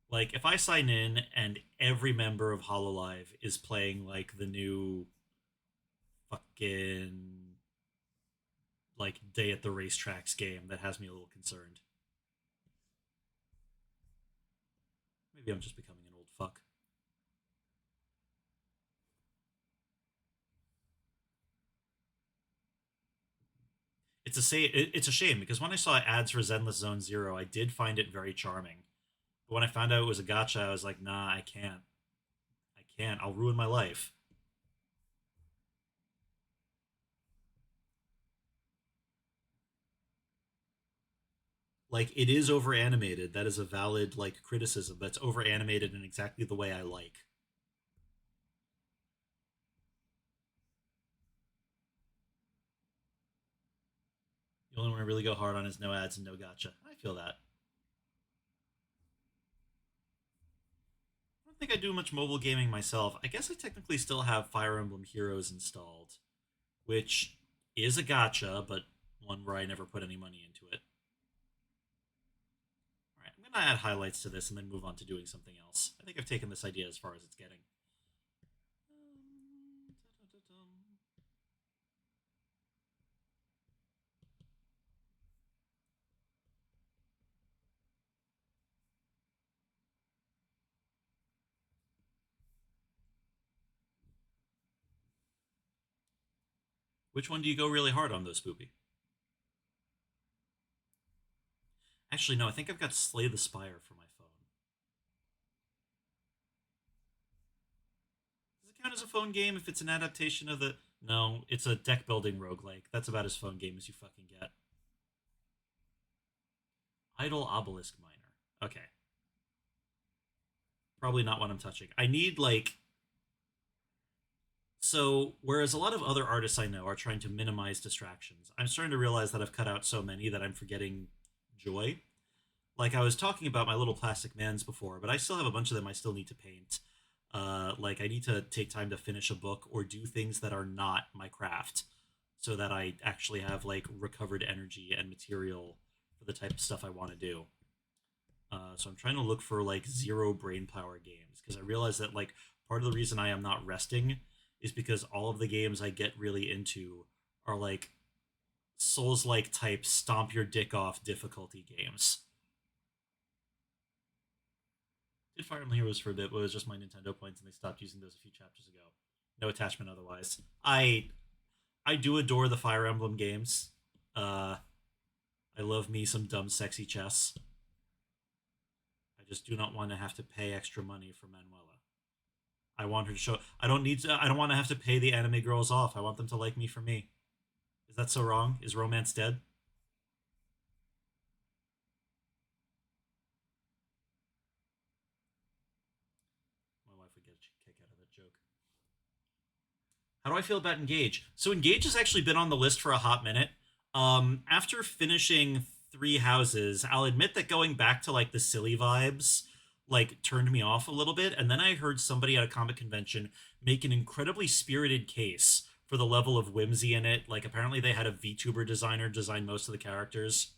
S1: Like if I sign in and every member of Hololive is playing like the new fucking like day at the racetracks game, that has me a little concerned. Maybe I'm just becoming an old fuck. It's a shame because when I saw ads for Zenless Zone Zero, I did find it very charming. But when I found out it was a gotcha, I was like, nah, I can't. I can't. I'll ruin my life. Like it is over animated. That is a valid like criticism, but it's over animated in exactly the way I like. The only one I really go hard on is no ads and no gotcha. I feel that. I don't think I do much mobile gaming myself. I guess I technically still have Fire Emblem Heroes installed, which is a gotcha, but one where I never put any money into it. All right, I'm gonna add highlights to this and then move on to doing something else. I think I've taken this idea as far as it's getting. Which one do you go really hard on, though, Spoopy? Actually, no, I think I've got Slay the Spire for my phone. Does it count as a phone game if it's an adaptation of the... No, it's a deck building roguelike. That's about as phone game as you fucking get. Idle Obelisk Miner. Okay. Probably not what I'm touching. I need like so whereas a lot of other artists I know are trying to minimize distractions, I'm starting to realize that I've cut out so many that I'm forgetting joy. Like I was talking about my little plastic mans before, but I still have a bunch of them I still need to paint. Like I need to take time to finish a book or do things that are not my craft, so that I actually have like recovered energy and material for the type of stuff I want to do. So I'm trying to look for like zero brain power games because I realize that like part of the reason I am not resting is because all of the games I get really into are like Souls like type stomp your dick off difficulty games. Did Fire Emblem Heroes for a bit, but it was just my Nintendo points, and they stopped using those a few chapters ago. No attachment otherwise. I do adore the Fire Emblem games. Uh, I love me some dumb, sexy chess. I just do not want to have to pay extra money for Manuela. I want her to show. I don't need to. I don't want to have to pay the anime girls off. I want them to like me for me. Is that so wrong? Is romance dead? My wife would get a kick out of that joke. How do I feel about Engage? So Engage has actually been on the list for a hot minute. After finishing Three Houses, I'll admit that going back to like the silly vibes like turned me off a little bit, and then I heard somebody at a comic convention make an incredibly spirited case for the level of whimsy in it. Like apparently they had a VTuber designer design most of the characters.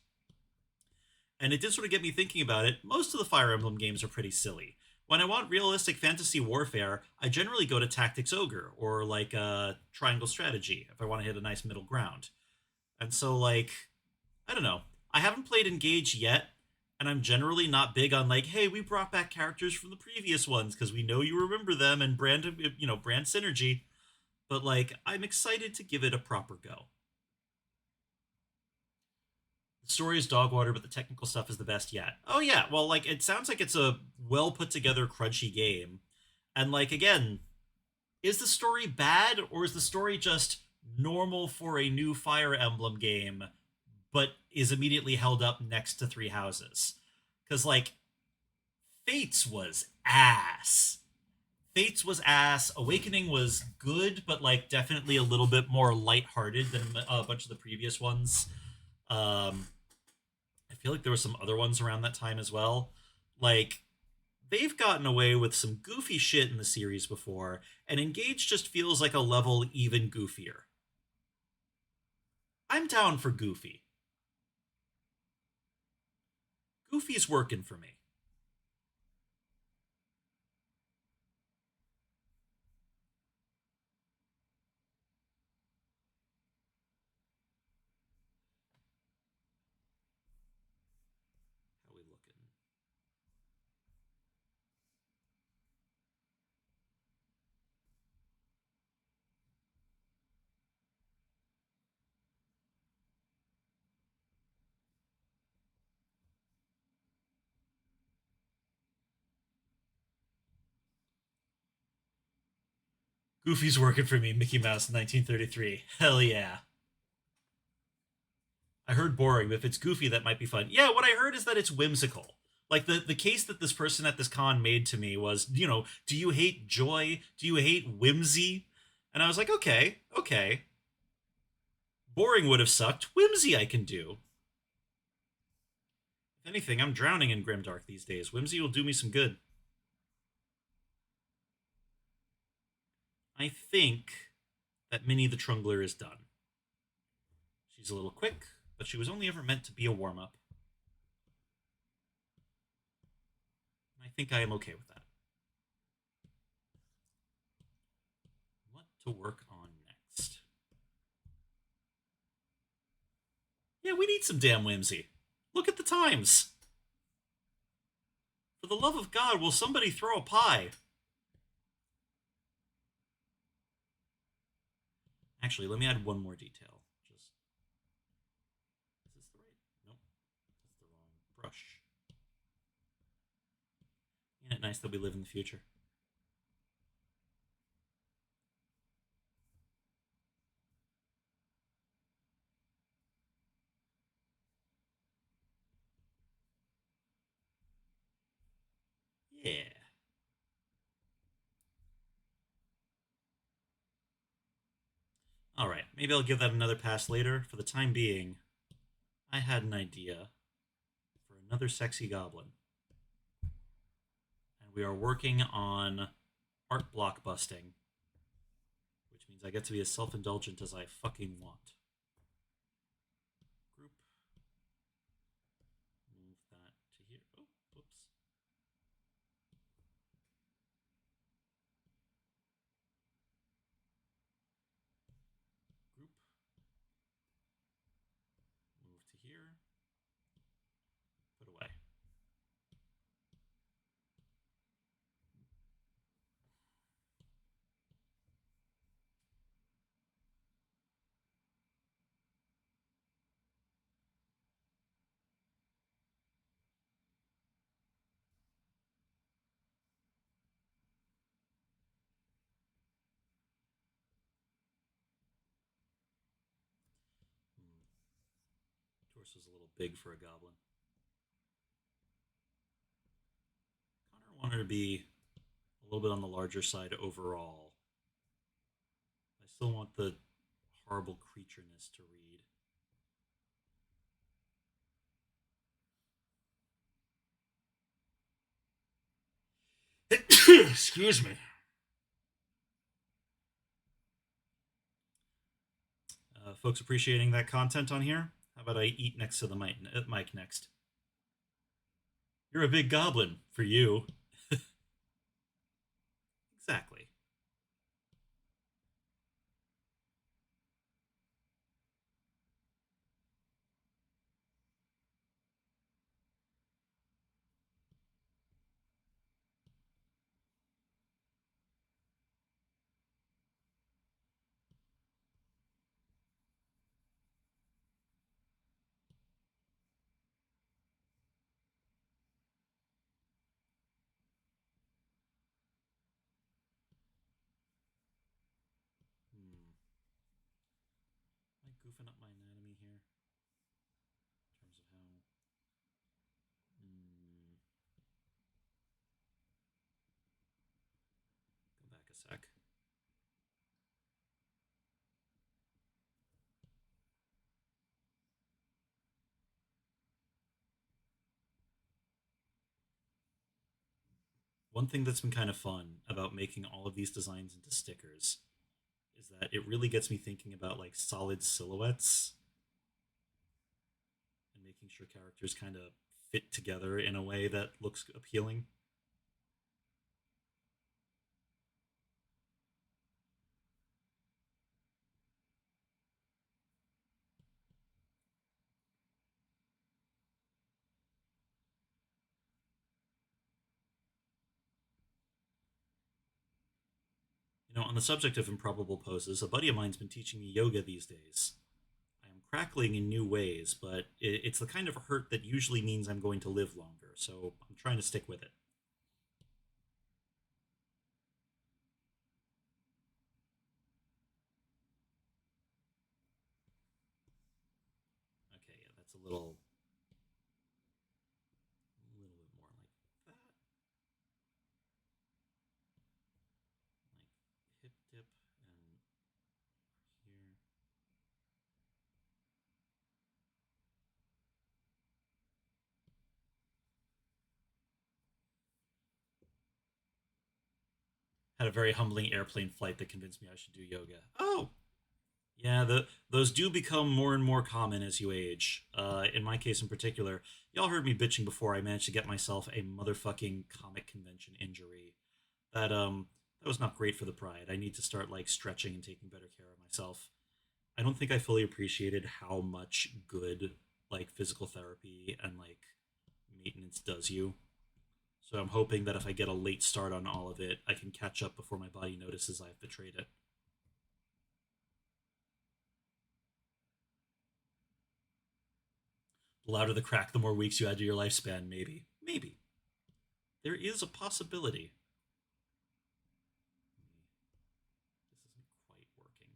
S1: And it did sort of get me thinking about it. Most of the Fire Emblem games are pretty silly. When I want realistic fantasy warfare, I generally go to Tactics Ogre or like Triangle Strategy if I want to hit a nice middle ground. And so, like, I don't know. I haven't played Engage yet, and I'm generally not big on like, hey, we brought back characters from the previous ones because we know you remember them and brand synergy. But like, I'm excited to give it a proper go. The story is dog water, but the technical stuff is the best yet. Oh yeah, well, like it sounds like it's a well put together, crunchy game, and like again, is the story bad or is the story just normal for a new Fire Emblem game, but is immediately held up next to Three Houses? Because like Fates was ass. Fates was ass. Awakening was good, but like definitely a little bit more lighthearted than a bunch of the previous ones. Um, I feel like there were some other ones around that time as well. Like they've gotten away with some goofy shit in the series before, and Engage just feels like a level even goofier. I'm down for Goofy. Goofy's working for me. How we looking? Goofy's working for me, Mickey Mouse 1933. Hell yeah. I heard boring, but if it's goofy, that might be fun. Yeah, what I heard is that it's whimsical. Like the case that this person at this con made to me was, do you hate joy? Do you hate whimsy? And I was like, okay, okay. Boring would have sucked. Whimsy I can do. If anything, I'm drowning in grimdark these days. Whimsy will do me some good. I think that Minnie the Trungler is done. She's a little quick, but she was only ever meant to be a warm up. I think I am okay with that. What to work on next? Yeah, we need some damn whimsy. Look at the times. For the love of God, will somebody throw a pie? Actually, let me add one more detail. Just is this the right? Nope, that's the wrong brush. Isn't it nice that we live in the future? Yeah. Alright, maybe I'll give that another pass later. For the time being, I had an idea for another sexy goblin. And we are working on art block busting, which means I get to be as self indulgent as I fucking want. Group. Move that to here. Oh, whoops. Group. Move to here. Put away. Hmm. Torso's a little big for a goblin. Connor wanted to be a little bit on the larger side overall. I still want the horrible creatureness to read. Excuse me. Folks appreciating that content on here? How about I eat next to the mic next? You're a big goblin for you. Exactly. Hmm. Am I goofing up my anatomy here? In terms of how. Hmm. Go back a sec. One thing that's been kind of fun about making all of these designs into stickers is that it really gets me thinking about like solid silhouettes and making sure characters kind of fit together in a way that looks appealing. On the subject of improbable poses, a buddy of mine's been teaching me yoga these days. I am crackling in new ways, but it's the kind of hurt that usually means I'm going to live longer, so I'm trying to stick with it. Okay, yeah, that's a little bit more like that. Like hip dip and here. Had a very humbling airplane flight that convinced me I should do yoga. Oh, yeah, those do become more and more common as you age. In my case in particular, y'all heard me bitching before. I managed to get myself a motherfucking comic convention injury. That was not great for the pride. I need to start like stretching and taking better care of myself. I don't think I fully appreciated how much good like physical therapy and like maintenance does you. So I'm hoping that if I get a late start on all of it, I can catch up before my body notices I've betrayed it. The louder the crack, the more weeks you add to your lifespan, maybe. Maybe. There is a possibility. This isn't quite working.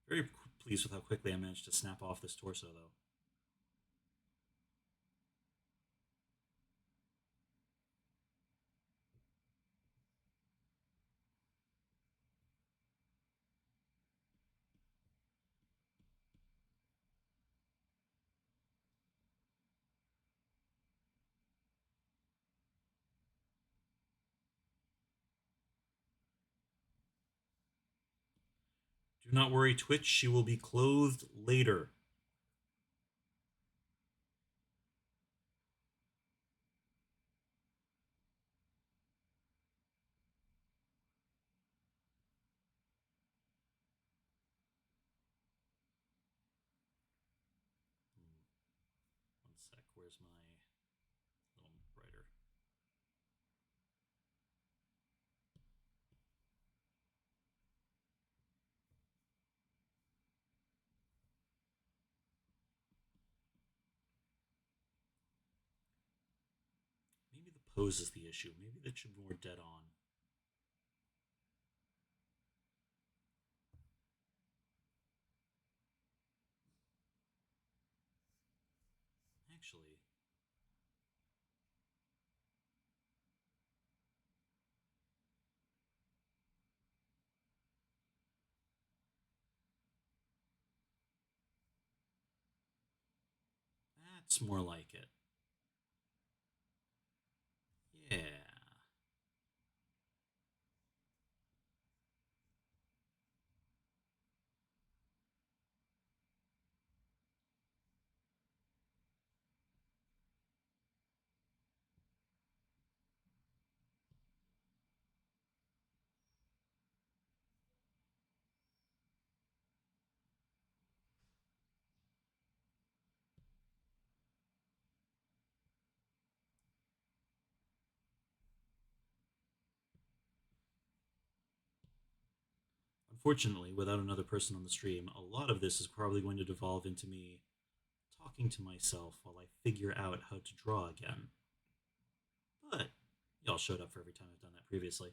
S1: Very pleased with how quickly I managed to snap off this torso, though. Do not worry, Twitch. She will be clothed later. One sec. Where's my little writer? Maybe the pose is the issue. Maybe that should be more dead on. Actually, that's more like it. Yeah. Unfortunately, without another person on the stream, a lot of this is probably going to devolve into me talking to myself while I figure out how to draw again. But y'all showed up for every time I've done that previously.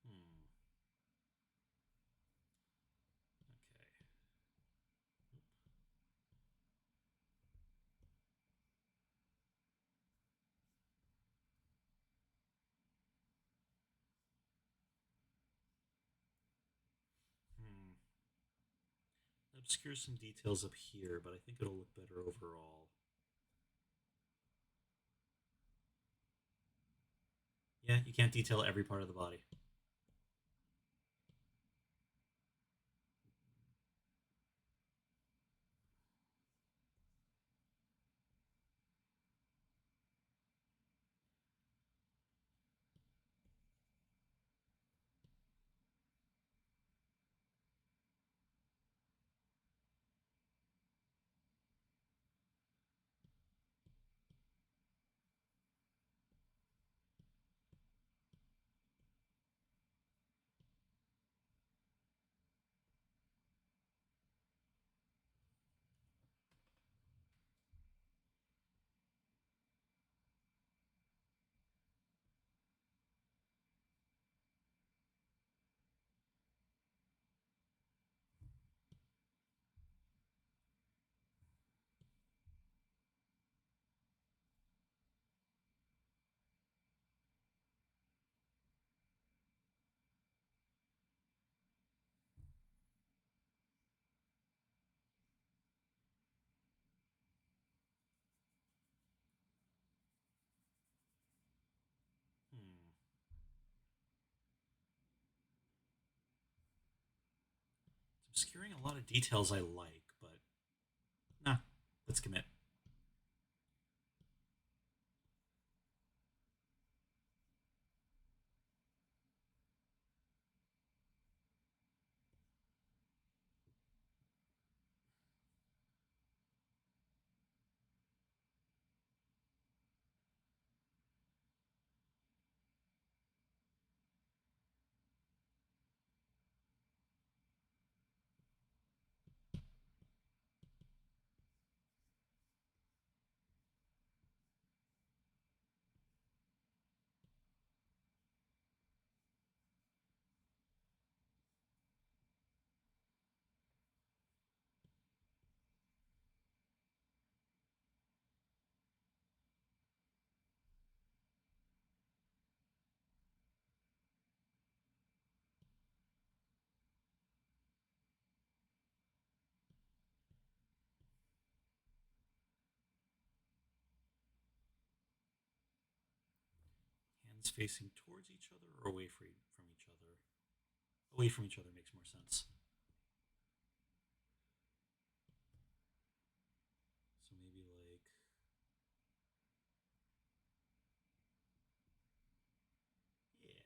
S1: Hmm. Okay. Hmm. Obscure some details up here, but I think it'll look better overall. Yeah, you can't detail every part of the body. Hmm. It's obscuring a lot of details I like, but nah, let's commit. Ones facing towards each other or away from each other? Away from each other makes more sense. So maybe like yeah.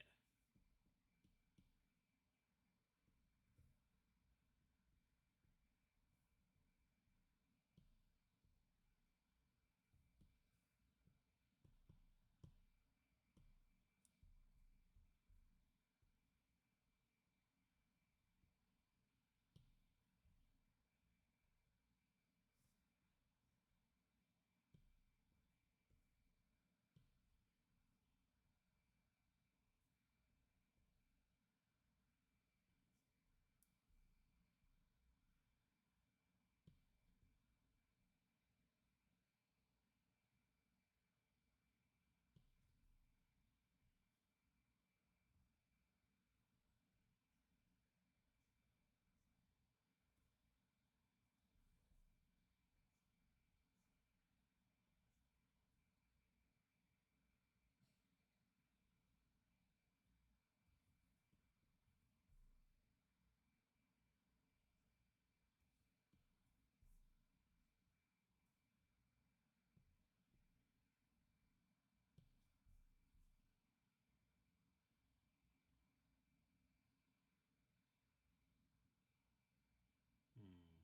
S1: Hmm.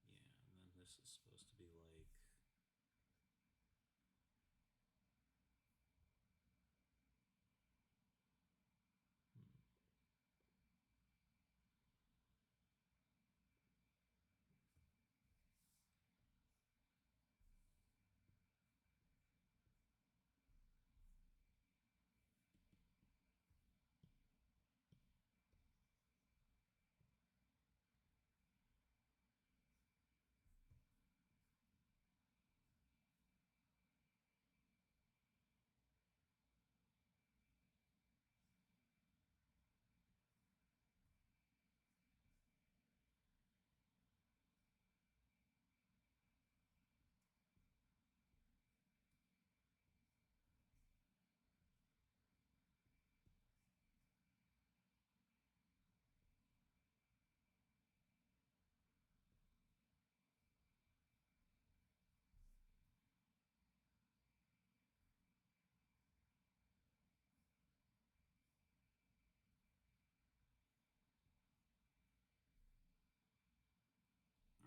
S1: Yeah, and then this is supposed to be like hmm.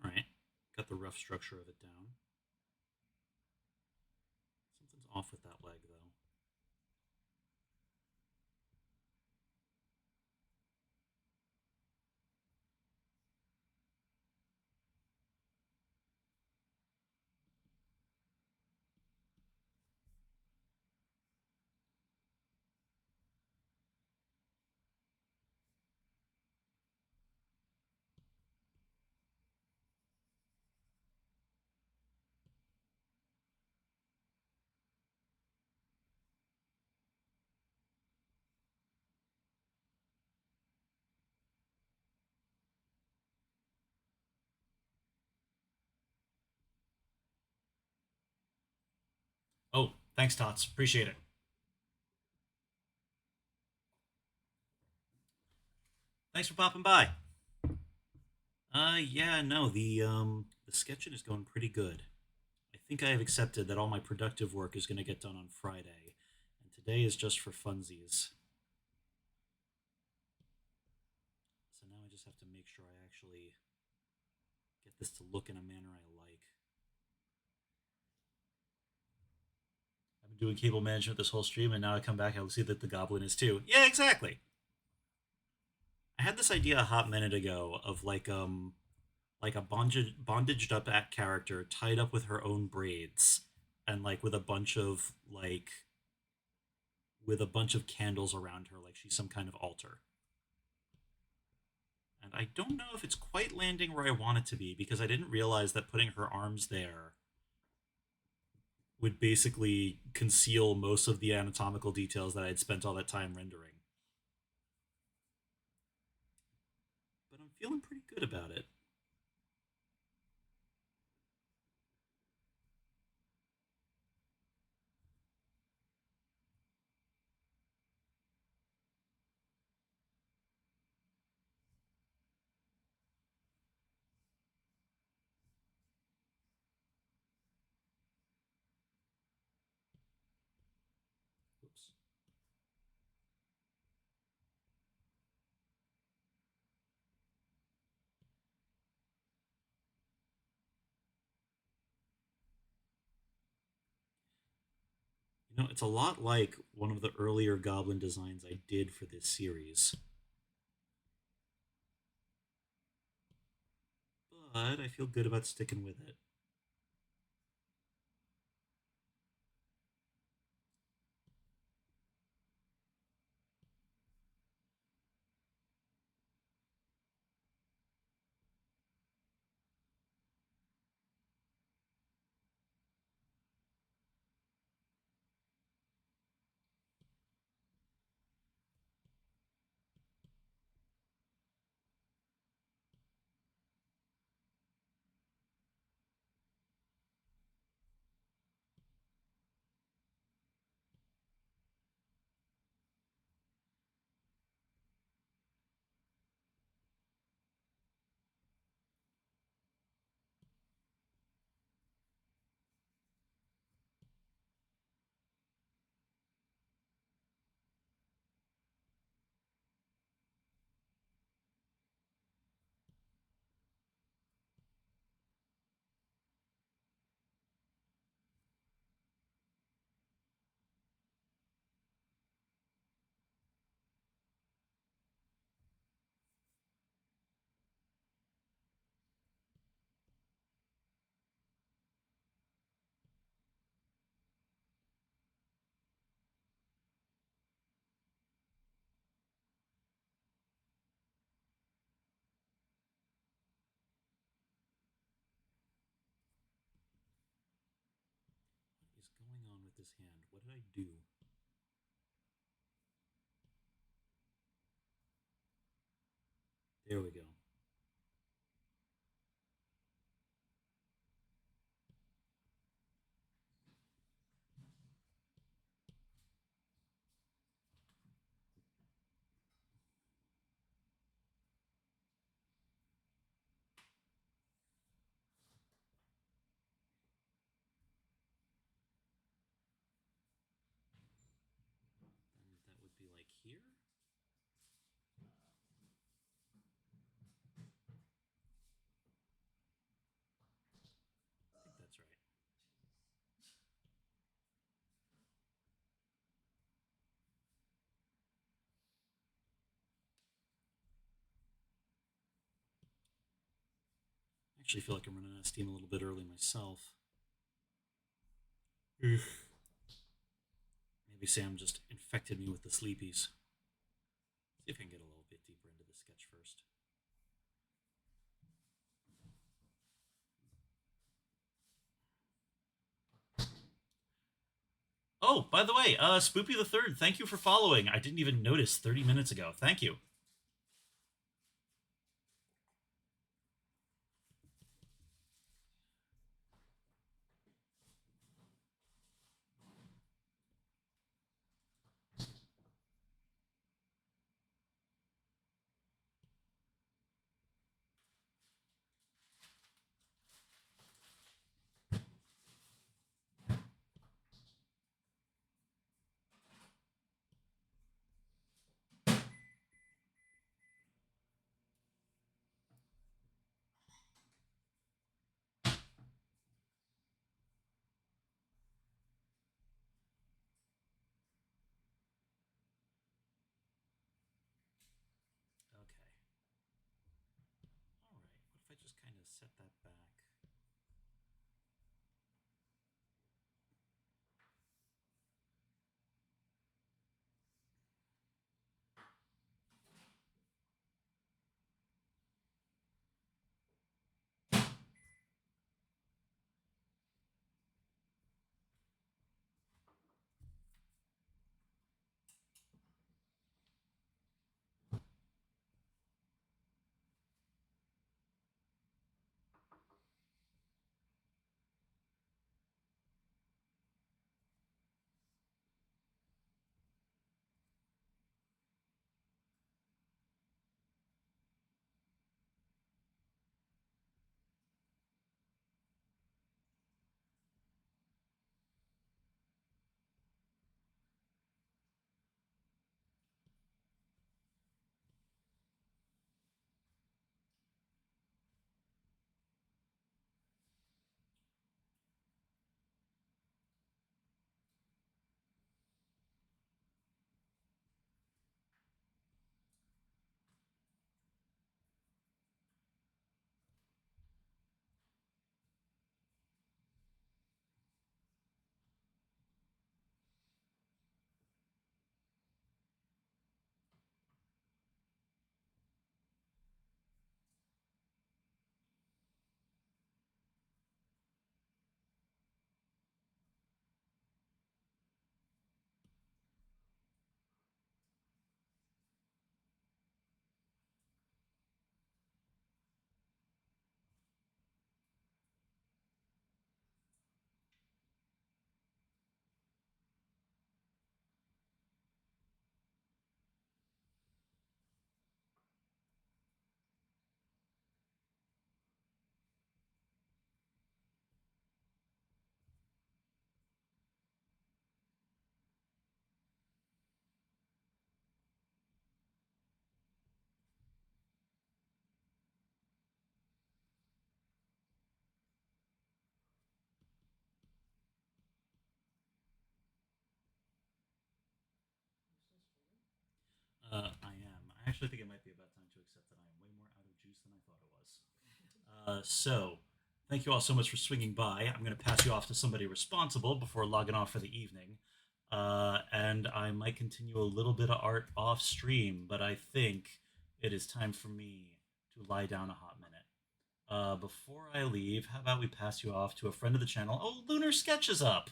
S1: All right. Got the rough structure of it down. Something's off with that leg though. Oh, thanks, Tots. Appreciate it. Thanks for popping by. Yeah, no, the sketching is going pretty good. I think I have accepted that all my productive work is going to get done on Friday, and today is just for funsies. So now I just have to make sure I actually get this to look in a manner I like. I've been doing cable management this whole stream, and now I come back, I'll see that the goblin is too. Yeah, exactly. I had this idea a hot minute ago of like a bondaged up at character tied up with her own braids and like with a bunch of candles around her like she's some kind of altar. And I don't know if it's quite landing where I want it to be because I didn't realize that putting her arms there would basically conceal most of the anatomical details that I had spent all that time rendering. But I'm feeling pretty good about it. Oops. You know, it's a lot like one of the earlier goblin designs I did for this series. But I feel good about sticking with it. What is going on with this hand? What did I do? There we go. And that would be like here. I think that's right. I actually feel like I'm running out of steam a little bit early myself. Maybe Sam just infected me with the sleepies. See if I can get a little bit deeper into the sketch first. Oh, by the way, Spoopy the Third, thank you for following. I didn't even notice 30 minutes ago. Thank you. Okay. All right. What if I just kind of set that back? actually think it might be about time to accept that I am way more out of juice than I thought it was. So, thank you all so much for swinging by. I'm going to pass you off to somebody responsible before logging off for the evening. And I might continue a little bit of art off stream, but I think it is time for me to lie down a hot minute. Before I leave, how about we pass you off to a friend of the channel? Oh, Lunar Sketch is up.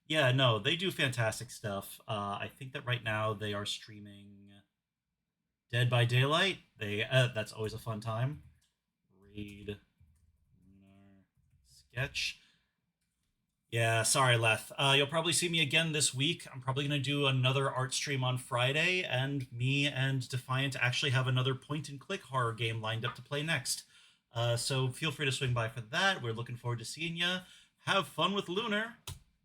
S1: Yeah, no, they do fantastic stuff. I think that right now they are streaming Dead by Daylight. That's always a fun time. Read Lunar Sketch. Yeah, sorry, Leth. You'll probably see me again this week. I'm probably going to do another art stream on Friday, and me and Defiant actually have another point-and-click horror game lined up to play next. So feel free to swing by for that. We're looking forward to seeing you. Have fun with Lunar.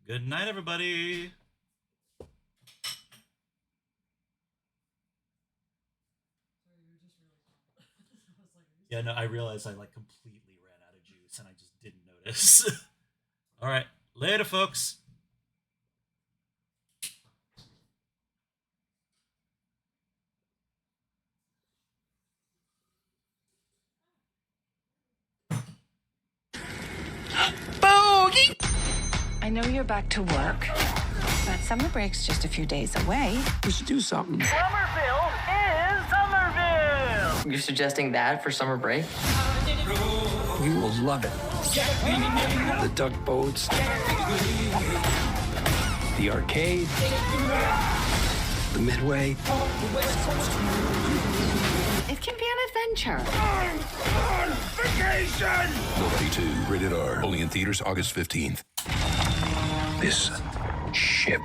S1: Good night, everybody. Yeah, no, I realized I completely ran out of juice and I just didn't notice. All right, later, folks.
S4: I know you're back to work, but summer break's just a few days away.
S3: We should do something.
S5: Somerville is Somerville!
S6: You're suggesting that for summer break?
S3: You will love it. The duck boats, the arcade, the midway.
S4: It can be an adventure.
S5: On vacation!
S7: Nobody 2, rated R. Only in theaters August 15th.
S3: This ship